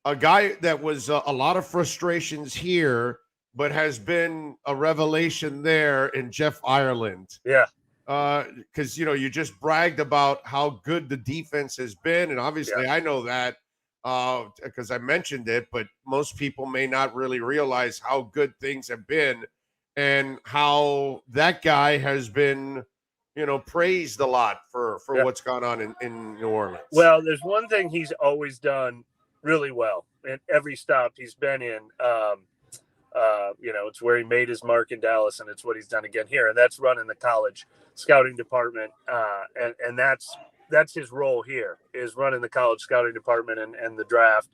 a guy that was a lot of frustrations here, but has been a revelation there in Jeff Ireland. Yeah. Because, you just bragged about how good the defense has been. And obviously I know that because I mentioned it, but most people may not really realize how good things have been and how that guy has been, praised a lot for what's gone on in New Orleans. Well, there's one thing he's always done really well in every stop he's been in. It's where he made his mark in Dallas, and it's what he's done again here, and that's running the college scouting department, and that's his role here, is running the college scouting department and the draft,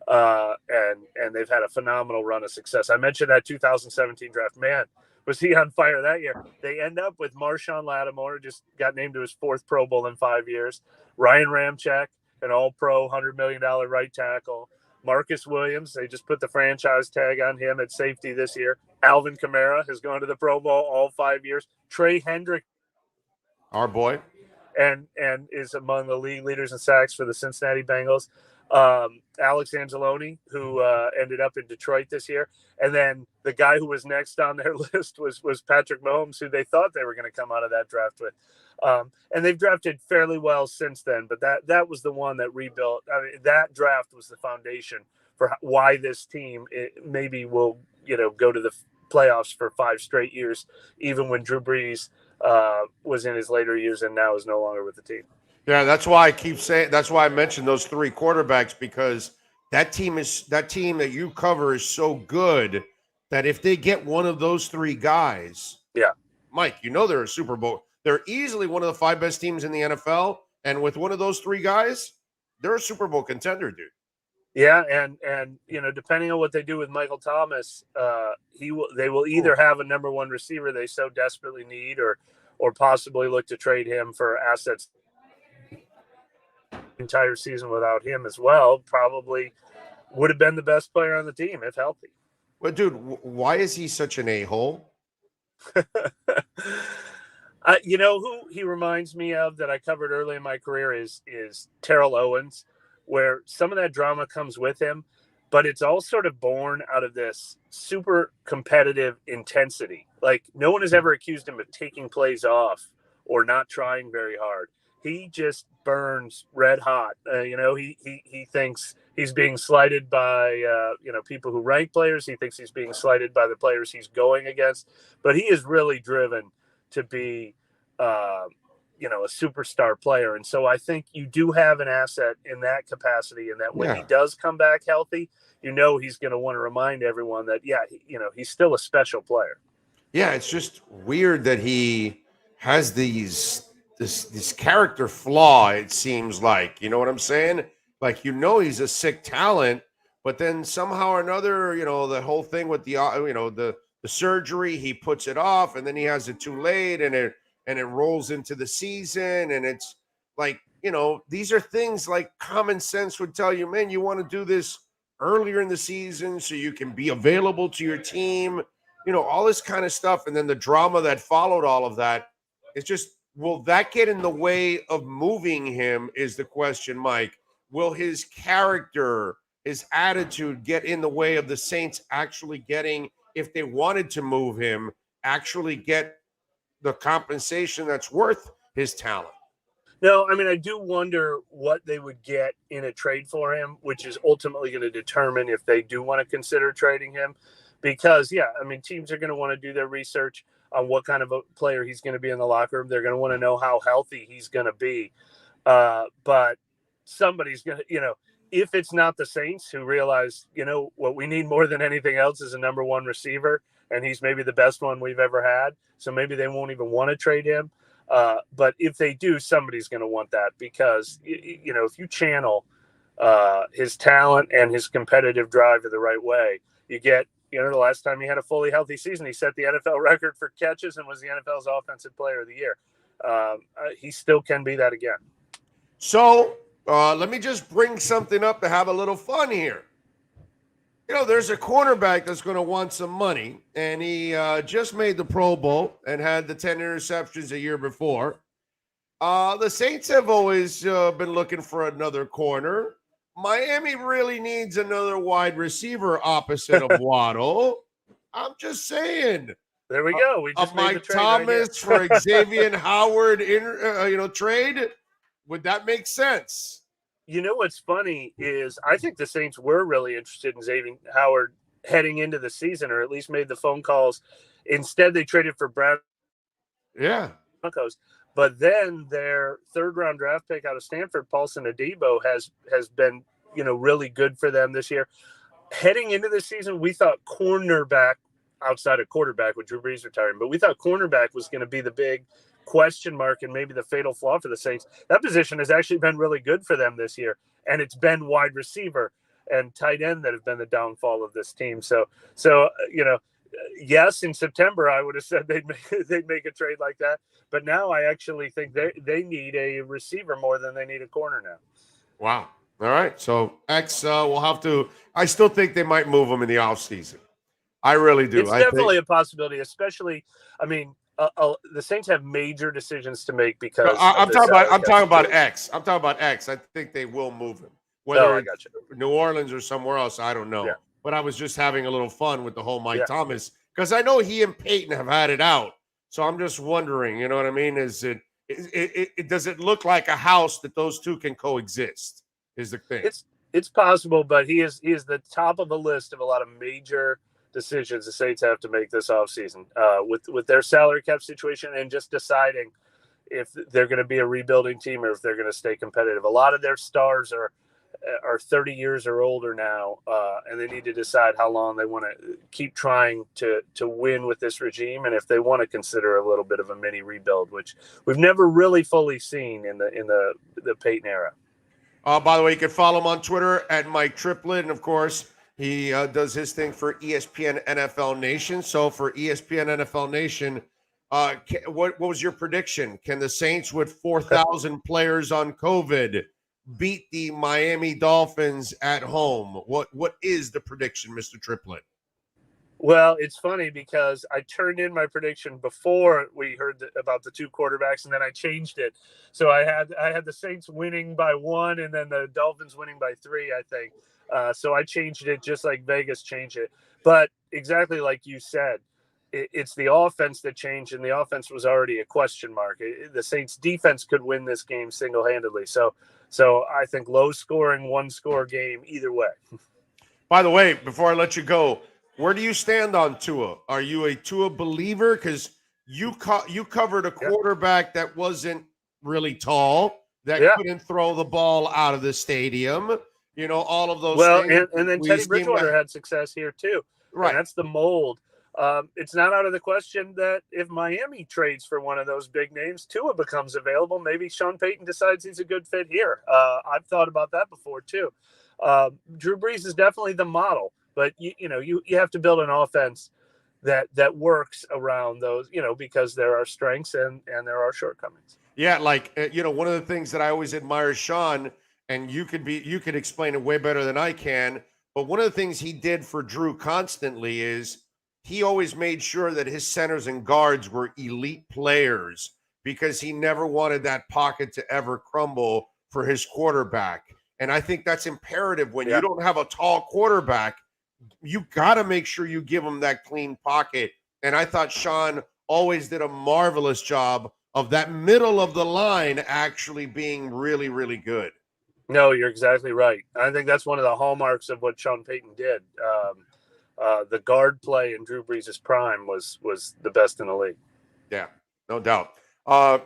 and they've had a phenomenal run of success. I mentioned that 2017 draft. Man, was he on fire that year. They end up with Marshawn Lattimore, just got named to his 4th Pro Bowl in 5 years, Ryan Ramczyk, an all-pro $100 million right tackle, Marcus Williams, they just put the franchise tag on him at safety this year. Alvin Kamara has gone to the Pro Bowl all 5 years. Trey Hendrick, our boy, and is among the league leaders in sacks for the Cincinnati Bengals. Alex Anzalone, who ended up in Detroit this year. And then the guy who was next on their list was Patrick Mahomes, who they thought they were going to come out of that draft with. And they've drafted fairly well since then, but that was the one that rebuilt. I mean, that draft was the foundation for why this team maybe will, go to the playoffs for 5 straight years, even when Drew Brees was in his later years and now is no longer with the team. Yeah, that's why I keep saying. That's why I mentioned those 3 quarterbacks, because that team that you cover is so good that if they get one of those 3 guys, Mike, they're a Super Bowl. They're easily one of the 5 best teams in the NFL, and with one of those 3 guys, they're a Super Bowl contender, dude. Yeah, and depending on what they do with Michael Thomas, they will either have a number 1 receiver they so desperately need, or possibly look to trade him for assets entire season without him as well. Probably would have been the best player on the team if healthy. But dude, why is he such an a-hole? You know who he reminds me of that I covered early in my career is Terrell Owens, where some of that drama comes with him, but it's all sort of born out of this super competitive intensity. Like, no one has ever accused him of taking plays off or not trying very hard. He just burns red hot. He thinks he's being slighted by people who rank players. He thinks he's being slighted by the players he's going against. But he is really driven to be a superstar player. And so I think you do have an asset in that capacity, and that when he does come back healthy, he's going to want to remind everyone that, he's still a special player. Yeah, it's just weird that he has this character flaw, it seems like. You know what I'm saying? Like, he's a sick talent, but then somehow or another, the whole thing with the surgery, he puts it off, and then he has it too late, and it rolls into the season, and it's like, these are things like common sense would tell you, man, you want to do this earlier in the season so you can be available to your team, all this kind of stuff. And then the drama that followed all of that, it's just, will that get in the way of moving him is the question, Mike. Will his character, his attitude get in the way of the Saints actually getting, if they wanted to move him, actually get the compensation that's worth his talent? No, I mean, I do wonder what they would get in a trade for him, which is ultimately going to determine if they do want to consider trading him. Because, teams are going to want to do their research on what kind of a player he's going to be in the locker room. They're going to want to know how healthy he's going to be. But somebody's going to, if it's not the Saints who realize, what we need more than anything else is a number one receiver, and he's maybe the best one we've ever had. So maybe they won't even want to trade him. But if they do, somebody's going to want that, because, if you channel his talent and his competitive drive in the right way, you get, the last time he had a fully healthy season, he set the NFL record for catches and was the NFL's offensive player of the year. He still can be that again. So let me just bring something up to have a little fun here. There's a cornerback that's going to want some money, and he just made the Pro Bowl and had the 10 interceptions a year before. The Saints have always been looking for another corner. Miami really needs another wide receiver opposite of Waddle. I'm just saying. There we go. We just made Mike the trade Thomas for Xavier Howard, trade. Would that make sense? What's funny is I think the Saints were really interested in Xavier Howard heading into the season, or at least made the phone calls. Instead, they traded for Broncos. But then their third-round draft pick out of Stanford, Paulson Adebo, has been, really good for them this year. Heading into the season, we thought cornerback, outside of quarterback with Drew Brees retiring, but we thought cornerback was going to be the big question mark and maybe the fatal flaw for the Saints. That position has actually been really good for them this year, and it's been wide receiver and tight end that have been the downfall of this team. So yes, in September I would have said they'd make a trade like that, but now I actually think they need a receiver more than they need a corner now. Wow. All right. So X will have to. I still think they might move him in the offseason. I really do. It's definitely a possibility, especially. The Saints have major decisions to make because I'm talking about X. I'm talking about X. I think they will move him. Whether it's New Orleans or somewhere else, I don't know. Yeah. But I was just having a little fun with the whole Mike Thomas, because I know he and Peyton have had it out. So I'm just wondering, you know what I mean? Does it look like a house that those two can coexist? Is the thing. It's possible, but he is the top of the list of a lot of major decisions the Saints have to make this offseason with their salary cap situation and just deciding if they're going to be a rebuilding team or if they're going to stay competitive. A lot of their stars are 30 years or older now, and they need to decide how long they want to keep trying to win with this regime, and if they want to consider a little bit of a mini rebuild, which we've never really fully seen in the Peyton era. By the way, you can follow him on Twitter at Mike Triplett, and of course, he does his thing for ESPN NFL Nation. So for ESPN NFL Nation, What was your prediction? Can the Saints, with 4,000 players on COVID, beat the Miami Dolphins at home? What is the prediction, Mr. Triplett? Well, it's funny because I turned in my prediction before we heard about the two quarterbacks, and then I changed it. So I had the Saints winning by 1, and then the Dolphins winning by 3, I think. So I changed it just like Vegas changed it. But exactly like you said, it's the offense that changed, and the offense was already a question mark. The Saints defense could win this game single-handedly. So I think low-scoring, 1-score game either way. By the way, before I let you go, where do you stand on Tua? Are you a Tua believer? Because you covered a quarterback that wasn't really tall, that couldn't throw the ball out of the stadium. You know, all of those things. Well, and then Teddy Bridgewater had success here too. Right. And that's the mold. It's not out of the question that if Miami trades for one of those big names, Tua becomes available. Maybe Sean Payton decides he's a good fit here. I've thought about that before too. Drew Brees is definitely the model, but you have to build an offense that works around those, because there are strengths and there are shortcomings. Yeah, like one of the things that I always admire Sean, and you could explain it way better than I can, but one of the things he did for Drew constantly is he always made sure that his centers and guards were elite players because he never wanted that pocket to ever crumble for his quarterback. And I think that's imperative when you don't have a tall quarterback. You got to make sure you give him that clean pocket. And I thought Sean always did a marvelous job of that middle of the line actually being really, really good. No, you're exactly right. I think that's one of the hallmarks of what Sean Payton did. The guard play in Drew Brees' prime was the best in the league. Yeah, no doubt.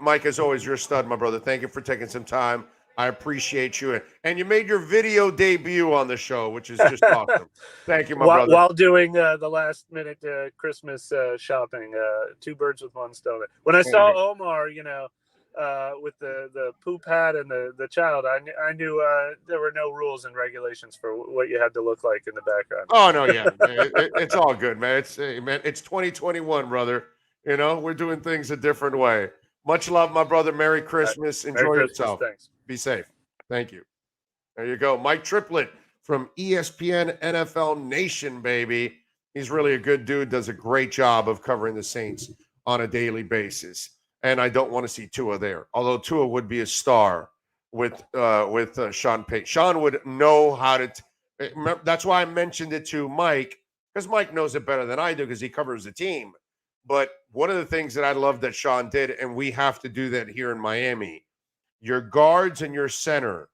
Mike, as always, you're a stud, my brother. Thank you for taking some time. I appreciate you. And you made your video debut on the show, which is just awesome. Thank you, my brother. While doing the last-minute Christmas shopping, 2 birds with 1 stone. When I saw Omar, with the poop hat and the child, I knew there were no rules and regulations for what you had to look like in the background. Oh, no, yeah. It's all good, man. It's 2021, brother. We're doing things a different way. Much love, my brother. Merry Christmas. Enjoy yourself. Thanks. Be safe. Thank you. There you go. Mike Triplett from ESPN NFL Nation, baby. He's really a good dude, does a great job of covering the Saints on a daily basis. And I don't want to see Tua there, although Tua would be a star with Sean Payton. Sean would know how to that's why I mentioned it to Mike, because Mike knows it better than I do because he covers the team. But one of the things that I love that Sean did, and we have to do that here in Miami, your guards and your center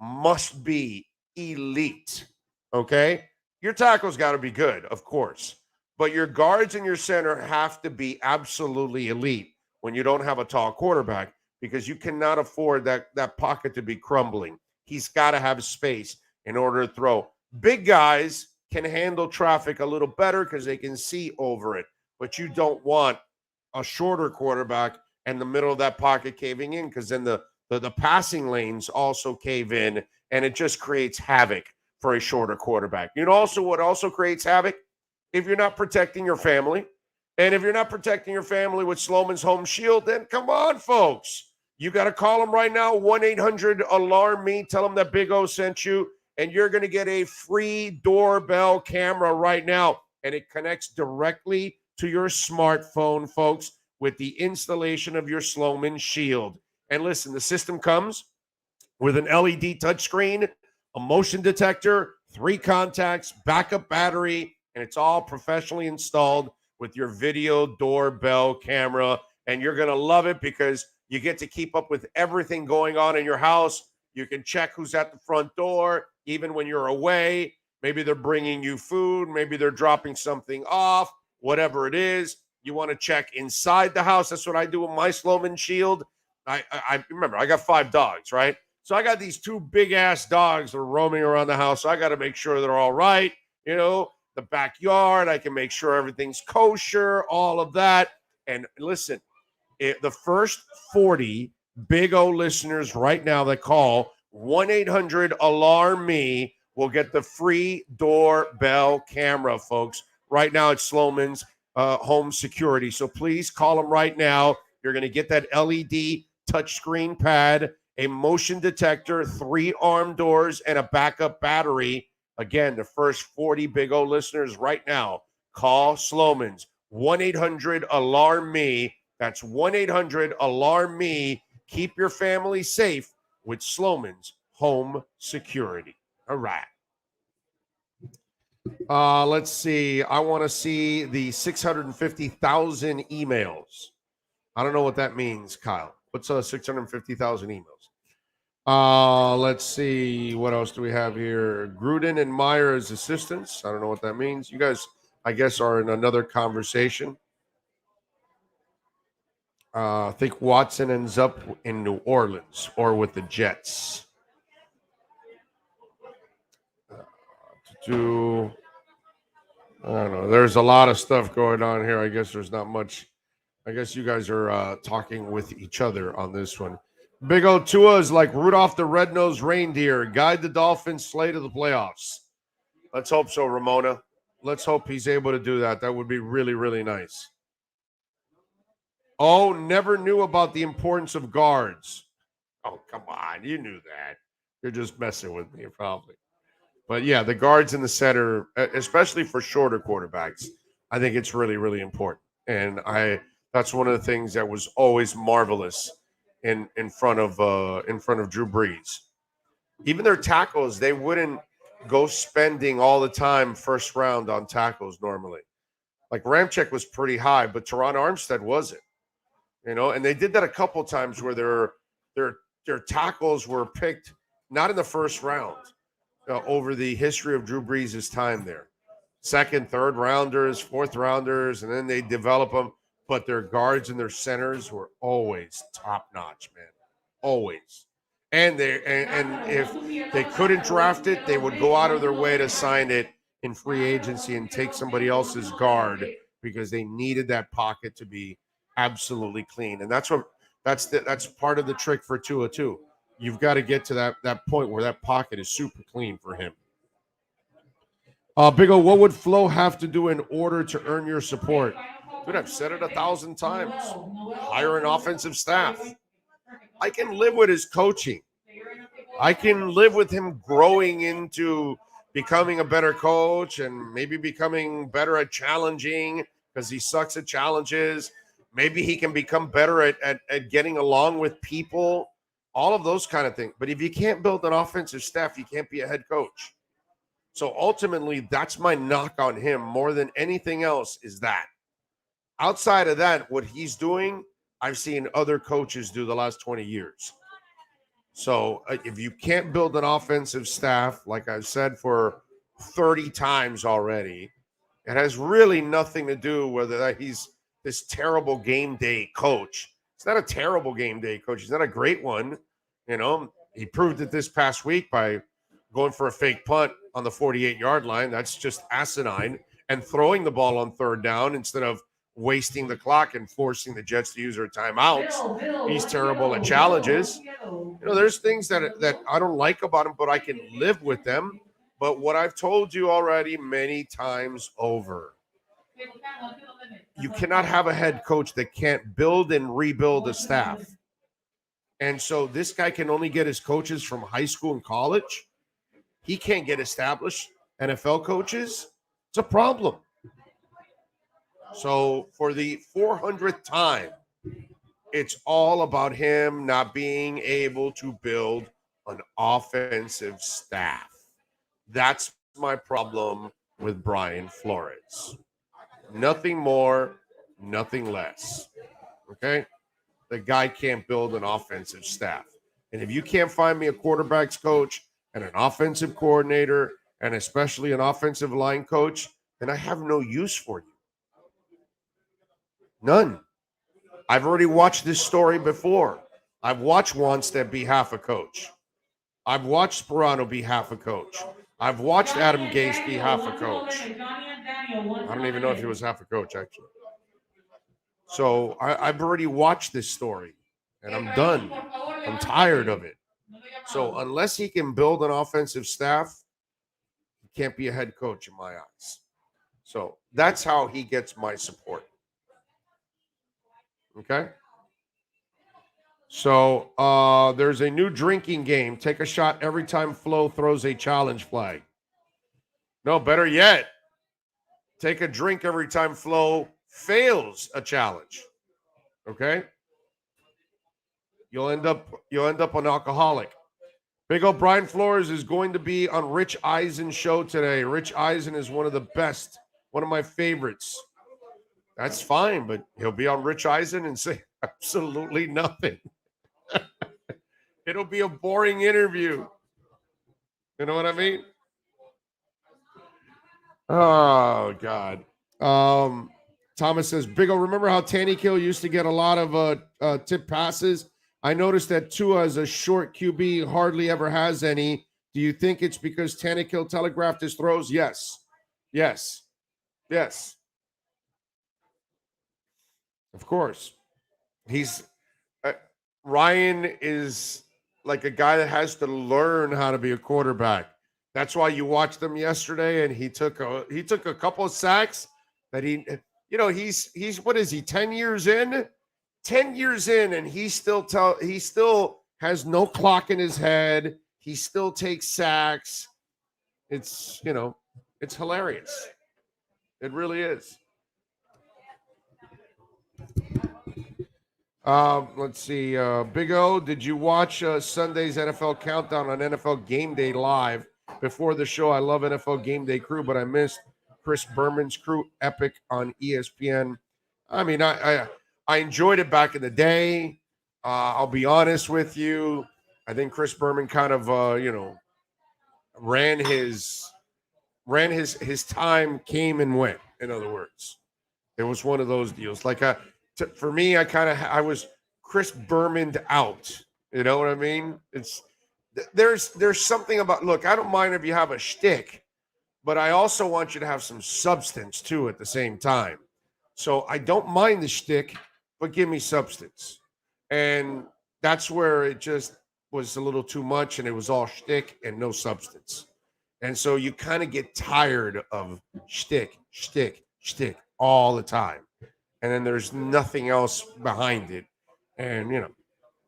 must be elite, okay? Your tackle's got to be good, of course, but your guards and your center have to be absolutely elite when you don't have a tall quarterback, because you cannot afford that pocket to be crumbling. He's got to have space in order to throw. Big guys can handle traffic a little better because they can see over it, but you don't want a shorter quarterback and the middle of that pocket caving in, because then the passing lanes also cave in, and it just creates havoc for a shorter quarterback. What also creates havoc? If you're not protecting your family, and if you're not protecting your family with Sloman's Home Shield, then come on, folks. You got to call them right now, 1-800-ALARM-ME. Tell them that Big O sent you, and you're going to get a free doorbell camera right now, and it connects directly to your smartphone, folks, with the installation of your Sloman Shield. And listen, the system comes with an LED touchscreen, a motion detector, 3 contacts, backup battery, and it's all professionally installed with your video doorbell camera. And you're going to love it because you get to keep up with everything going on in your house. You can check who's at the front door, even when you're away. Maybe they're bringing you food. Maybe they're dropping something off, whatever it is. You want to check inside the house. That's what I do with my Sloman Shield. I remember, I got 5 dogs, right? So I got these 2 big-ass dogs that are roaming around the house. So I got to make sure they're all right. The backyard, I can make sure everything's kosher, all of that. And listen, the first 40 Big O listeners right now that call 1-800-ALARM-ME will get the free doorbell camera, folks. Right now at Sloman's. home security. So please call them right now. You're going to get that LED touchscreen pad, a motion detector, 3 arm doors, and a backup battery. Again, the first 40 Big O listeners right now, call Sloman's 1-800-ALARM-ME. That's 1-800-ALARM-ME. Keep your family safe with Sloman's Home Security. All right. Let's see. I want to see the 650,000 emails. I don't know what that means, Kyle. What's 650,000 emails? Let's see. What else do we have here? Gruden and Meyer as assistants. I don't know what that means. You guys, I guess, are in another conversation. I think Watson ends up in New Orleans or with the Jets. I don't know. There's a lot of stuff going on here. I guess there's not much. I guess you guys are talking with each other on this one. Big O Tua is like Rudolph the Red-Nosed Reindeer. Guide the Dolphins slay to the playoffs. Let's hope so, Ramona. Let's hope he's able to do that. That would be really, really nice. Oh, never knew about the importance of guards. Oh, come on. You knew that. You're just messing with me, probably. But yeah, the guards in the center, especially for shorter quarterbacks, I think it's really, really important. And that's one of the things that was always marvelous in front of Drew Brees. Even their tackles, they wouldn't go spending all the time first round on tackles normally. Like Ramczyk was pretty high, but Teron Armstead wasn't. And they did that a couple times where their tackles were picked not in the first round over the history of Drew Brees' time there. Second, third rounders, fourth rounders, and then they develop them. But their guards and their centers were always top notch, man. Always. And if they couldn't draft it, they would go out of their way to sign it in free agency and take somebody else's guard because they needed that pocket to be absolutely clean. And that's part of the trick for Tua too. You've got to get to that point where that pocket is super clean for him. Big O, what would Flo have to do in order to earn your support? Dude, I've said it 1,000 times. Hire an offensive staff. I can live with his coaching. I can live with him growing into becoming a better coach and maybe becoming better at challenging because he sucks at challenges. Maybe he can become better at getting along with people, all of those kind of things. But if you can't build an offensive staff, you can't be a head coach. So ultimately, that's my knock on him more than anything else is that. Outside of that, what he's doing, I've seen other coaches do the last 20 years. So if you can't build an offensive staff, like I've said for 30 times already, it has really nothing to do whether he's this terrible game day coach. He's not a terrible game day coach. He's not a great one. He proved it this past week by going for a fake punt on the 48-yard line. That's just asinine. And throwing the ball on third down instead of wasting the clock and forcing the Jets to use their timeouts. He's terrible at challenges. There's things that I don't like about him, but I can live with them. But what I've told you already many times over, you cannot have a head coach that can't build and rebuild a staff. And so this guy can only get his coaches from high school and college. He can't get established NFL coaches. It's a problem. So for the 400th time, it's all about him not being able to build an offensive staff. That's my problem with Brian Flores. Nothing more, nothing less. Okay? The guy can't build an offensive staff. And if you can't find me a quarterback's coach and an offensive coordinator and especially an offensive line coach, then I have no use for you. None. I've already watched this story before. I've watched Wanstead be half a coach. I've watched Sperano be half a coach. I've watched Adam Gase be half a coach. I don't even know if he was half a coach, actually. So I've already watched this story, and I'm done. I'm tired of it. So unless he can build an offensive staff, he can't be a head coach in my eyes. So that's how he gets my support. Okay. So there's a new drinking game. Take a shot every time Flo throws a challenge flag. No, better yet, take a drink every time Flo fails a challenge. Okay? You'll end up an alcoholic. Big old Brian Flores is going to be on Rich Eisen's show today. Rich Eisen is one of the best, one of my favorites. That's fine, but he'll be on Rich Eisen and say absolutely nothing. It'll be a boring interview. You know what I mean? Oh, God. Thomas says, Big O, remember how Tannehill used to get a lot of tip passes? I noticed that Tua is a short QB, hardly ever has any. Do you think it's because Tannehill telegraphed his throws? Yes. Yes. Yes. Of course. He's Ryan is like a guy that has to learn how to be a quarterback. That's why you watched him yesterday, and he took a couple of sacks that he's what is he, 10 years in? 10 years in, and he still has no clock in his head. He still takes sacks. It's hilarious. It really is. Let's see. Big O, did you watch Sunday's NFL Countdown on NFL Game Day Live? Before the show, I love NFL Game Day crew, but I missed Chris Berman's crew epic on ESPN. I mean, I enjoyed it back in the day. I'll be honest with you. I think Chris Berman kind of ran his time, came and went. In other words, it was one of those deals. Like for me, I was Chris Berman'd out. You know what I mean? There's something about, look, I don't mind if you have a shtick, but I also want you to have some substance too at the same time. So I don't mind the shtick, but give me substance. And that's where it just was a little too much, and it was all shtick and no substance. And so you kind of get tired of shtick all the time. And then there's nothing else behind it. And,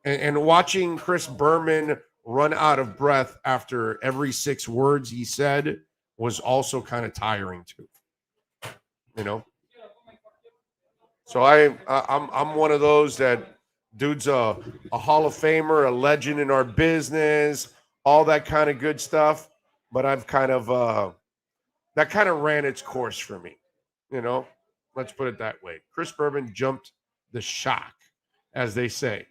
and watching Chris Berman run out of breath after every 6 words he said was also kind of tiring too. So I'm one of those that dude's a Hall of Famer, a legend in our business, all that kind of good stuff. But I've kind of that kind of ran its course for me. Let's put it that way. Chris Berman jumped the shock, as they say.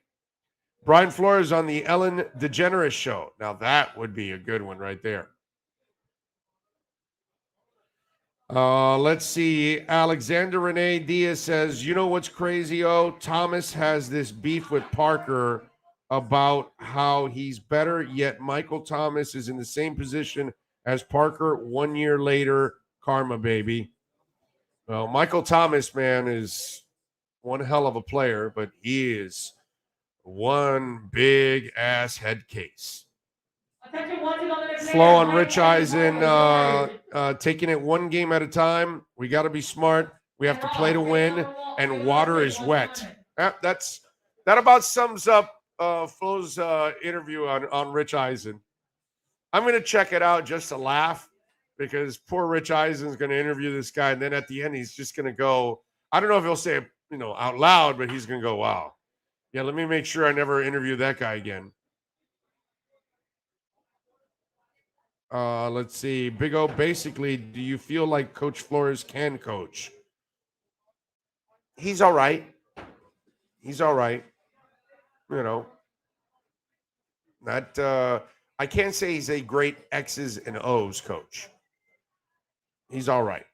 Brian Flores on the Ellen DeGeneres show. Now that would be a good one right there. Let's see. Alexander Rene Diaz says, you know what's crazy, Thomas has this beef with Parker about how he's better, yet Michael Thomas is in the same position as Parker 1 year later. Karma, baby. Well, Michael Thomas, man, is one hell of a player, but he is one big ass head case. Flo on Rich Eisen, taking it one game at a time. We got to be smart. We have to play to win, and water is wet. That about sums up Flo's interview on Rich Eisen. I'm going to check it out just to laugh, because poor Rich Eisen's going to interview this guy, and then at the end he's just going to go, I don't know if he'll say it, out loud, but he's going to go, wow. Yeah, let me make sure I never interview that guy again. Let's see. Big O, basically, do you feel like Coach Flores can coach? He's all right. He's all right. I can't say he's a great X's and O's coach. He's all right.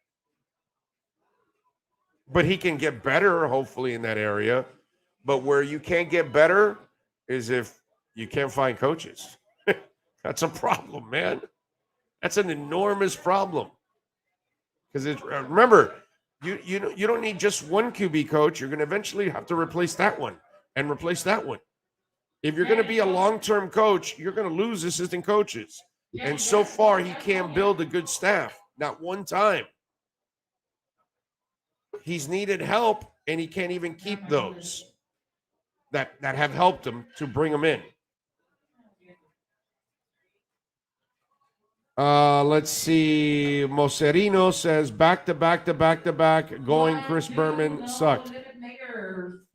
But he can get better, hopefully, in that area. But where you can't get better is if you can't find coaches. That's a problem, man. That's an enormous problem. Because remember, you don't need just one QB coach. You're going to eventually have to replace that one and replace that one. If you're going to be a long-term coach, you're going to lose assistant coaches. And so far, he can't build a good staff. Not one time. he's needed help, and he can't even keep those that have helped him to bring him in. Let's see. Moserino says back to back going. Chris Berman sucked.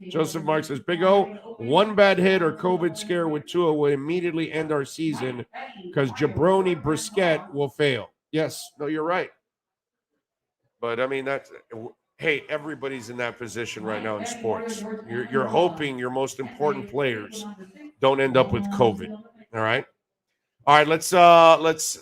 Joseph Mark says Big O, one bad hit or COVID scare with Tua would immediately end our season because Jabroni Brisket will fail. Yes, no, you're right. But I mean, hey, everybody's in that position right now in sports. You're hoping your most important players don't end up with COVID. All right. All right, let's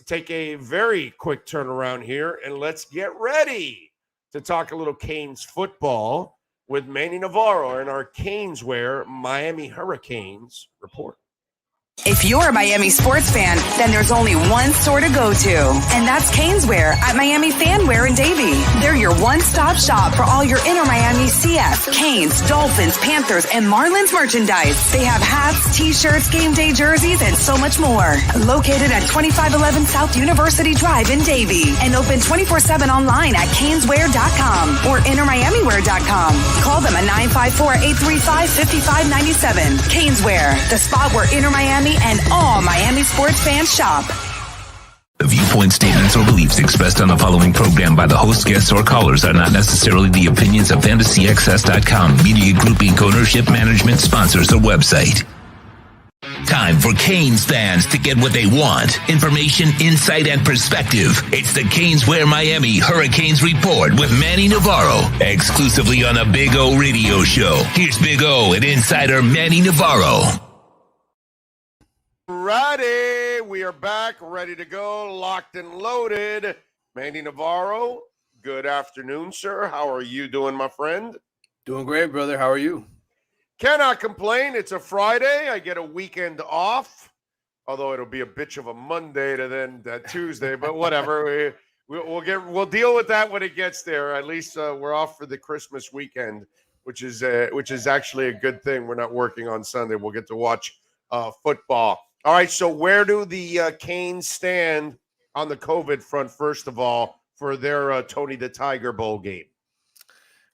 take a very quick turnaround here and let's get ready to talk a little Canes football with Manny Navarro and our Caneswear Miami Hurricanes report. If you're a Miami sports fan, then there's only one store to go to, and that's Caneswear at Miami Fanwear in Davie. They're your one-stop shop for all your inner Miami CF, Canes, Dolphins, Panthers, and Marlins merchandise. They have hats, t-shirts, game day jerseys, and so much more. Located at 2511 South University Drive in Davie, and open 24/7 online at caneswear.com or innermiamiwear.com. Call them at 954-835-5597. Caneswear, the spot where inner Miami and all Miami sports fans shop. The viewpoint statements or beliefs expressed on the following program by the host, guests, or callers are not necessarily the opinions of FantasyXS.com, Media Group Inc. ownership, management, sponsors, or website. Time for Canes fans to get what they want. Information, insight, and perspective. It's the Caneswear Miami Hurricanes Report with Manny Navarro, exclusively on the Big O Radio Show. Here's Big O and insider Manny Navarro. Righty, we are back, ready to go, locked and loaded. Manny Navarro, good afternoon, sir. How are you doing, my friend? Doing great, brother. How are you? Cannot complain. It's a Friday. I get a weekend off, although it'll be a bitch of a Monday to then Tuesday, but whatever. We'll deal with that when it gets there. At least we're off for the Christmas weekend, which is actually a good thing. We're not working on Sunday. We'll get to watch football. All right, so where do the Canes stand on the COVID front, first of all, for their Tony the Tiger Bowl game?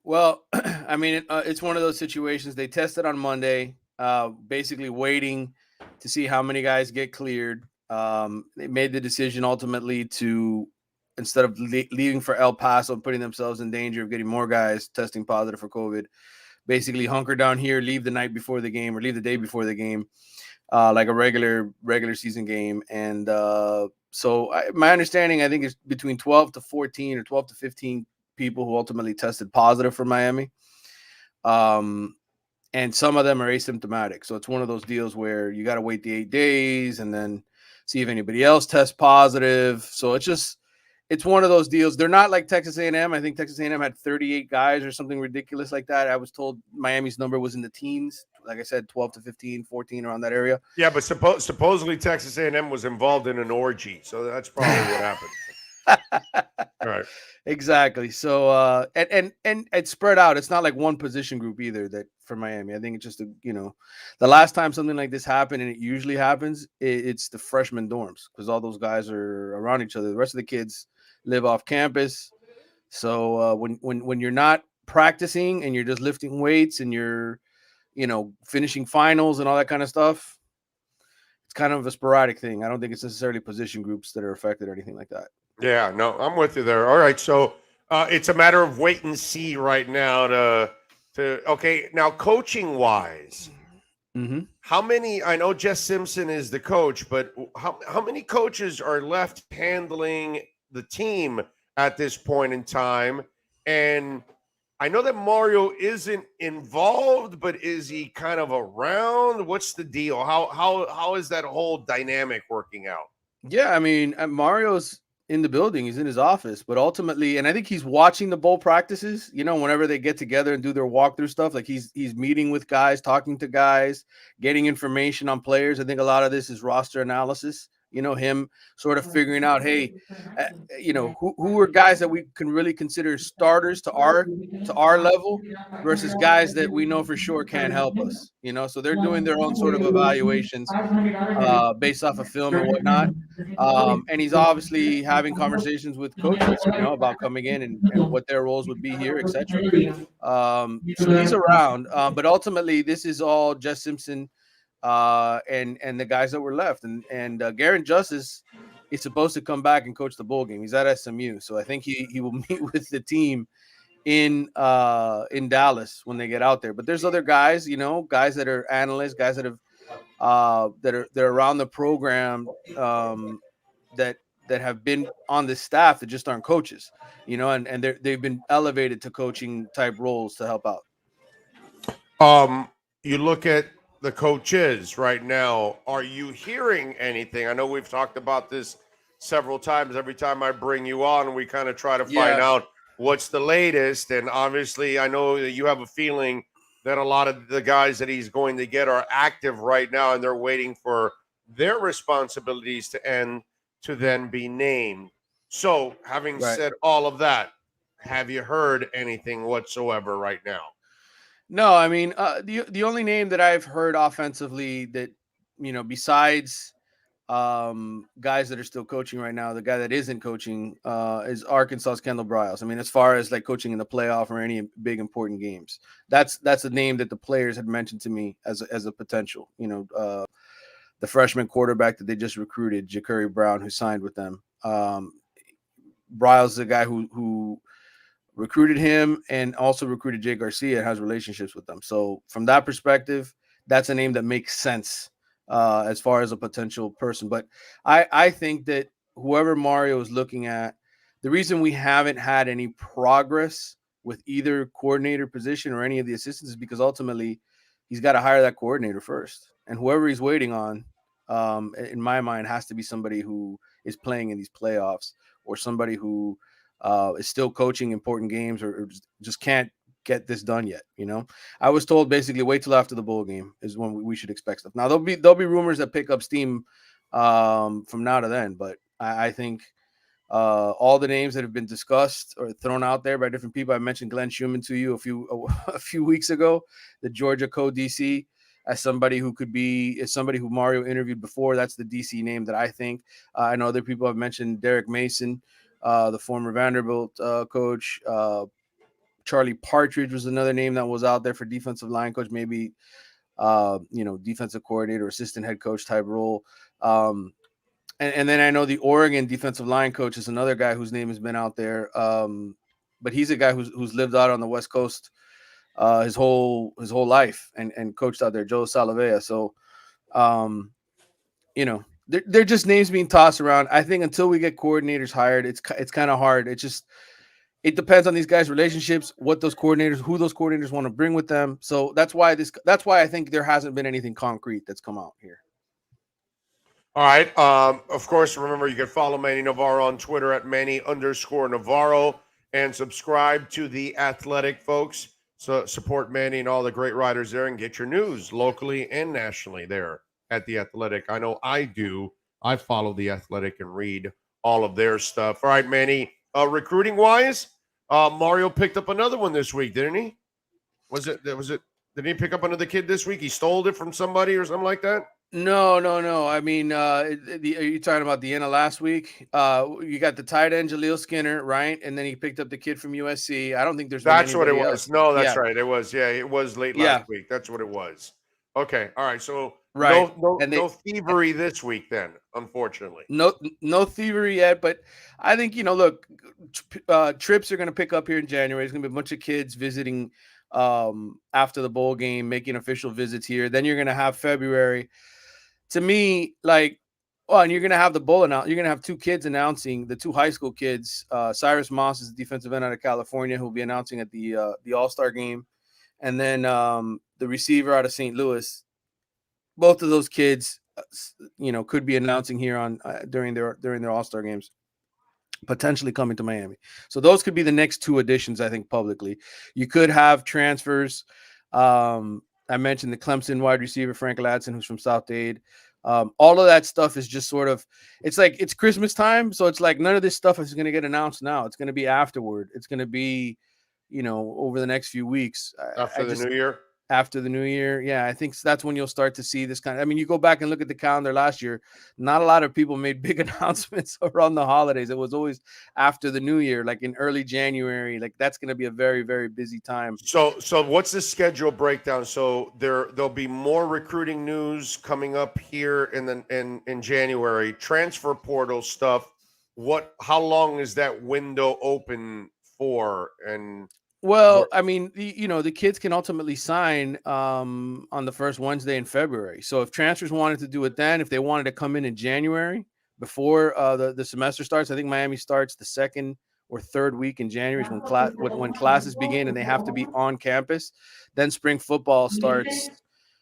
Well, I mean, it's one of those situations. They tested on Monday, basically waiting to see how many guys get cleared. They made the decision ultimately to, instead of leaving for El Paso and putting themselves in danger of getting more guys testing positive for COVID, basically hunker down here, leave the night before the game or leave the day before the game. Like a regular season game. And so my understanding, I think, is between 12 to 14 or 12 to 15 people who ultimately tested positive for Miami. And some of them are asymptomatic. So it's one of those deals where you got to wait the 8 days and then see if anybody else tests positive. So it's one of those deals. They're not like Texas A&M. I think Texas A&M had 38 guys or something ridiculous like that. I was told Miami's number was in the teens. Like I said, 12 to 15, 14, around that area. Yeah, but supposedly Texas A&M was involved in an orgy. So that's probably what happened. All right. Exactly. So, and it's spread out. It's not like one position group either that for Miami. I think it's just, the last time something like this happened, and it usually happens, it's the freshman dorms because all those guys are around each other. The rest of the kids live off campus. So when you're not practicing and you're just lifting weights and you're, finishing finals and all that kind of stuff, it's kind of a sporadic thing. I don't think it's necessarily position groups that are affected or anything like that. Yeah, no, I'm with you there. All right, so it's a matter of wait and see right now okay, now coaching wise, how many, I know Jess Simpson is the coach, but how many coaches are left handling the team at this point in time? And I know that Mario isn't involved, but is he kind of around? What's the deal? How is that whole dynamic working out? Yeah, I mean, Mario's in the building. He's in his office, but ultimately, and I think he's watching the bowl practices, whenever they get together and do their walkthrough stuff, like he's meeting with guys, talking to guys, getting information on players. I think a lot of this is roster analysis, him sort of figuring out, hey, who are guys that we can really consider starters to our level versus guys that we know for sure can't help us, so they're doing their own sort of evaluations based off of film and whatnot. And he's obviously having conversations with coaches, about coming in and what their roles would be here, etc. So he's around, but ultimately this is all Jess Simpson and the guys that were left, and Garen Justice is supposed to come back and coach the bowl game. He's at SMU, so I think he will meet with the team in Dallas when they get out there. But there's other guys, guys that are analysts, guys that have they're around the program, that have been on the staff that just aren't coaches, and they've been elevated to coaching type roles to help out. You look at the coaches right now. Are you hearing anything? I know we've talked about this several times. Every time I bring you on, we kind of try to find out what's the latest. And obviously, I know that you have a feeling that a lot of the guys that he's going to get are active right now, and they're waiting for their responsibilities to end to then be named. So, having said all of that, have you heard anything whatsoever right now? No, I mean, the only name that I've heard offensively that, besides guys that are still coaching right now, the guy that isn't coaching is Arkansas's Kendall Briles. I mean, as far as like coaching in the playoff or any big important games, that's a name that the players had mentioned to me as a potential. The freshman quarterback that they just recruited, Ja'Curry Brown, who signed with them. Briles is a guy who recruited him and also recruited Jay Garcia and has relationships with them. So from that perspective, that's a name that makes sense as far as a potential person. But I think that whoever Mario is looking at, the reason we haven't had any progress with either coordinator position or any of the assistants is because ultimately he's got to hire that coordinator first. And whoever he's waiting on, in my mind, has to be somebody who is playing in these playoffs or somebody who is still coaching important games or just can't get this done yet. I was told basically wait till after the bowl game is when we should expect stuff. Now there'll be rumors that pick up steam from now to then, but I think all the names that have been discussed or thrown out there by different people. I mentioned Glenn Schumann to you a few weeks ago, the Georgia co-DC, as somebody who is somebody who Mario interviewed before. That's the DC name that I think. I know other people have mentioned Derek Mason, the former Vanderbilt coach. Charlie Partridge was another name that was out there for defensive line coach, maybe defensive coordinator, assistant head coach type role. And then I know the Oregon defensive line coach is another guy whose name has been out there. But he's a guy who's lived out on the West Coast his whole life and coached out there, Joe Salavea. So, they're just names being tossed around. I think until we get coordinators hired, it's kind of hard. It depends on these guys' relationships, who those coordinators want to bring with them. So that's why I think there hasn't been anything concrete that's come out here. All right. Of course, remember you can follow Manny Navarro on Twitter at Manny_Navarro and subscribe to The Athletic, folks. So support Manny and all the great writers there and get your news locally and nationally there at The Athletic. I know I do. I follow The Athletic and read all of their stuff. All right, Manny. Recruiting wise, Mario picked up another one this week, didn't he? Did he pick up another kid this week? He stole it from somebody or something like that? No. I mean, are you talking about the end of last week? You got the tight end Jaleel Skinner, right? And then he picked up the kid from USC. I don't think that's what it was. Else. No, that's right. It was. Yeah, it was late last week. That's what it was. Okay. All right. So no thievery this week then, unfortunately. No thievery yet, but I think, look, trips are going to pick up here in January. There's going to be a bunch of kids visiting after the bowl game, making official visits here. Then you're going to have February. To me, and you're going to have the bowl announce. You're going to have two kids announcing, the two high school kids. Cyrus Moss is the defensive end out of California who will be announcing at the All-Star game. And then the receiver out of St. Louis. Both of those kids, could be announcing here on during their All-Star games, potentially coming to Miami. So those could be the next two additions, I think, publicly. You could have transfers. I mentioned the Clemson wide receiver, Frank Ladson, who's from South Dade. All of that stuff is just sort of, it's like it's Christmas time. So it's like none of this stuff is going to get announced now. It's going to be afterward. It's going to be, over the next few weeks. After the new year? after the new year. Yeah, I think that's when you'll start to see this kind of, I mean, you go back and look at the calendar last year, not a lot of people made big announcements around the holidays. It was always after the new year, like in early January. Like that's going to be a very, very busy time. So what's the schedule breakdown? So there'll be more recruiting news coming up here in January, transfer portal stuff. How long is that window open for? And Well, I mean, the kids can ultimately sign on the first Wednesday in February. So if transfers wanted to do it then, if they wanted to come in January before the semester starts, I think Miami starts the second or third week in January is when classes begin and they have to be on campus. Then spring football starts,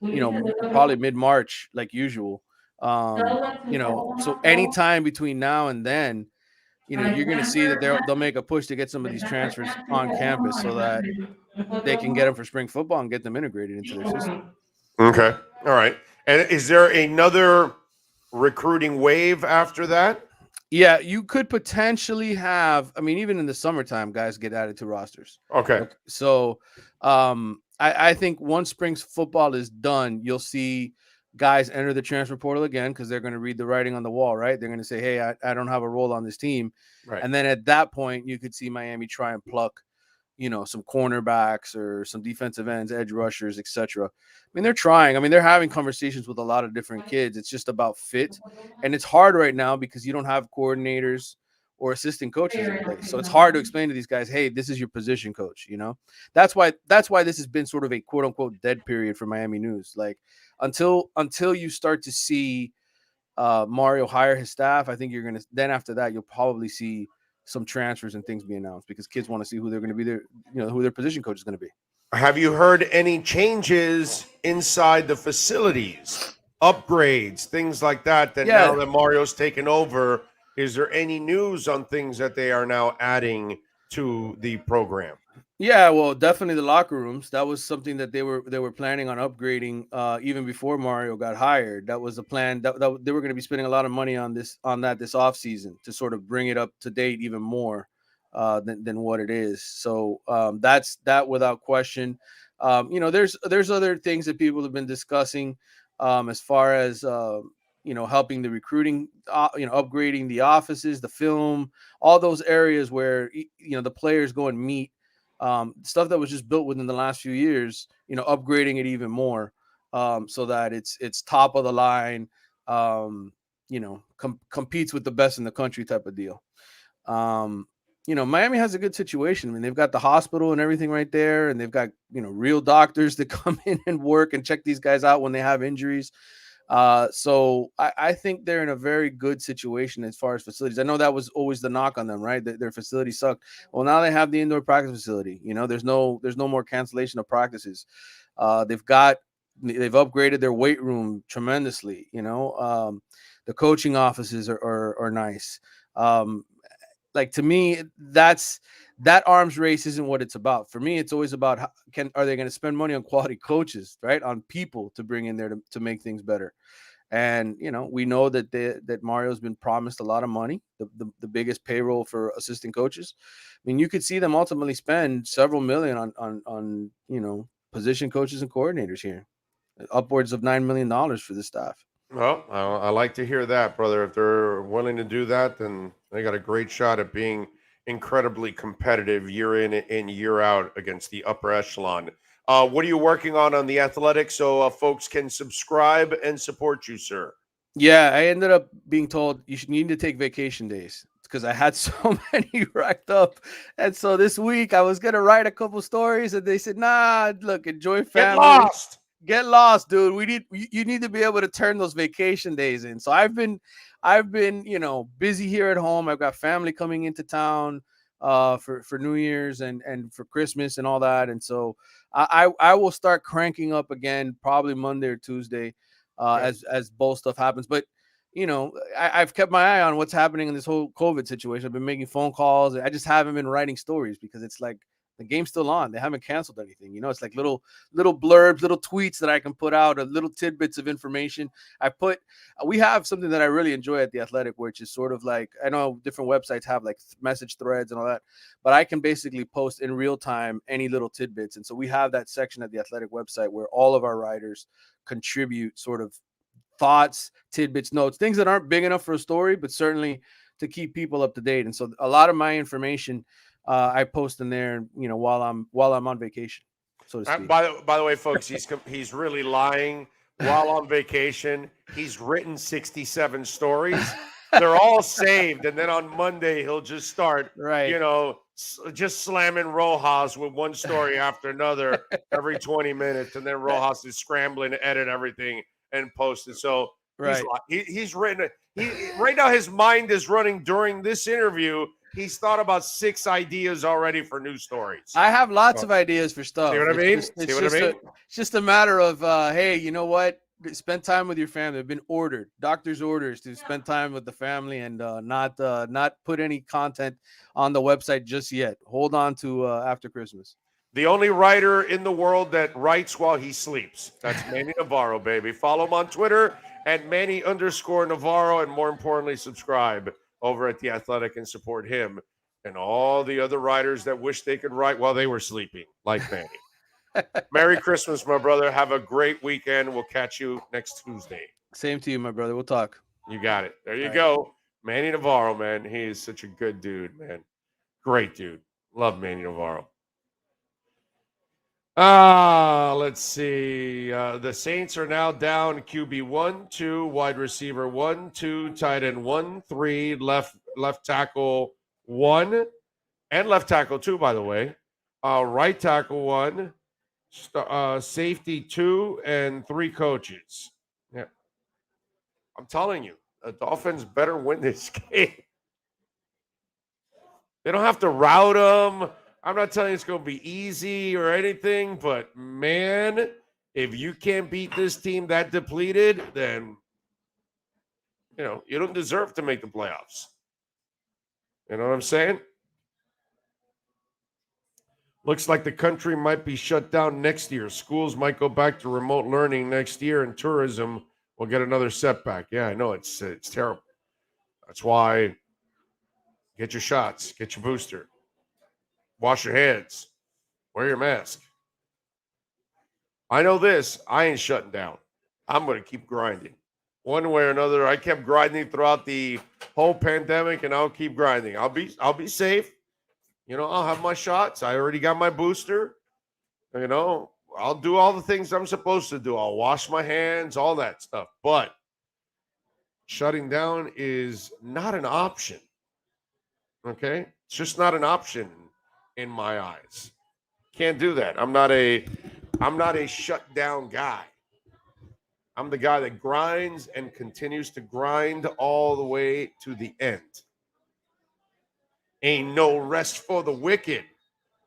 probably mid-March like usual. So anytime between now and then, you're going to see that they'll make a push to get some of these transfers on campus so that they can get them for spring football and get them integrated into their system. Okay. All right. And is there another recruiting wave after that? Yeah, you could potentially have, I mean, even in the summertime, guys get added to rosters. Okay. So I think once spring football is done, you'll see guys enter the transfer portal again because they're going to read the writing on the wall, right? They're going to say, hey, I don't have a role on this team. Right. And then at that point, you could see Miami try and pluck, some cornerbacks or some defensive ends, edge rushers, etc. I mean, they're trying. I mean, they're having conversations with a lot of different kids. It's just about fit. And it's hard right now because you don't have coordinators or assistant coaches in place. So it's hard to explain to these guys, hey, this is your position coach, That's why this has been sort of a quote unquote dead period for Miami news. Like until you start to see Mario hire his staff, I think then after that, you'll probably see some transfers and things be announced because kids want to see who they're going to be there, who their position coach is going to be. Have you heard any changes inside the facilities, upgrades, things like that? Now that Mario's taken over, is there any news on things that they are now adding to the program? Yeah, well, definitely the locker rooms. That was something that they were planning on upgrading even before Mario got hired. That was a plan that they were going to be spending a lot of money on this offseason to sort of bring it up to date even more than what it is. So that's that without question. There's other things that people have been discussing as far as helping the recruiting, upgrading the offices, the film, all those areas where the players go and meet. Stuff that was just built within the last few years, upgrading it even more so that it's top of the line, competes with the best in the country type of deal. Miami has a good situation. I mean, they've got the hospital and everything right there, and they've got, real doctors that come in and work and check these guys out when they have injuries. So I think they're in a very good situation as far as facilities. I know that was always the knock on them, right? Their facility sucked. Well, now they have the indoor practice facility. There's no more cancellation of practices. They've upgraded their weight room tremendously. The coaching offices are nice. Like to me, that arms race isn't what it's about. For me, it's always about are they going to spend money on quality coaches, right? On people to bring in there to make things better. And we know that Mario's been promised a lot of money, the biggest payroll for assistant coaches. I mean, you could see them ultimately spend several million on position coaches and coordinators here, upwards of $9 million for the staff. Well, I like to hear that, brother. If they're willing to do that, then they got a great shot at being incredibly competitive year in and year out against the upper echelon. What are you working on The Athletic so folks can subscribe and support you, sir? Yeah, I ended up being told you need to take vacation days because I had so many racked up. And so this week I was going to write a couple stories and they said, nah, look, enjoy family. Get lost, dude. You need to be able to turn those vacation days in. So I've been, busy here at home. I've got family coming into town for New Year's and for Christmas and all that. And so I will start cranking up again, probably Monday or Tuesday as both stuff happens. But, I've kept my eye on what's happening in this whole COVID situation. I've been making phone calls. I just haven't been writing stories because it's like The game's still on. They haven't canceled anything. You know, it's like little blurbs, little tweets that I can put out, or little tidbits of information. We have something that I really enjoy at The Athletic, which is sort of like, I know different websites have like message threads and all that, but I can basically post in real time any little tidbits. And so we have that section at The Athletic website where all of our writers contribute sort of thoughts, tidbits, notes, things that aren't big enough for a story, but certainly to keep people up to date. And so a lot of my information I post in there, you know, while I'm on vacation, so to speak. By the way, folks, he's really lying. While on vacation, he's written 67 stories. They're all saved, and then on Monday he'll just start, you know, just slamming Rojas with one story after another every 20 minutes, and then Rojas is scrambling to edit everything and post it. So he's written. Right now his mind is running during this interview. He's thought about 6 ideas already for new stories. I have lots of ideas for stuff. See what I mean? It's just a matter of, hey, you know what? Spend time with your family. They've been ordered, doctor's orders to spend time with the family and not put any content on the website just yet. Hold on to after Christmas. The only writer in the world that writes while he sleeps. That's Manny Navarro, baby. Follow him on Twitter at Manny_Navarro, and more importantly, subscribe over at The Athletic and support him and all the other writers that wish they could write while they were sleeping, like Manny. Merry Christmas, my brother. Have a great weekend. We'll catch you next Tuesday. Same to you, my brother. We'll talk. You got it. There you go. Manny Navarro, man. He is such a good dude, man. Great dude. Love Manny Navarro. Let's see. The Saints are now down QB 1-2, wide receiver 1-2, tight end 1-3, left tackle 1, and left tackle 2, by the way. Right tackle 1, safety 2, and 3 coaches. Yeah, I'm telling you, the Dolphins better win this game. They don't have to route them. I'm not telling you it's going to be easy or anything, but man, if you can't beat this team that depleted, then, you know, you don't deserve to make the playoffs. You know what I'm saying? Looks like the country might be shut down next year. Schools might go back to remote learning next year, and tourism will get another setback. Yeah, I know it's terrible. That's why get your shots, get your booster. Wash your hands. Wear your mask. I know this. I ain't shutting down. I'm going to keep grinding. One way or another, I kept grinding throughout the whole pandemic, and I'll keep grinding. I'll be safe. You know, I'll have my shots. I already got my booster. You know, I'll do all the things I'm supposed to do. I'll wash my hands, all that stuff. But shutting down is not an option. Okay? It's just not an option in my eyes. Can't do that. I'm not a shut down guy. I'm the guy that grinds and continues to grind all the way to the end. Ain't no rest for the wicked.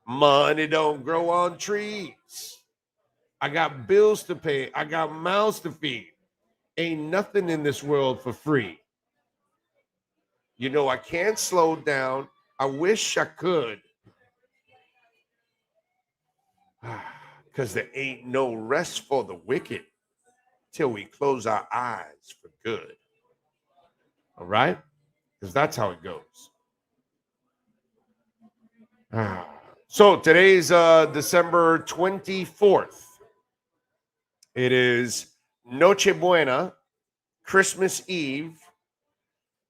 Money don't grow on trees. I got bills to pay. I got mouths to feed. Ain't nothing in this world for free. You know, I can't slow down. I wish I could. Because there ain't no rest for the wicked till we close our eyes for good. All right? Because that's how it goes. So today's December 24th. It is Noche Buena, Christmas Eve.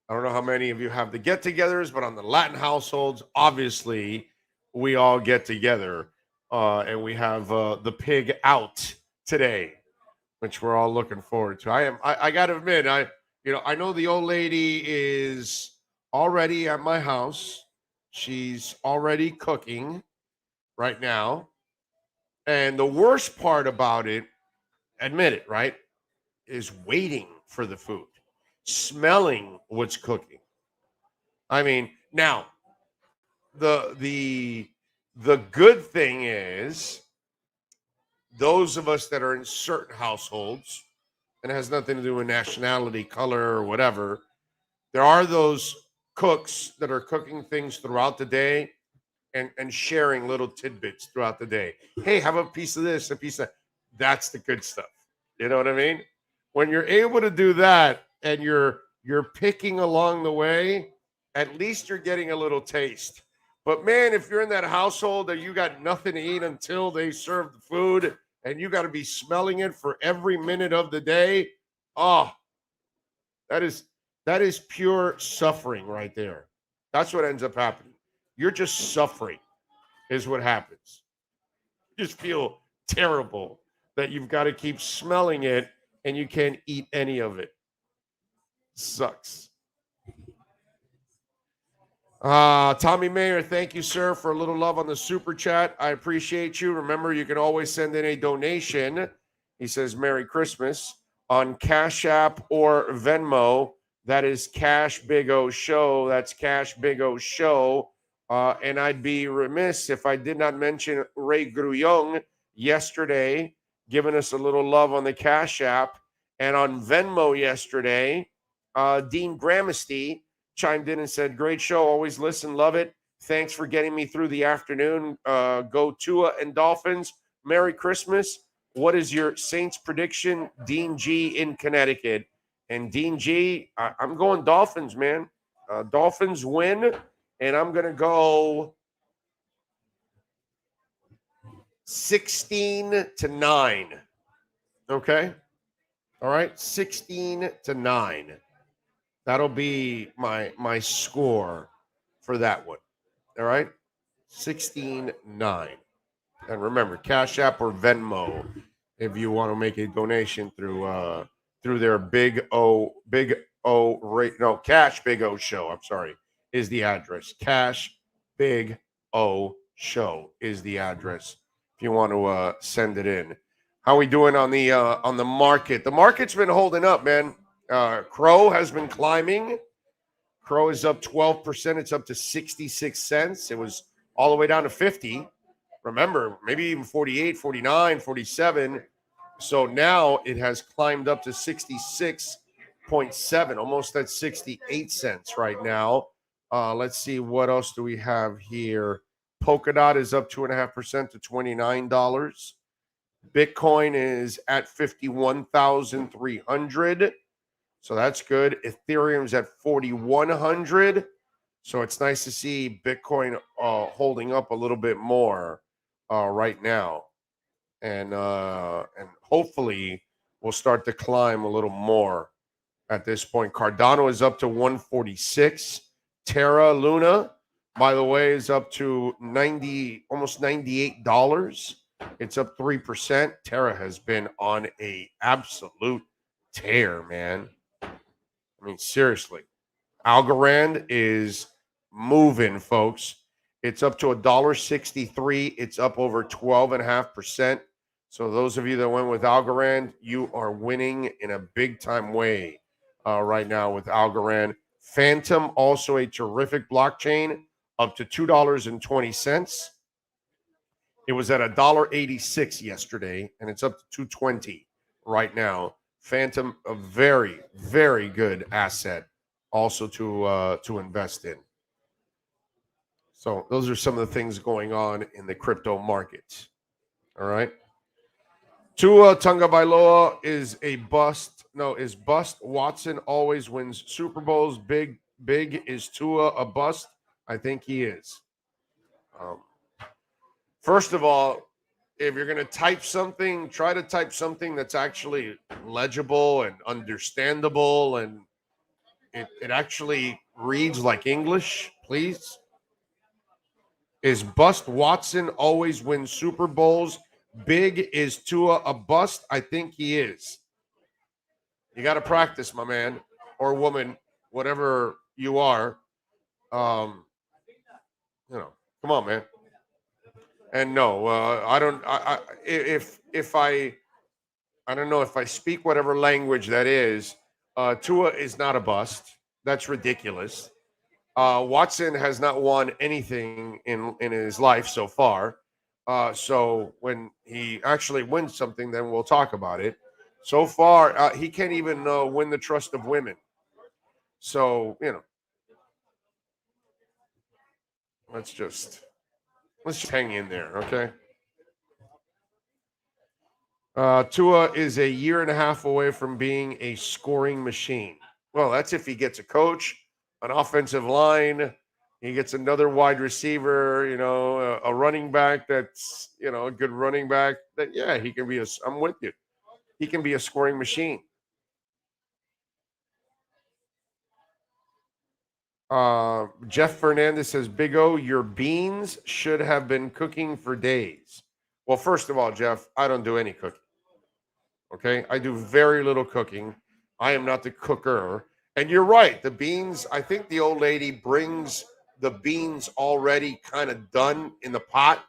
I don't know how many of you have the get-togethers, but on the Latin households, obviously, we all get together. And we have the pig out today, which we're all looking forward to. I got to admit, I know the old lady is already at my house. She's already cooking right now. And the worst part about it, admit it, right, is waiting for the food, smelling what's cooking. I mean, now, the good thing is those of us that are in certain households, and it has nothing to do with nationality, color, or whatever, there are those cooks that are cooking things throughout the day and sharing little tidbits throughout the day. Hey, have a piece of this, a piece of that. That's the good stuff. You know what I mean? When you're able to do that and you're picking along the way, at least you're getting a little taste. But man, if you're in that household that you got nothing to eat until they serve the food and you got to be smelling it for every minute of the day, oh, that is pure suffering right there. That's what ends up happening. You're just suffering is what happens. You just feel terrible that you've got to keep smelling it and you can't eat any of it. Sucks. Tommy Mayer, thank you, sir, for a little love on the super chat. I appreciate you. Remember, you can always send in a donation. He says, Merry Christmas on Cash App or Venmo. That is Cash Big O Show. That's Cash Big O Show. And I'd be remiss if I did not mention Ray Grullon yesterday, giving us a little love on the Cash App. And on Venmo yesterday, Dean Gramesty chimed in and said, great show. Always listen. Love it. Thanks for getting me through the afternoon. Go Tua and Dolphins. Merry Christmas. What is your Saints prediction? Dean G in Connecticut. And Dean G, I'm going Dolphins, man. Dolphins win. And I'm going to go 16-9. Okay. All right. 16-9. That'll be my score for that one. All right. 16-9. And remember, Cash App or Venmo if you want to make a donation through their Cash Big O Show. I'm sorry, is the address. Cash Big O Show is the address if you want to send it in. How we doing on the market? The market's been holding up, man. Crow has been climbing. Crow is up 12%. It's up to 66 cents. It was all the way down to 50. Remember, maybe even 48, 49, 47. So now it has climbed up to 66.7, almost at 68 cents right now. Let's see, what else do we have here? Polkadot is up 2.5% to $29. Bitcoin is at 51,300. So that's good. Ethereum's at 4,100. So it's nice to see Bitcoin holding up a little bit more right now. And hopefully we'll start to climb a little more at this point. Cardano is up to 146. Terra Luna, by the way, is up to almost $98. It's up 3%. Terra has been on a absolute tear, man. I mean, seriously. Algorand is moving, folks. It's up to $1.63. It's up over 12.5%. So those of you that went with Algorand, you are winning in a big time way right now with Algorand. Phantom, also a terrific blockchain, up to $2.20. It was at $1.86 yesterday, and it's up to $2.20 right now. Phantom, a very, very good asset also to invest in. So those are some of the things going on in the crypto markets. All right. Tua Tagovailoa is a bust. No, is bust. Watson always wins Super Bowls. Big is Tua a bust? I think he is. First of all, if you're going to type something, try to type something that's actually legible and understandable and it actually reads like English, please. Is bust Watson always wins Super Bowls? Big is Tua a bust? I think he is. You got to practice, my man or woman, whatever you are. Come on, man. And no, I don't. If I don't know if I speak whatever language that is. Tua is not a bust. That's ridiculous. Watson has not won anything in his life so far. So when he actually wins something, then we'll talk about it. So far, he can't even win the trust of women. So, let's just Let's just hang in there, okay? Tua is a year and a half away from being a scoring machine. Well, that's if he gets a coach, an offensive line, he gets another wide receiver, a running back that's, a good running back. That he can be I'm with you. He can be a scoring machine. Jeff Fernandez says, Big O, your beans should have been cooking for days. Well, first of all, Jeff, I don't do any cooking. Okay, I do very little cooking. I am not the cooker. And you're right. The beans, I think the old lady brings the beans already kind of done in the pot.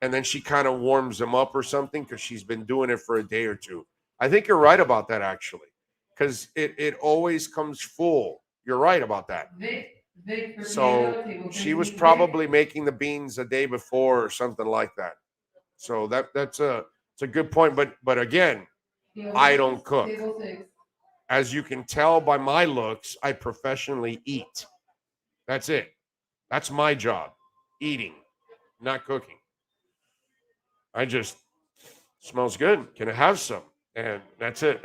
And then she kind of warms them up or something because she's been doing it for a day or two. I think you're right about that, actually, because it always comes full. You're right about that. So she was probably making the beans a day before or something like that. So it's a good point. But again, I don't cook. As you can tell by my looks, I professionally eat. That's it. That's my job. Eating, not cooking. I just smells good. Can I have some? And that's it.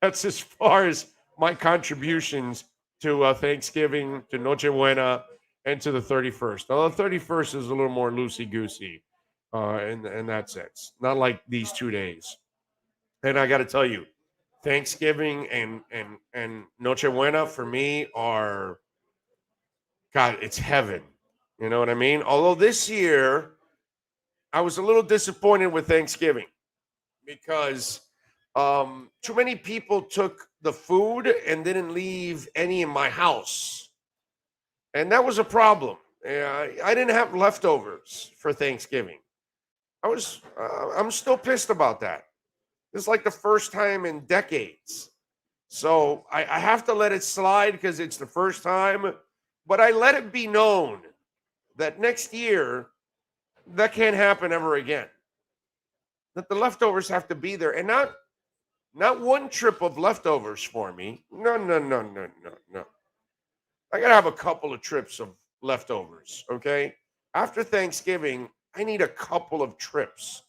That's as far as my contributions to Thanksgiving, to Noche Buena, and to the 31st. Now, the 31st is a little more loosey-goosey in that sense. Not like these 2 days. And I got to tell you, Thanksgiving and Noche Buena for me are, God, it's heaven. You know what I mean? Although this year, I was a little disappointed with Thanksgiving because too many people took the food and didn't leave any in my house. And that was a problem. I didn't have leftovers for Thanksgiving. I'm still pissed about that. It's like the first time in decades. So I have to let it slide because it's the first time. But I let it be known that next year, that can't happen ever again. That the leftovers have to be there. And not one trip of leftovers for me. No. I got to have a couple of trips of leftovers, okay? After Thanksgiving, I need a couple of trips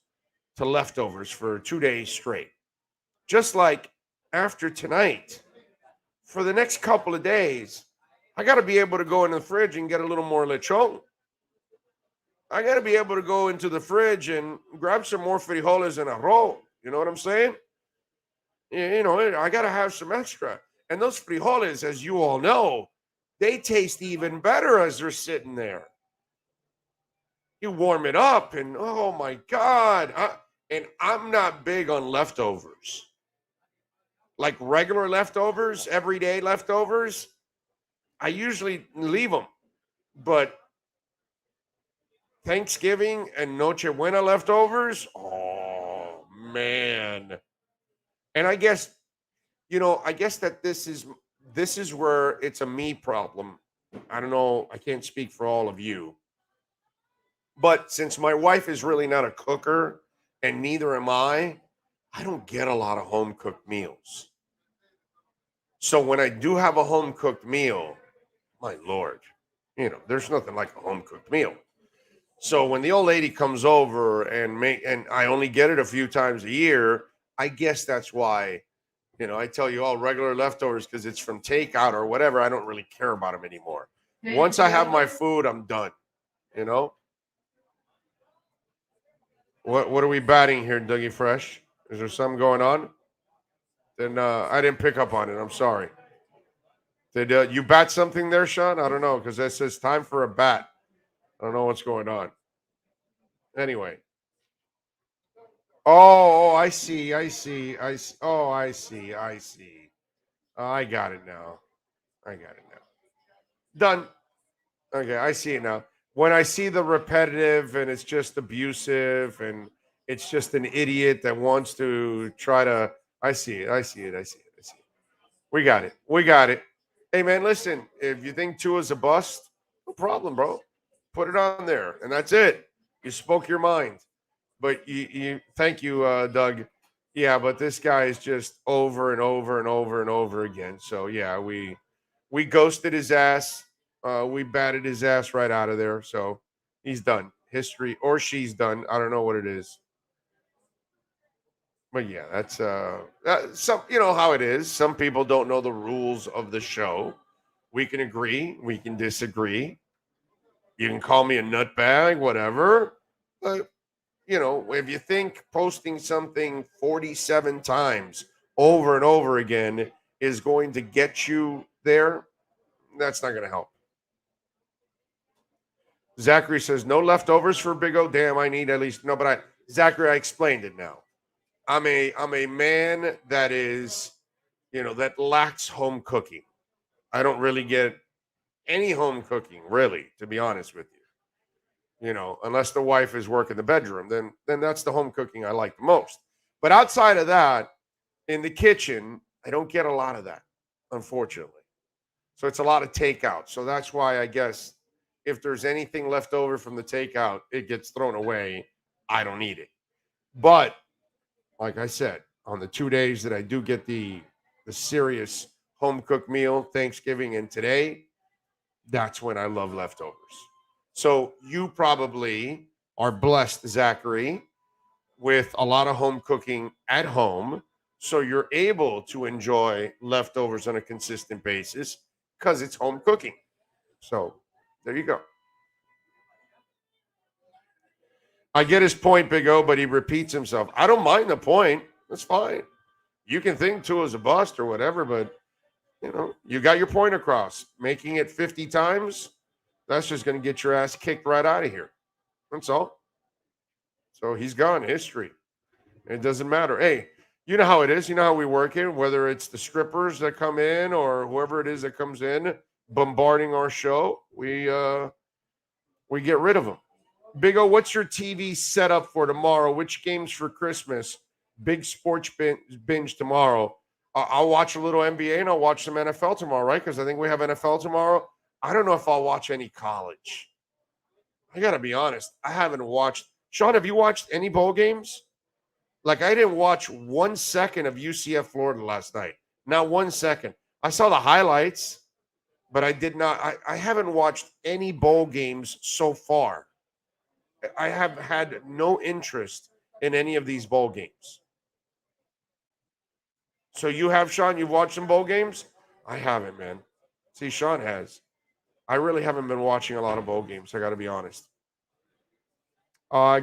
to leftovers for 2 days straight. Just like after tonight, for the next couple of days, I got to be able to go in the fridge and get a little more lechon. I got to be able to go into the fridge and grab some more frijoles and arroz. You know what I'm saying? I got to have some extra. And those frijoles, as you all know, they taste even better as they're sitting there. You warm it up and, oh, my God. And I'm not big on leftovers. Like regular leftovers, everyday leftovers, I usually leave them. But Thanksgiving and Noche Buena leftovers, oh, man. And I guess that this is where it's a me problem. I don't know. I can't speak for all of you. But since my wife is really not a cooker and neither am I don't get a lot of home cooked meals. So when I do have a home cooked meal, my Lord, there's nothing like a home cooked meal. So when the old lady comes over and I only get it a few times a year, I guess that's why, I tell you all regular leftovers because it's from takeout or whatever. I don't really care about them anymore. Once I have my food, I'm done. What are we batting here, Dougie Fresh? Is there something going on? Then I didn't pick up on it. I'm sorry. Did you bat something there, Sean? I don't know because that says time for a bat. I don't know what's going on. Anyway. Oh, I see. Oh, I see. I got it now. Done. Okay, I see it now. When I see the repetitive and it's just abusive and it's just an idiot that wants to try to, I see it. We got it. Hey, man, listen, if you think Tua's a bust, no problem, bro. Put it on there, and that's it. You spoke your mind. But you thank you, Doug. Yeah, but this guy is just over and over and over and over again. So, yeah, we ghosted his ass. We batted his ass right out of there. So He's done. History, or she's done. I don't know what it is. But yeah, that's some, you know how it is. Some people don't know the rules of the show. We can agree, we can disagree. You can call me a nutbag, whatever. But you know, if you think posting something 47 times over and over again is going to get you there, that's not going to help. Zachary says, no leftovers for Big O. Damn, I need at least no, but Zachary, I explained it now. I'm a man that is, you know, that lacks home cooking. I don't really get any home cooking, really, to be honest with you. You know, unless the wife is working the bedroom, then that's the home cooking I like the most. But outside of that, in the kitchen, I don't get a lot of that, unfortunately. So it's a lot of takeout. So that's why I guess if there's anything left over from the takeout, it gets thrown away. I don't eat it. But like I said, on the 2 days that I do get the serious home cooked meal, Thanksgiving and today, that's when I love leftovers. So you probably are blessed, Zachary, with a lot of home cooking at home. So you're able to enjoy leftovers on a consistent basis because it's home cooking. So there you go. I get his point, Big O, but he repeats himself. I don't mind the point. That's fine. You can think Tua's a bust or whatever, but you know, you got your point across. Making it 50 times, that's just going to get your ass kicked right out of here. That's all. So he's gone. History. It doesn't matter. Hey, you know how it is. You know how we work it, whether it's the strippers that come in or whoever it is that comes in bombarding our show, we get rid of them. Big O, what's your TV setup for tomorrow? Which games for Christmas? Big sports binge tomorrow. I'll watch a little NBA and I'll watch some NFL tomorrow, right? Because I think we have NFL tomorrow. I don't know if I'll watch any college. I got to be honest. I haven't watched. Sean, have you watched any bowl games? Like, I didn't watch 1 second of UCF Florida last night. Not 1 second. I saw the highlights, but I did not. I haven't watched any bowl games so far. I have had no interest in any of these bowl games. So you have, Sean? You've watched some bowl games? I haven't, man. See, Sean has. I really haven't been watching a lot of bowl games. I got to be honest.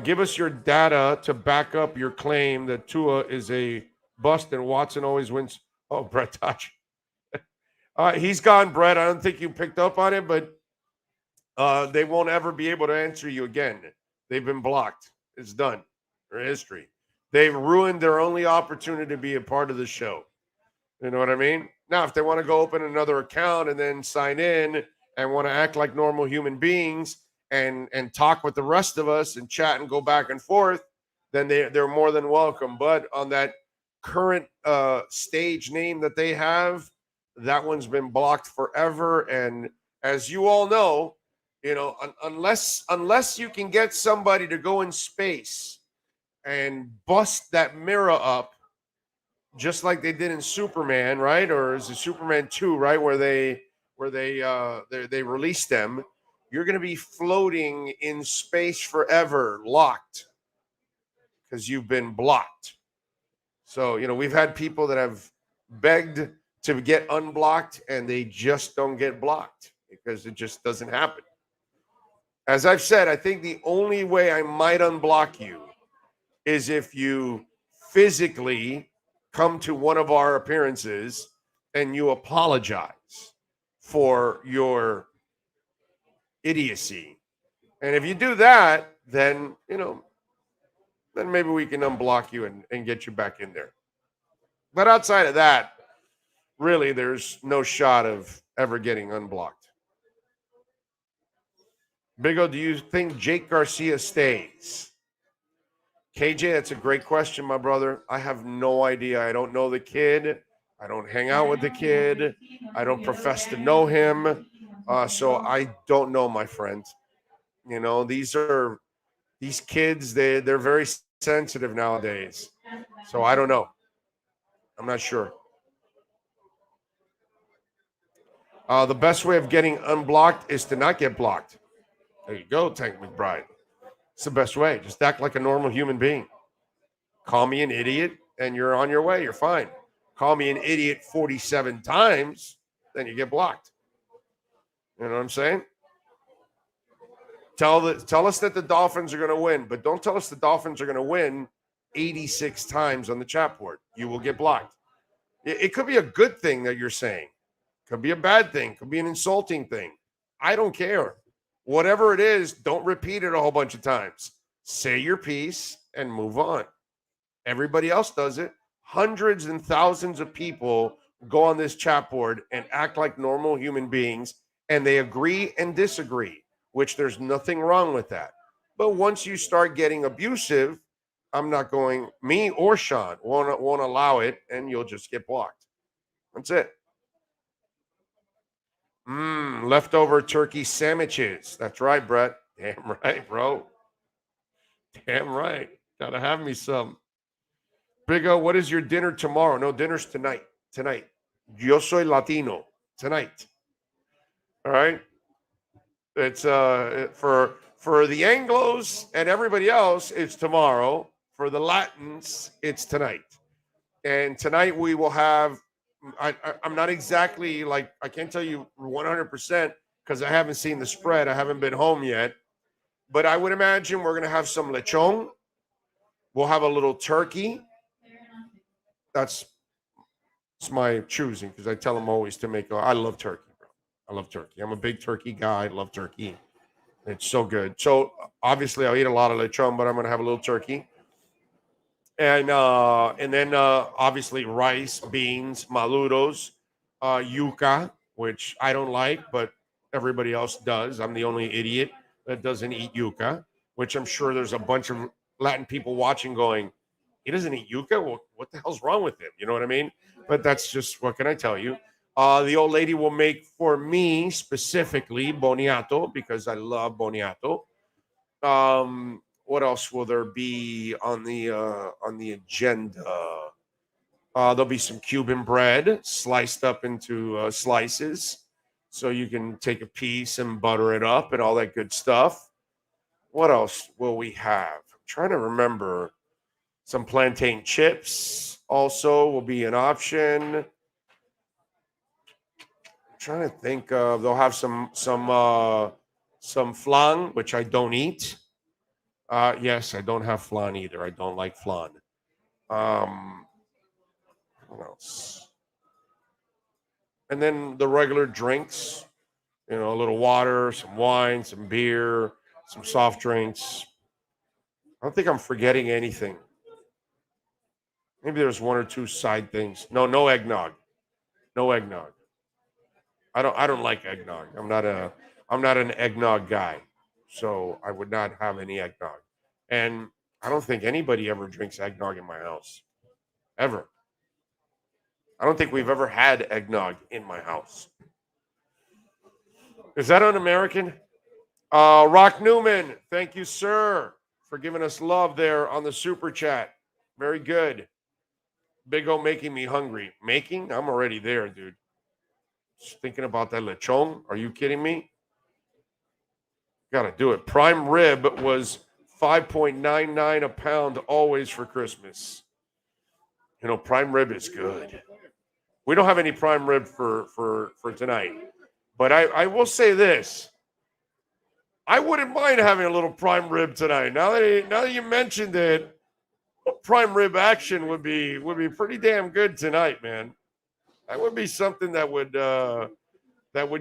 Give us your data to back up your claim that Tua is a bust and Watson always wins. Oh, Brett Touch. He's gone, Brett. I don't think you picked up on it, but they won't ever be able to answer you again. They've been blocked. It's done. Their history. They've ruined their only opportunity to be a part of the show. You know what I mean? Now, if they want to go open another account and then sign in and want to act like normal human beings and talk with the rest of us and chat and go back and forth, then they're more than welcome. But on that current stage name that they have, that one's been blocked forever. And as you all know, you know, unless you can get somebody to go in space and bust that mirror up, just like they did in Superman, right? Or is it Superman 2, right? Where they released them. You're going to be floating in space forever, locked, because you've been blocked. So, you know, we've had people that have begged to get unblocked, and they just don't get blocked because it just doesn't happen. As I've said, I think the only way I might unblock you is if you physically come to one of our appearances and you apologize for your idiocy. And if you do that, then, you know, then maybe we can unblock you and get you back in there. But outside of that, really, there's no shot of ever getting unblocked. Big O, do you think Jake Garcia stays? KJ, that's a great question, my brother. I have no idea. I don't know the kid. I don't hang out with the kid. I don't profess to know him. So I don't know, my friend. You know, these kids, they're very sensitive nowadays. So I don't know. I'm not sure. The best way of getting unblocked is to not get blocked. There you go, Tank McBride. It's the best way. Just act like a normal human being. Call me an idiot, and you're on your way. You're fine. Call me an idiot 47 times, then you get blocked. You know what I'm saying? Tell us that the Dolphins are going to win, but don't tell us the Dolphins are going to win 86 times on the chat board. You will get blocked. It could be a good thing that you're saying. Could be a bad thing. Could be an insulting thing. I don't care. Whatever it is, don't repeat it a whole bunch of times. Say your piece and move on. Everybody else does it. Hundreds and thousands of people go on this chat board and act like normal human beings, and they agree and disagree, which there's nothing wrong with that. But once you start getting abusive, I'm not going, me or Sean won't allow it, and you'll just get blocked. That's it. Leftover turkey sandwiches. That's right, Brett. Damn right, bro. Damn right. Gotta have me some. Big O, what is your dinner tomorrow? No, dinner's tonight. Tonight. Yo soy Latino. Tonight. All right. It's for the Anglos and everybody else, it's tomorrow. For the Latins, it's tonight. And tonight we will have. I'm not exactly like, I can't tell you 100% because I haven't seen the spread. I haven't been home yet. But I would imagine we're going to have some lechon. We'll have a little turkey. It's my choosing because I tell them always to make. I love turkey, bro. I love turkey. I'm a big turkey guy. I love turkey. It's so good. So obviously I'll eat a lot of lechon, but I'm going to have a little turkey. And then obviously rice, beans, maludos, yuca, which I don't like, but everybody else does. I'm the only idiot that doesn't eat yuca, which I'm sure there's a bunch of Latin people watching going, he doesn't eat yuca? Well, what the hell's wrong with him? You know what I mean? But that's just, what can I tell you? The old lady will make for me specifically boniato because I love boniato. What else will there be on the agenda? There'll be some Cuban bread sliced up into slices, so you can take a piece and butter it up and all that good stuff. What else will we have? I'm trying to remember. Some plantain chips also will be an option. I'm trying to think of. They'll have some flan, which I don't eat. Yes, I don't have flan either. I don't like flan. What else? And then the regular drinks, a little water, some wine, some beer, some soft drinks. I don't think I'm forgetting anything. Maybe there's one or two side things. No eggnog. No eggnog. I don't like eggnog. I'm not an eggnog guy. So I would not have any eggnog. And I don't think anybody ever drinks eggnog in my house. Ever. I don't think we've ever had eggnog in my house. Is that un-American? Rock Newman, thank you, sir, for giving us love there on the super chat. Very good. Big O making me hungry. Making? I'm already there, dude. Just thinking about that lechon. Are you kidding me? Gotta do it. Prime rib was $5.99 a pound always for Christmas. Prime rib is good. We don't have any prime rib for tonight. But I will say this. I wouldn't mind having a little prime rib tonight. Now that you mentioned it, prime rib action would be pretty damn good tonight, man. That would be something that would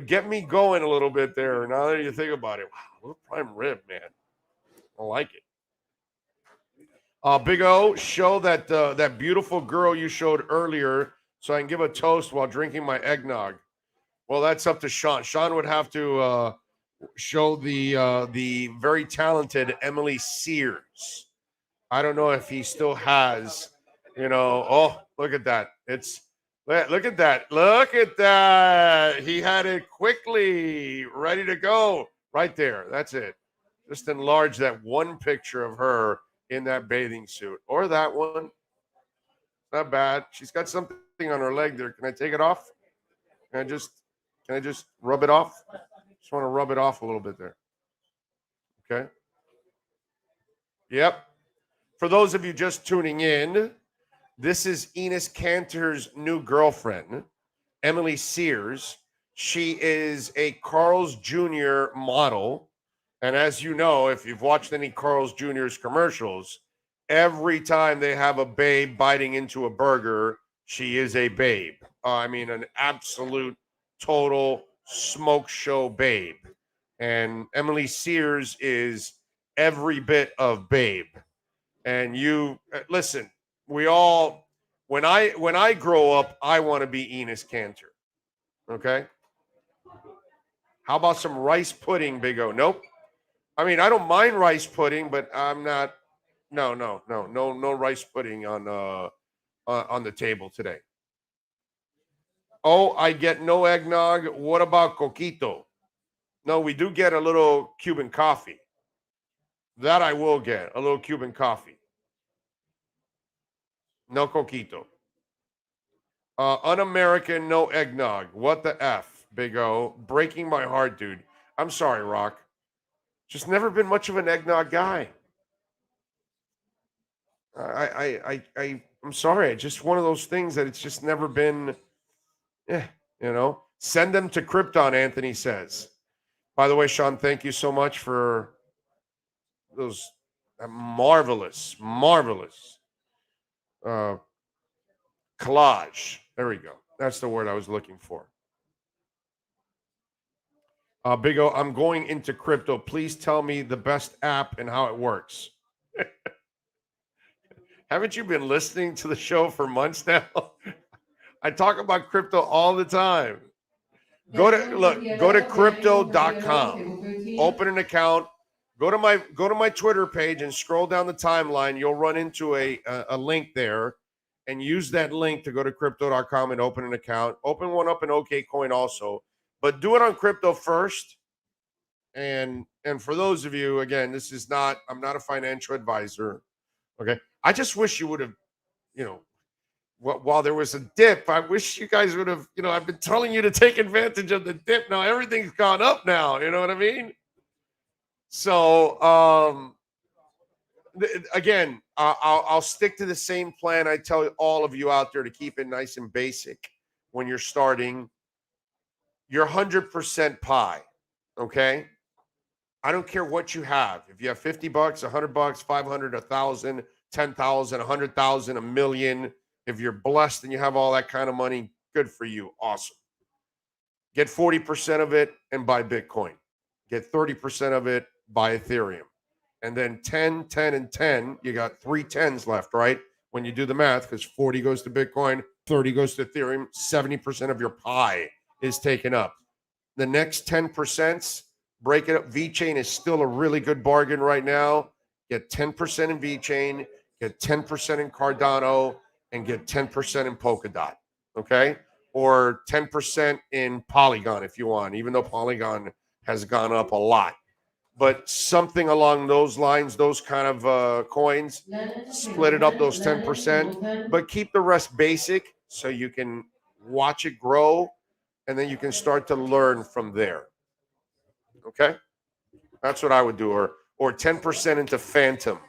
get me going a little bit there. Now that you think about it, wow, a little prime rib, man. I like it. Big O, show that beautiful girl you showed earlier so I can give a toast while drinking my eggnog. Well, that's up to Sean. Sean would have to show the very talented Emily Sears. I don't know if he still has, oh, look at that. Look at that. Look at that. He had it quickly ready to go right there. That's it. Just enlarge that one picture of her in that bathing suit or that one. Not bad. She's got something on her leg there. Can I take it off? Can I just rub it off? Just want to rub it off a little bit there. Okay. Yep. For those of you just tuning in, this is Enos Cantor's new girlfriend, Emily Sears. She is a Carl's Jr. model. And as you know, if you've watched any Carl's Jr.'s commercials, every time they have a babe biting into a burger, she is a babe. I mean, an absolute, total smoke show babe. And Emily Sears is every bit of babe. And you listen, we all when I grow up, I want to be Enos Cantor. Okay? How about some rice pudding, Big O? Nope. I mean, I don't mind rice pudding, but I'm not. No rice pudding on the table today. Oh, I get no eggnog. What about coquito? No, we do get a little Cuban coffee. That I will get, a little Cuban coffee. No coquito. Un-American, no eggnog. What the F, Big O? Breaking my heart, dude. I'm sorry, Rock. Just never been much of an eggnog guy. I'm sorry. It's just one of those things that it's just never been, Send them to Krypton, Anthony says. By the way, Sean, thank you so much for those marvelous collage. There we go. That's the word I was looking for. Big O, I'm going into crypto. Please tell me the best app and how it works. Haven't you been listening to the show for months now? I talk about crypto all the time. Go to crypto.com. Open an account. Go to my Twitter page and scroll down the timeline. You'll run into a link there, and use that link to go to crypto.com and open an account. Open one up in OKCoin also, but do it on crypto first. And for those of you, again, I'm not a financial advisor. Okay. I just wish you would have, while there was a dip, I wish you guys would have, I've been telling you to take advantage of the dip. Now everything's gone up now. You know what I mean? So, again, I'll stick to the same plan I tell all of you out there to keep it nice and basic when you're starting. You're 100% pie. Okay. I don't care what you have. If you have $50, $100, 500, 1,000, 10,000, 100,000, $1 million, if you're blessed and you have all that kind of money, good for you. Awesome. Get 40% of it and buy Bitcoin. Get 30% of it, buy Ethereum. And then 10, 10, and 10, you got 3 10s left, right? When you do the math, because 40 goes to Bitcoin, 30 goes to Ethereum, 70% of your pie is taken up. The next 10%, break it up. VeChain is still a really good bargain right now. Get 10% in VeChain, get 10% in Cardano, and get 10% in Polkadot, okay? Or 10% in Polygon if you want, even though Polygon has gone up a lot. But something along those lines, those kind of coins, split it up, those 10%, but keep the rest basic so you can watch it grow, and then you can start to learn from there. Okay? That's what I would do. Or 10% into Phantom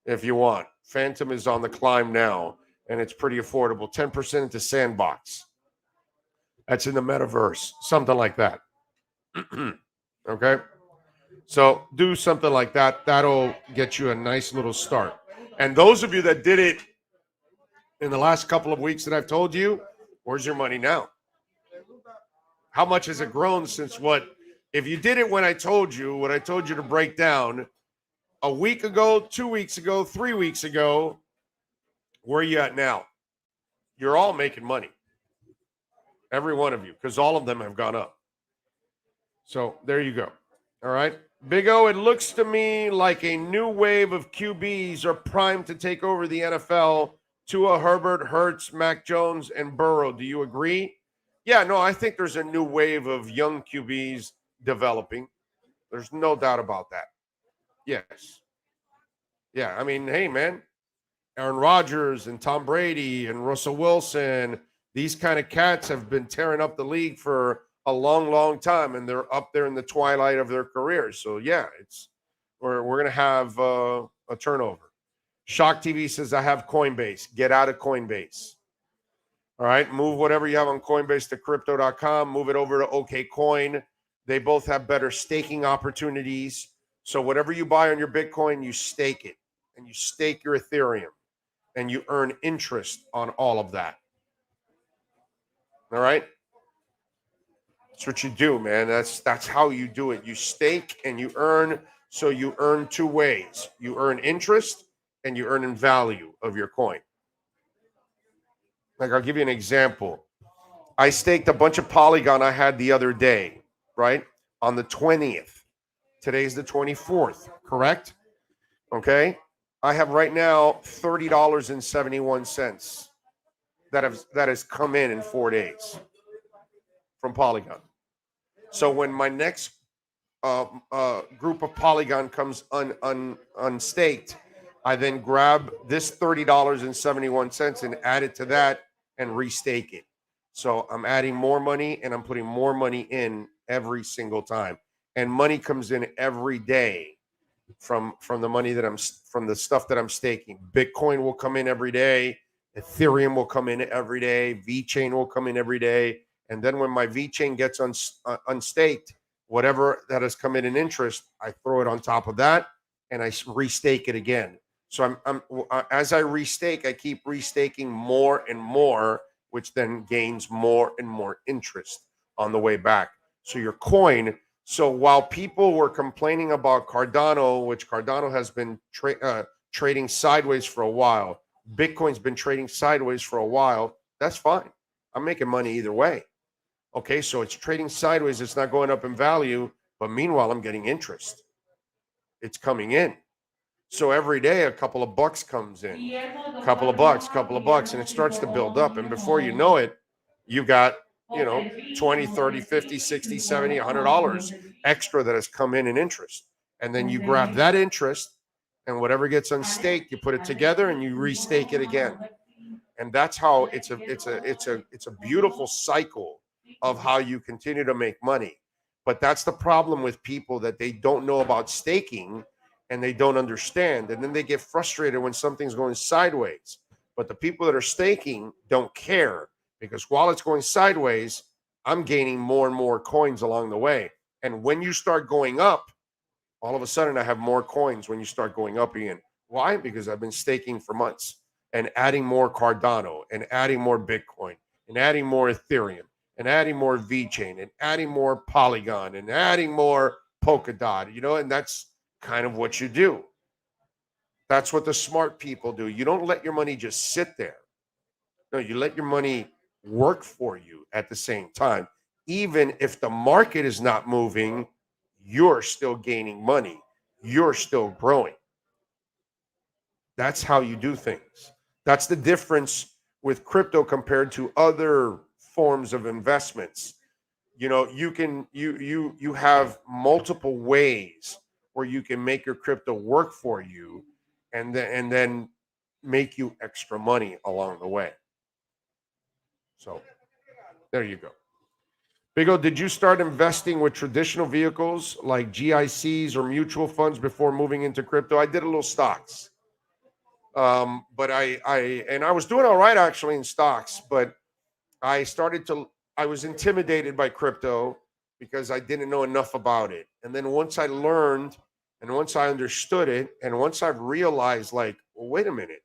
if you want. Phantom is on the climb now, and it's pretty affordable. 10% into Sandbox. That's in the metaverse. Something like that. Okay? So do something like that. That'll get you a nice little start. And those of you that did it in the last couple of weeks that I've told you, where's your money now? How much has it grown since if you did it when I told you, what I told you to break down a week ago, 2 weeks ago, 3 weeks ago, where are you at now? You're all making money. Every one of you, because all of them have gone up. So there you go. All right. Big O, it looks to me like a new wave of QBs are primed to take over the NFL. Tua, Herbert, Hurts, Mac Jones, and Burrow. Do you agree? Yeah, no, I think there's a new wave of young QBs developing. There's no doubt about that. Yes. Yeah, I mean, hey, man, Aaron Rodgers and Tom Brady and Russell Wilson, these kind of cats have been tearing up the league for a long, long time, and they're up there in the twilight of their careers. So, yeah, We're going to have a turnover. Shock TV says, I have Coinbase. Get out of Coinbase. All right. Move whatever you have on Coinbase to crypto.com. Move it over to OKCoin. They both have better staking opportunities. So whatever you buy on your Bitcoin, you stake it. And you stake your Ethereum. And you earn interest on all of that. All right. That's what you do, man. That's how you do it. You stake and you earn. So you earn two ways. You earn interest and you earn in value of your coin. Like, I'll give you an example. I staked a bunch of Polygon I had the other day, right? On the 20th. Today's the 24th, correct? Okay. I have right now $30.71 that has come in 4 days from Polygon. So when my next group of Polygon comes unstaked, I then grab this $30.71 and add it to that and restake it. So I'm adding more money and I'm putting more money in every single time. And money comes in every day from the money that from the stuff that I'm staking. Bitcoin will come in every day. Ethereum will come in every day. VeChain will come in every day. And then when my VeChain gets unstaked, whatever that has come in interest, I throw it on top of that and I restake it again. So I'm as I restake, I keep restaking more and more, which then gains more and more interest on the way back. So your coin. So while people were complaining about Cardano, which Cardano has been trading sideways for a while, Bitcoin's been trading sideways for a while. That's fine. I'm making money either way. Okay, so it's trading sideways. It's not going up in value, but meanwhile, I'm getting interest. It's coming in. So every day, a couple of bucks comes in, couple of bucks, and it starts to build up. And before you know it, you've got, 20, 30, 50, 60, 70, $100 extra that has come in interest. And then you grab that interest and whatever gets unstaked, you put it together and you restake it again. And that's how it's a beautiful cycle of how you continue to make money. But that's the problem with people, that they don't know about staking and they don't understand. And then they get frustrated when something's going sideways. But the people that are staking don't care, because while it's going sideways, I'm gaining more and more coins along the way. And when you start going up, all of a sudden I have more coins when you start going up again. Why? Because I've been staking for months and adding more Cardano and adding more Bitcoin and adding more Ethereum and adding more VeChain and adding more Polygon and adding more Polkadot, and that's kind of what you do. That's what the smart people do. You don't let your money just sit there. No, you let your money work for you at the same time. Even if the market is not moving, you're still gaining money. You're still growing. That's how you do things. That's the difference with crypto compared to other forms of investments. You have multiple ways where you can make your crypto work for you and then make you extra money along the way. So there you go. Big O, did you start investing with traditional vehicles like GICs or mutual funds before moving into crypto? I did a little stocks. But I was doing all right actually in stocks, but I was intimidated by crypto because I didn't know enough about it. And then once I learned and once I understood it and once I realized, like, well, wait a minute,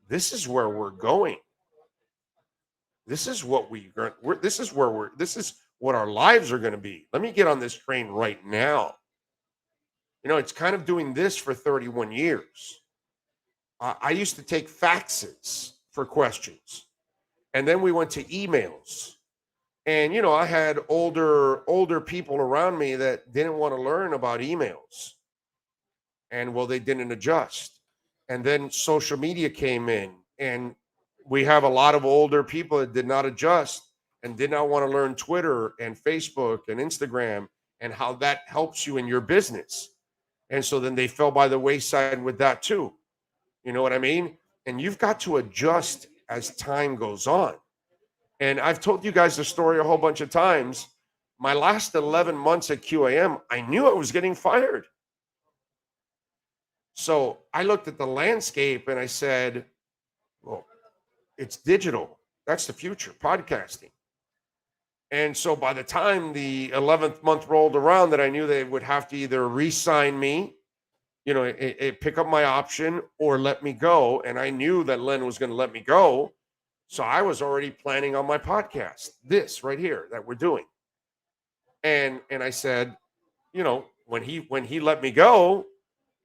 this is where we're going. This is what this is what our lives are going to be. Let me get on this train right now. It's kind of doing this for 31 years. I used to take faxes for questions. And then we went to emails. And, I had older people around me that didn't want to learn about emails. And, well, they didn't adjust. And then social media came in. And we have a lot of older people that did not adjust and did not want to learn Twitter and Facebook and Instagram and how that helps you in your business. And so then they fell by the wayside with that too. You know what I mean? And you've got to adjust as time goes on. And I've told you guys the story a whole bunch of times. My last 11 months at QAM, I knew I was getting fired. So I looked at the landscape and I said, well, it's digital. That's the future, podcasting. And so by the time the 11th month rolled around, that I knew they would have to either re-sign me, pick up my option or let me go. And I knew that Len was going to let me go. So I was already planning on my podcast, this right here that we're doing. And I said, when he let me go,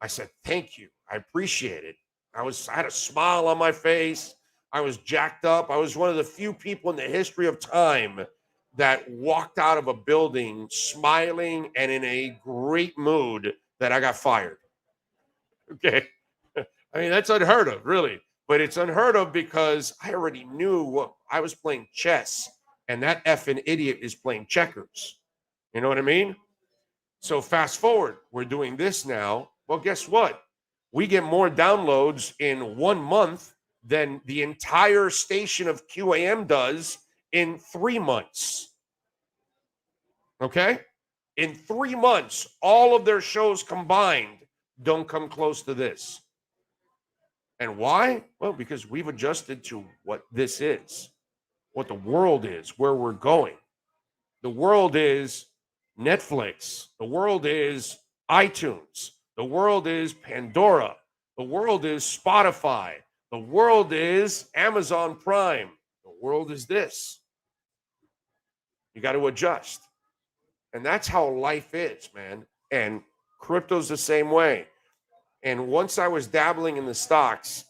I said, thank you. I appreciate it. I had a smile on my face. I was jacked up. I was one of the few people in the history of time that walked out of a building smiling and in a great mood that I got fired. Okay. I mean, that's unheard of, really. But it's unheard of because I already knew what I was playing chess, and that effing idiot is playing checkers. You know what I mean? So fast forward, we're doing this now. Well, guess what? We get more downloads in 1 month than the entire station of QAM does in 3 months. Okay? In 3 months, all of their shows combined don't come close to this. And why? Well, because we've adjusted to what this is, what the world is, where we're going. The world is Netflix. The world is iTunes. The world is Pandora. The world is Spotify. The world is Amazon Prime. The world is this. You got to adjust. And that's how life is, man. And crypto's the same way. And once I was dabbling in the stocks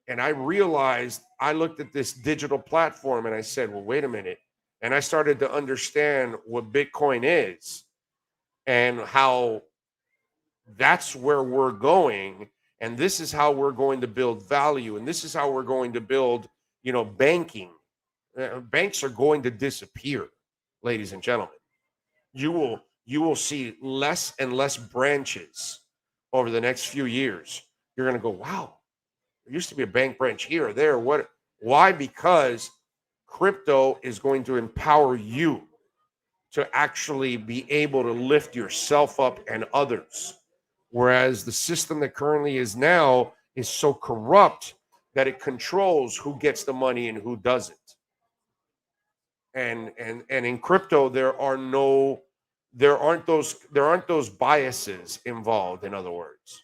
and I realized, I looked at this digital platform and I said, well, wait a minute. And I started to understand what Bitcoin is and how that's where we're going. And this is how we're going to build value. And this is how we're going to build, banking. Banks are going to disappear, ladies and gentlemen. You will see less and less branches over the next few years. You're going to go, wow, there used to be a bank branch here or there. Why? Because crypto is going to empower you to actually be able to lift yourself up and others. Whereas the system that currently is now is so corrupt that it controls who gets the money and who doesn't. And in crypto, there aren't those biases involved, in other words.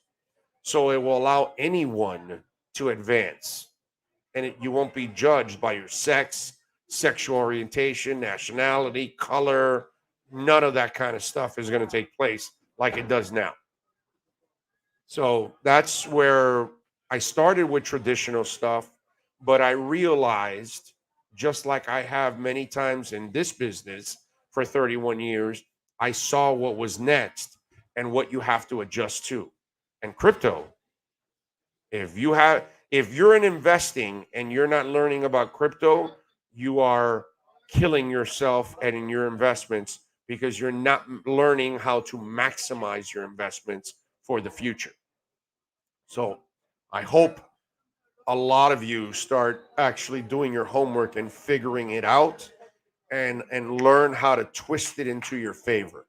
So it will allow anyone to advance. And you won't be judged by your sex, sexual orientation, nationality, color. None of that kind of stuff is going to take place like it does now. So that's where I started with traditional stuff, but I realized, just like I have many times in this business for 31 years, I saw what was next and what you have to adjust to. And crypto, if you're in investing and you're not learning about crypto, you are killing yourself and in your investments because you're not learning how to maximize your investments for the future. So I hope a lot of you start actually doing your homework and figuring it out and learn how to twist it into your favor.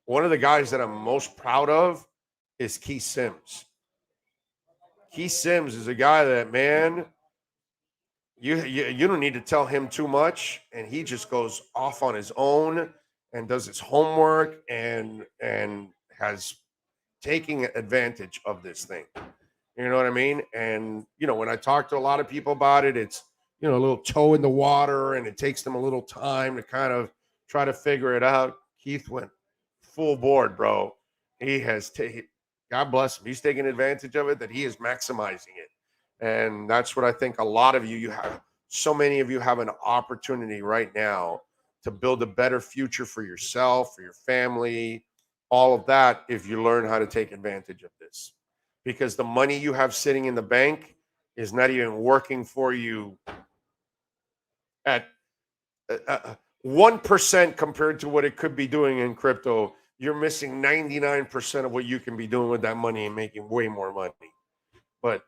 One of the guys that I'm most proud of is Keith Sims. Keith Sims is a guy that, man, you don't need to tell him too much, and he just goes off on his own and does his homework and has taking advantage of this thing. You know what I mean? And, when I talk to a lot of people about it, it's, a little toe in the water and it takes them a little time to kind of try to figure it out. Keith went full board, bro. He has taken, God bless him. He's taking advantage of it, that he is maximizing it. And that's what I think a lot of you have. So many of you have an opportunity right now to build a better future for yourself, for your family, all of that, if you learn how to take advantage of this. Because the money you have sitting in the bank is not even working for you at 1% compared to what it could be doing in crypto. You're missing 99% of what you can be doing with that money and making way more money. But,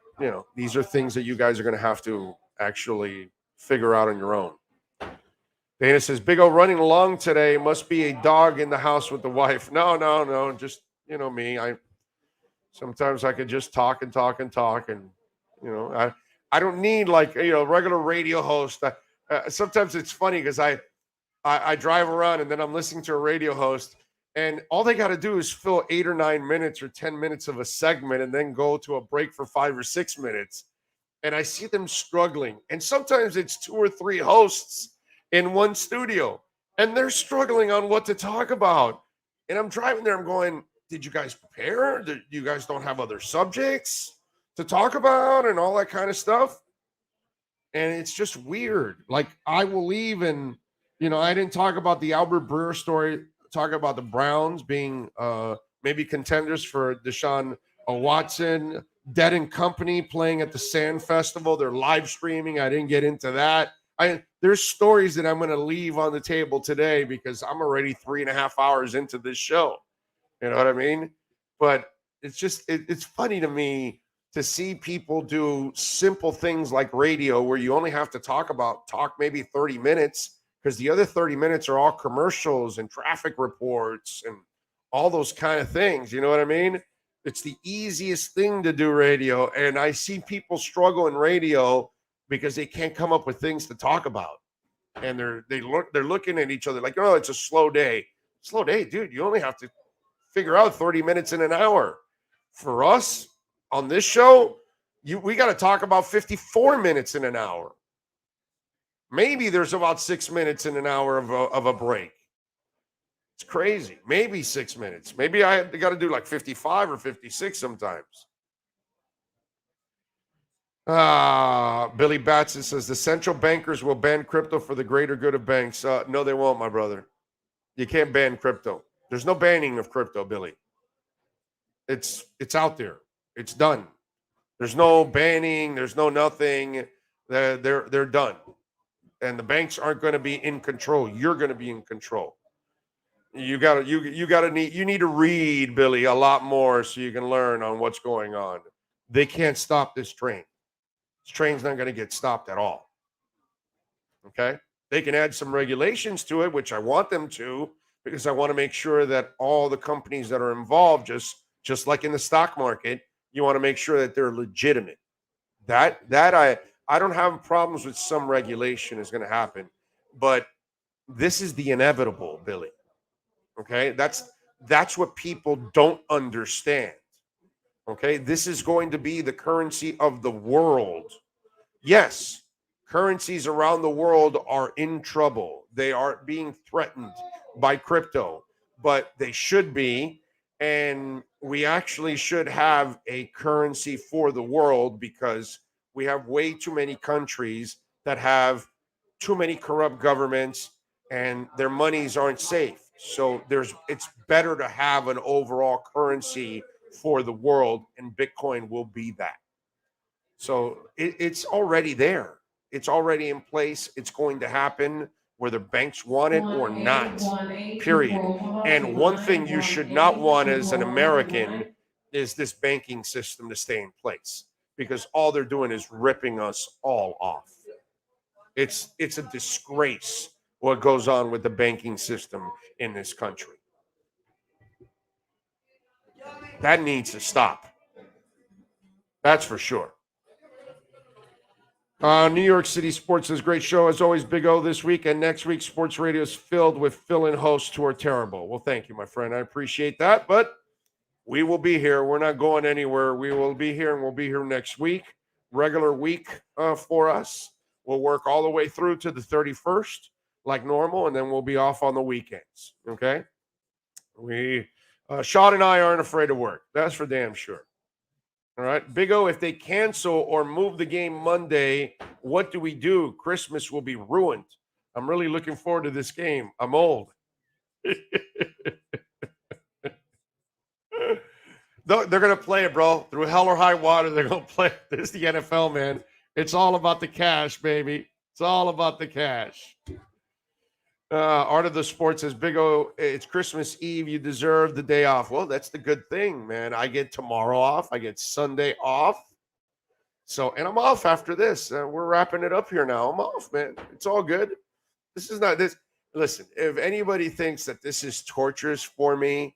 these are things that you guys are going to have to actually figure out on your own. Dana says, Big O running along today, must be a dog in the house with the wife. No, just, me. Sometimes I could just talk and talk and talk, and I don't need like regular radio host. Sometimes it's funny because I drive around and then I'm listening to a radio host, and all they got to do is fill 8 or 9 minutes or 10 minutes of a segment and then go to a break for 5 or 6 minutes. And I see them struggling. And sometimes it's 2 or 3 hosts in one studio, and they're struggling on what to talk about. And I'm driving there, I'm going, did you guys prepare? You guys don't have other subjects to talk about and all that kind of stuff? And it's just weird. Like, I will leave and, I didn't talk about the Albert Breer story, talk about the Browns being maybe contenders for Deshaun Watson, Dead and Company playing at the Sand Festival. They're live streaming. I didn't get into that. There's stories that I'm going to leave on the table today because I'm already 3.5 hours into this show. You know what I mean? But it's just, it's funny to me to see people do simple things like radio where you only have to talk maybe 30 minutes because the other 30 minutes are all commercials and traffic reports and all those kind of things. You know what I mean? It's the easiest thing to do radio. And I see people struggle in radio because they can't come up with things to talk about. And they're looking at each other like, oh, it's a slow day. Slow day, dude. You only have to figure out 30 minutes in an hour. For us on this show, we got to talk about 54 minutes in an hour. Maybe there's about 6 minutes in an hour of a break. It's crazy. Maybe 6 minutes. Maybe I got to do like 55 or 56 sometimes. Billy Batson says the central bankers will ban crypto for the greater good of banks. No, they won't, my brother. You can't ban crypto. There's no banning of crypto, Billy. It's out there. It's done. There's no banning. There's no nothing. They're done. And the banks aren't going to be in control. You're going to be in control. You need to read, Billy, a lot more so you can learn on what's going on. They can't stop this train. This train's not going to get stopped at all. Okay? They can add some regulations to it, which I want them to, because I want to make sure that all the companies that are involved, just like in the stock market, you want to make sure that they're legitimate. That I don't have problems with some regulation is going to happen, but this is the inevitable, Billy. Okay? That's what people don't understand. Okay? This is going to be the currency of the world. Yes, currencies around the world are in trouble. They are being threatened by crypto, but they should be. And we actually should have a currency for the world because we have way too many countries that have too many corrupt governments and their monies aren't safe. So it's better to have an overall currency for the world, and Bitcoin will be that. So it's already there. It's already in place. It's going to happen whether banks want it or not, period. And one thing you should not want as an American is this banking system to stay in place because all they're doing is ripping us all off. It's a disgrace what goes on with the banking system in this country. That needs to stop. That's for sure. New York City Sports says, great show as always, Big O, this week and next week. Sports radio is filled with fill-in hosts who are terrible. Well, thank you, my friend. I appreciate that, but we will be here. We're not going anywhere. We will be here, and we'll be here next week. Regular week for us. We'll work all the way through to the 31st like normal, and then we'll be off on the weekends, okay? Sean and I aren't afraid of work. That's for damn sure. All right, Big O, if they cancel or move the game Monday, what do we do? Christmas will be ruined. I'm really looking forward to this game. I'm old. They're going to play it, bro. Through hell or high water, they're going to play it. This is the NFL, man. It's all about the cash, baby. It's all about the cash. Art of the Sports says, Big O, it's Christmas Eve. You deserve the day off. Well, that's the good thing, man. I get tomorrow off. I get Sunday off. And I'm off after this. We're wrapping it up here now. I'm off, man. It's all good. This is not this. Listen, if anybody thinks that this is torturous for me,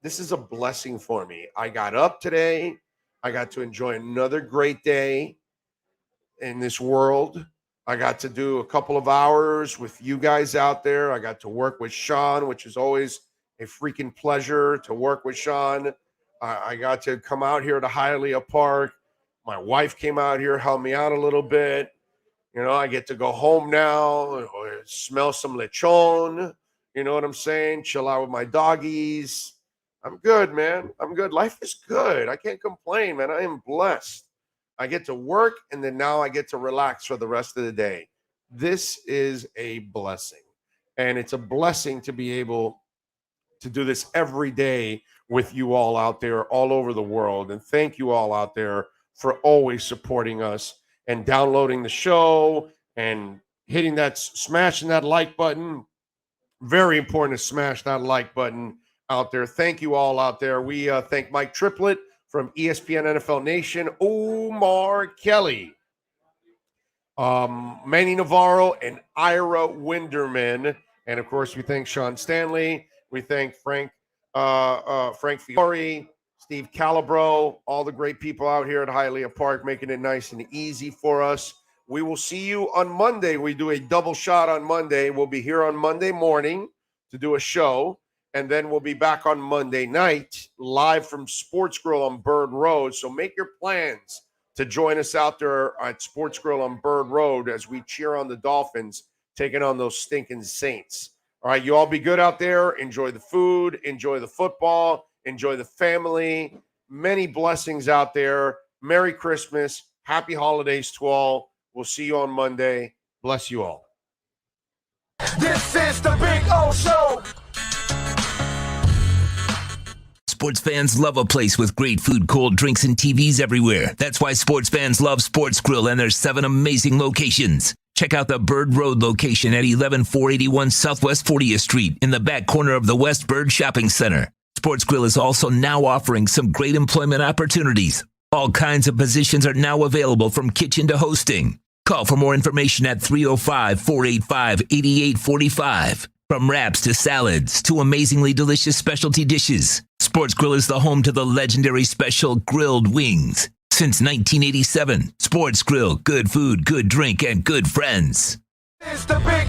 this is a blessing for me. I got up today. I got to enjoy another great day in this world. I got to do a couple of hours with you guys out there. I got to work with Sean, which is always a freaking pleasure to work with Sean. I got to come out here to Hialeah Park. My wife came out here, helped me out a little bit. You know, I get to go home now, or smell some lechon. You know what I'm saying? Chill out with my doggies. I'm good, man. I'm good. Life is good. I can't complain, man. I am blessed. I get to work, and then now I get to relax for the rest of the day. This is a blessing. And it's a blessing to be able to do this every day with you all out there all over the world. And thank you all out there for always supporting us and downloading the show and hitting that, smashing that like button. Very important to smash that like button out there. Thank you all out there. We thank Mike Triplett from ESPN NFL Nation, Omar Kelly, Manny Navarro, and Ira Winderman. And of course, we thank Sean Stanley. We thank Frank Fiore, Steve Calabro, all the great people out here at Hialeah Park, making it nice and easy for us. We will see you on Monday. We do a double shot on Monday. We'll be here on Monday morning to do a show. And then we'll be back on Monday night, live from Sports Grill on Bird Road. So make your plans to join us out there at Sports Grill on Bird Road as we cheer on the Dolphins, taking on those stinking Saints. All right, you all be good out there. Enjoy the food. Enjoy the football. Enjoy the family. Many blessings out there. Merry Christmas. Happy holidays to all. We'll see you on Monday. Bless you all. This is the Big O Show. Sports fans love a place with great food, cold drinks, and TVs everywhere. That's why sports fans love Sports Grill and their 7 amazing locations. Check out the Bird Road location at 11481 Southwest 40th Street in the back corner of the West Bird Shopping Center. Sports Grill is also now offering some great employment opportunities. All kinds of positions are now available from kitchen to hosting. Call for more information at 305-485-8845. From wraps to salads to amazingly delicious specialty dishes, Sports Grill is the home to the legendary special grilled wings. Since 1987, Sports Grill, good food, good drink, and good friends. It's the Big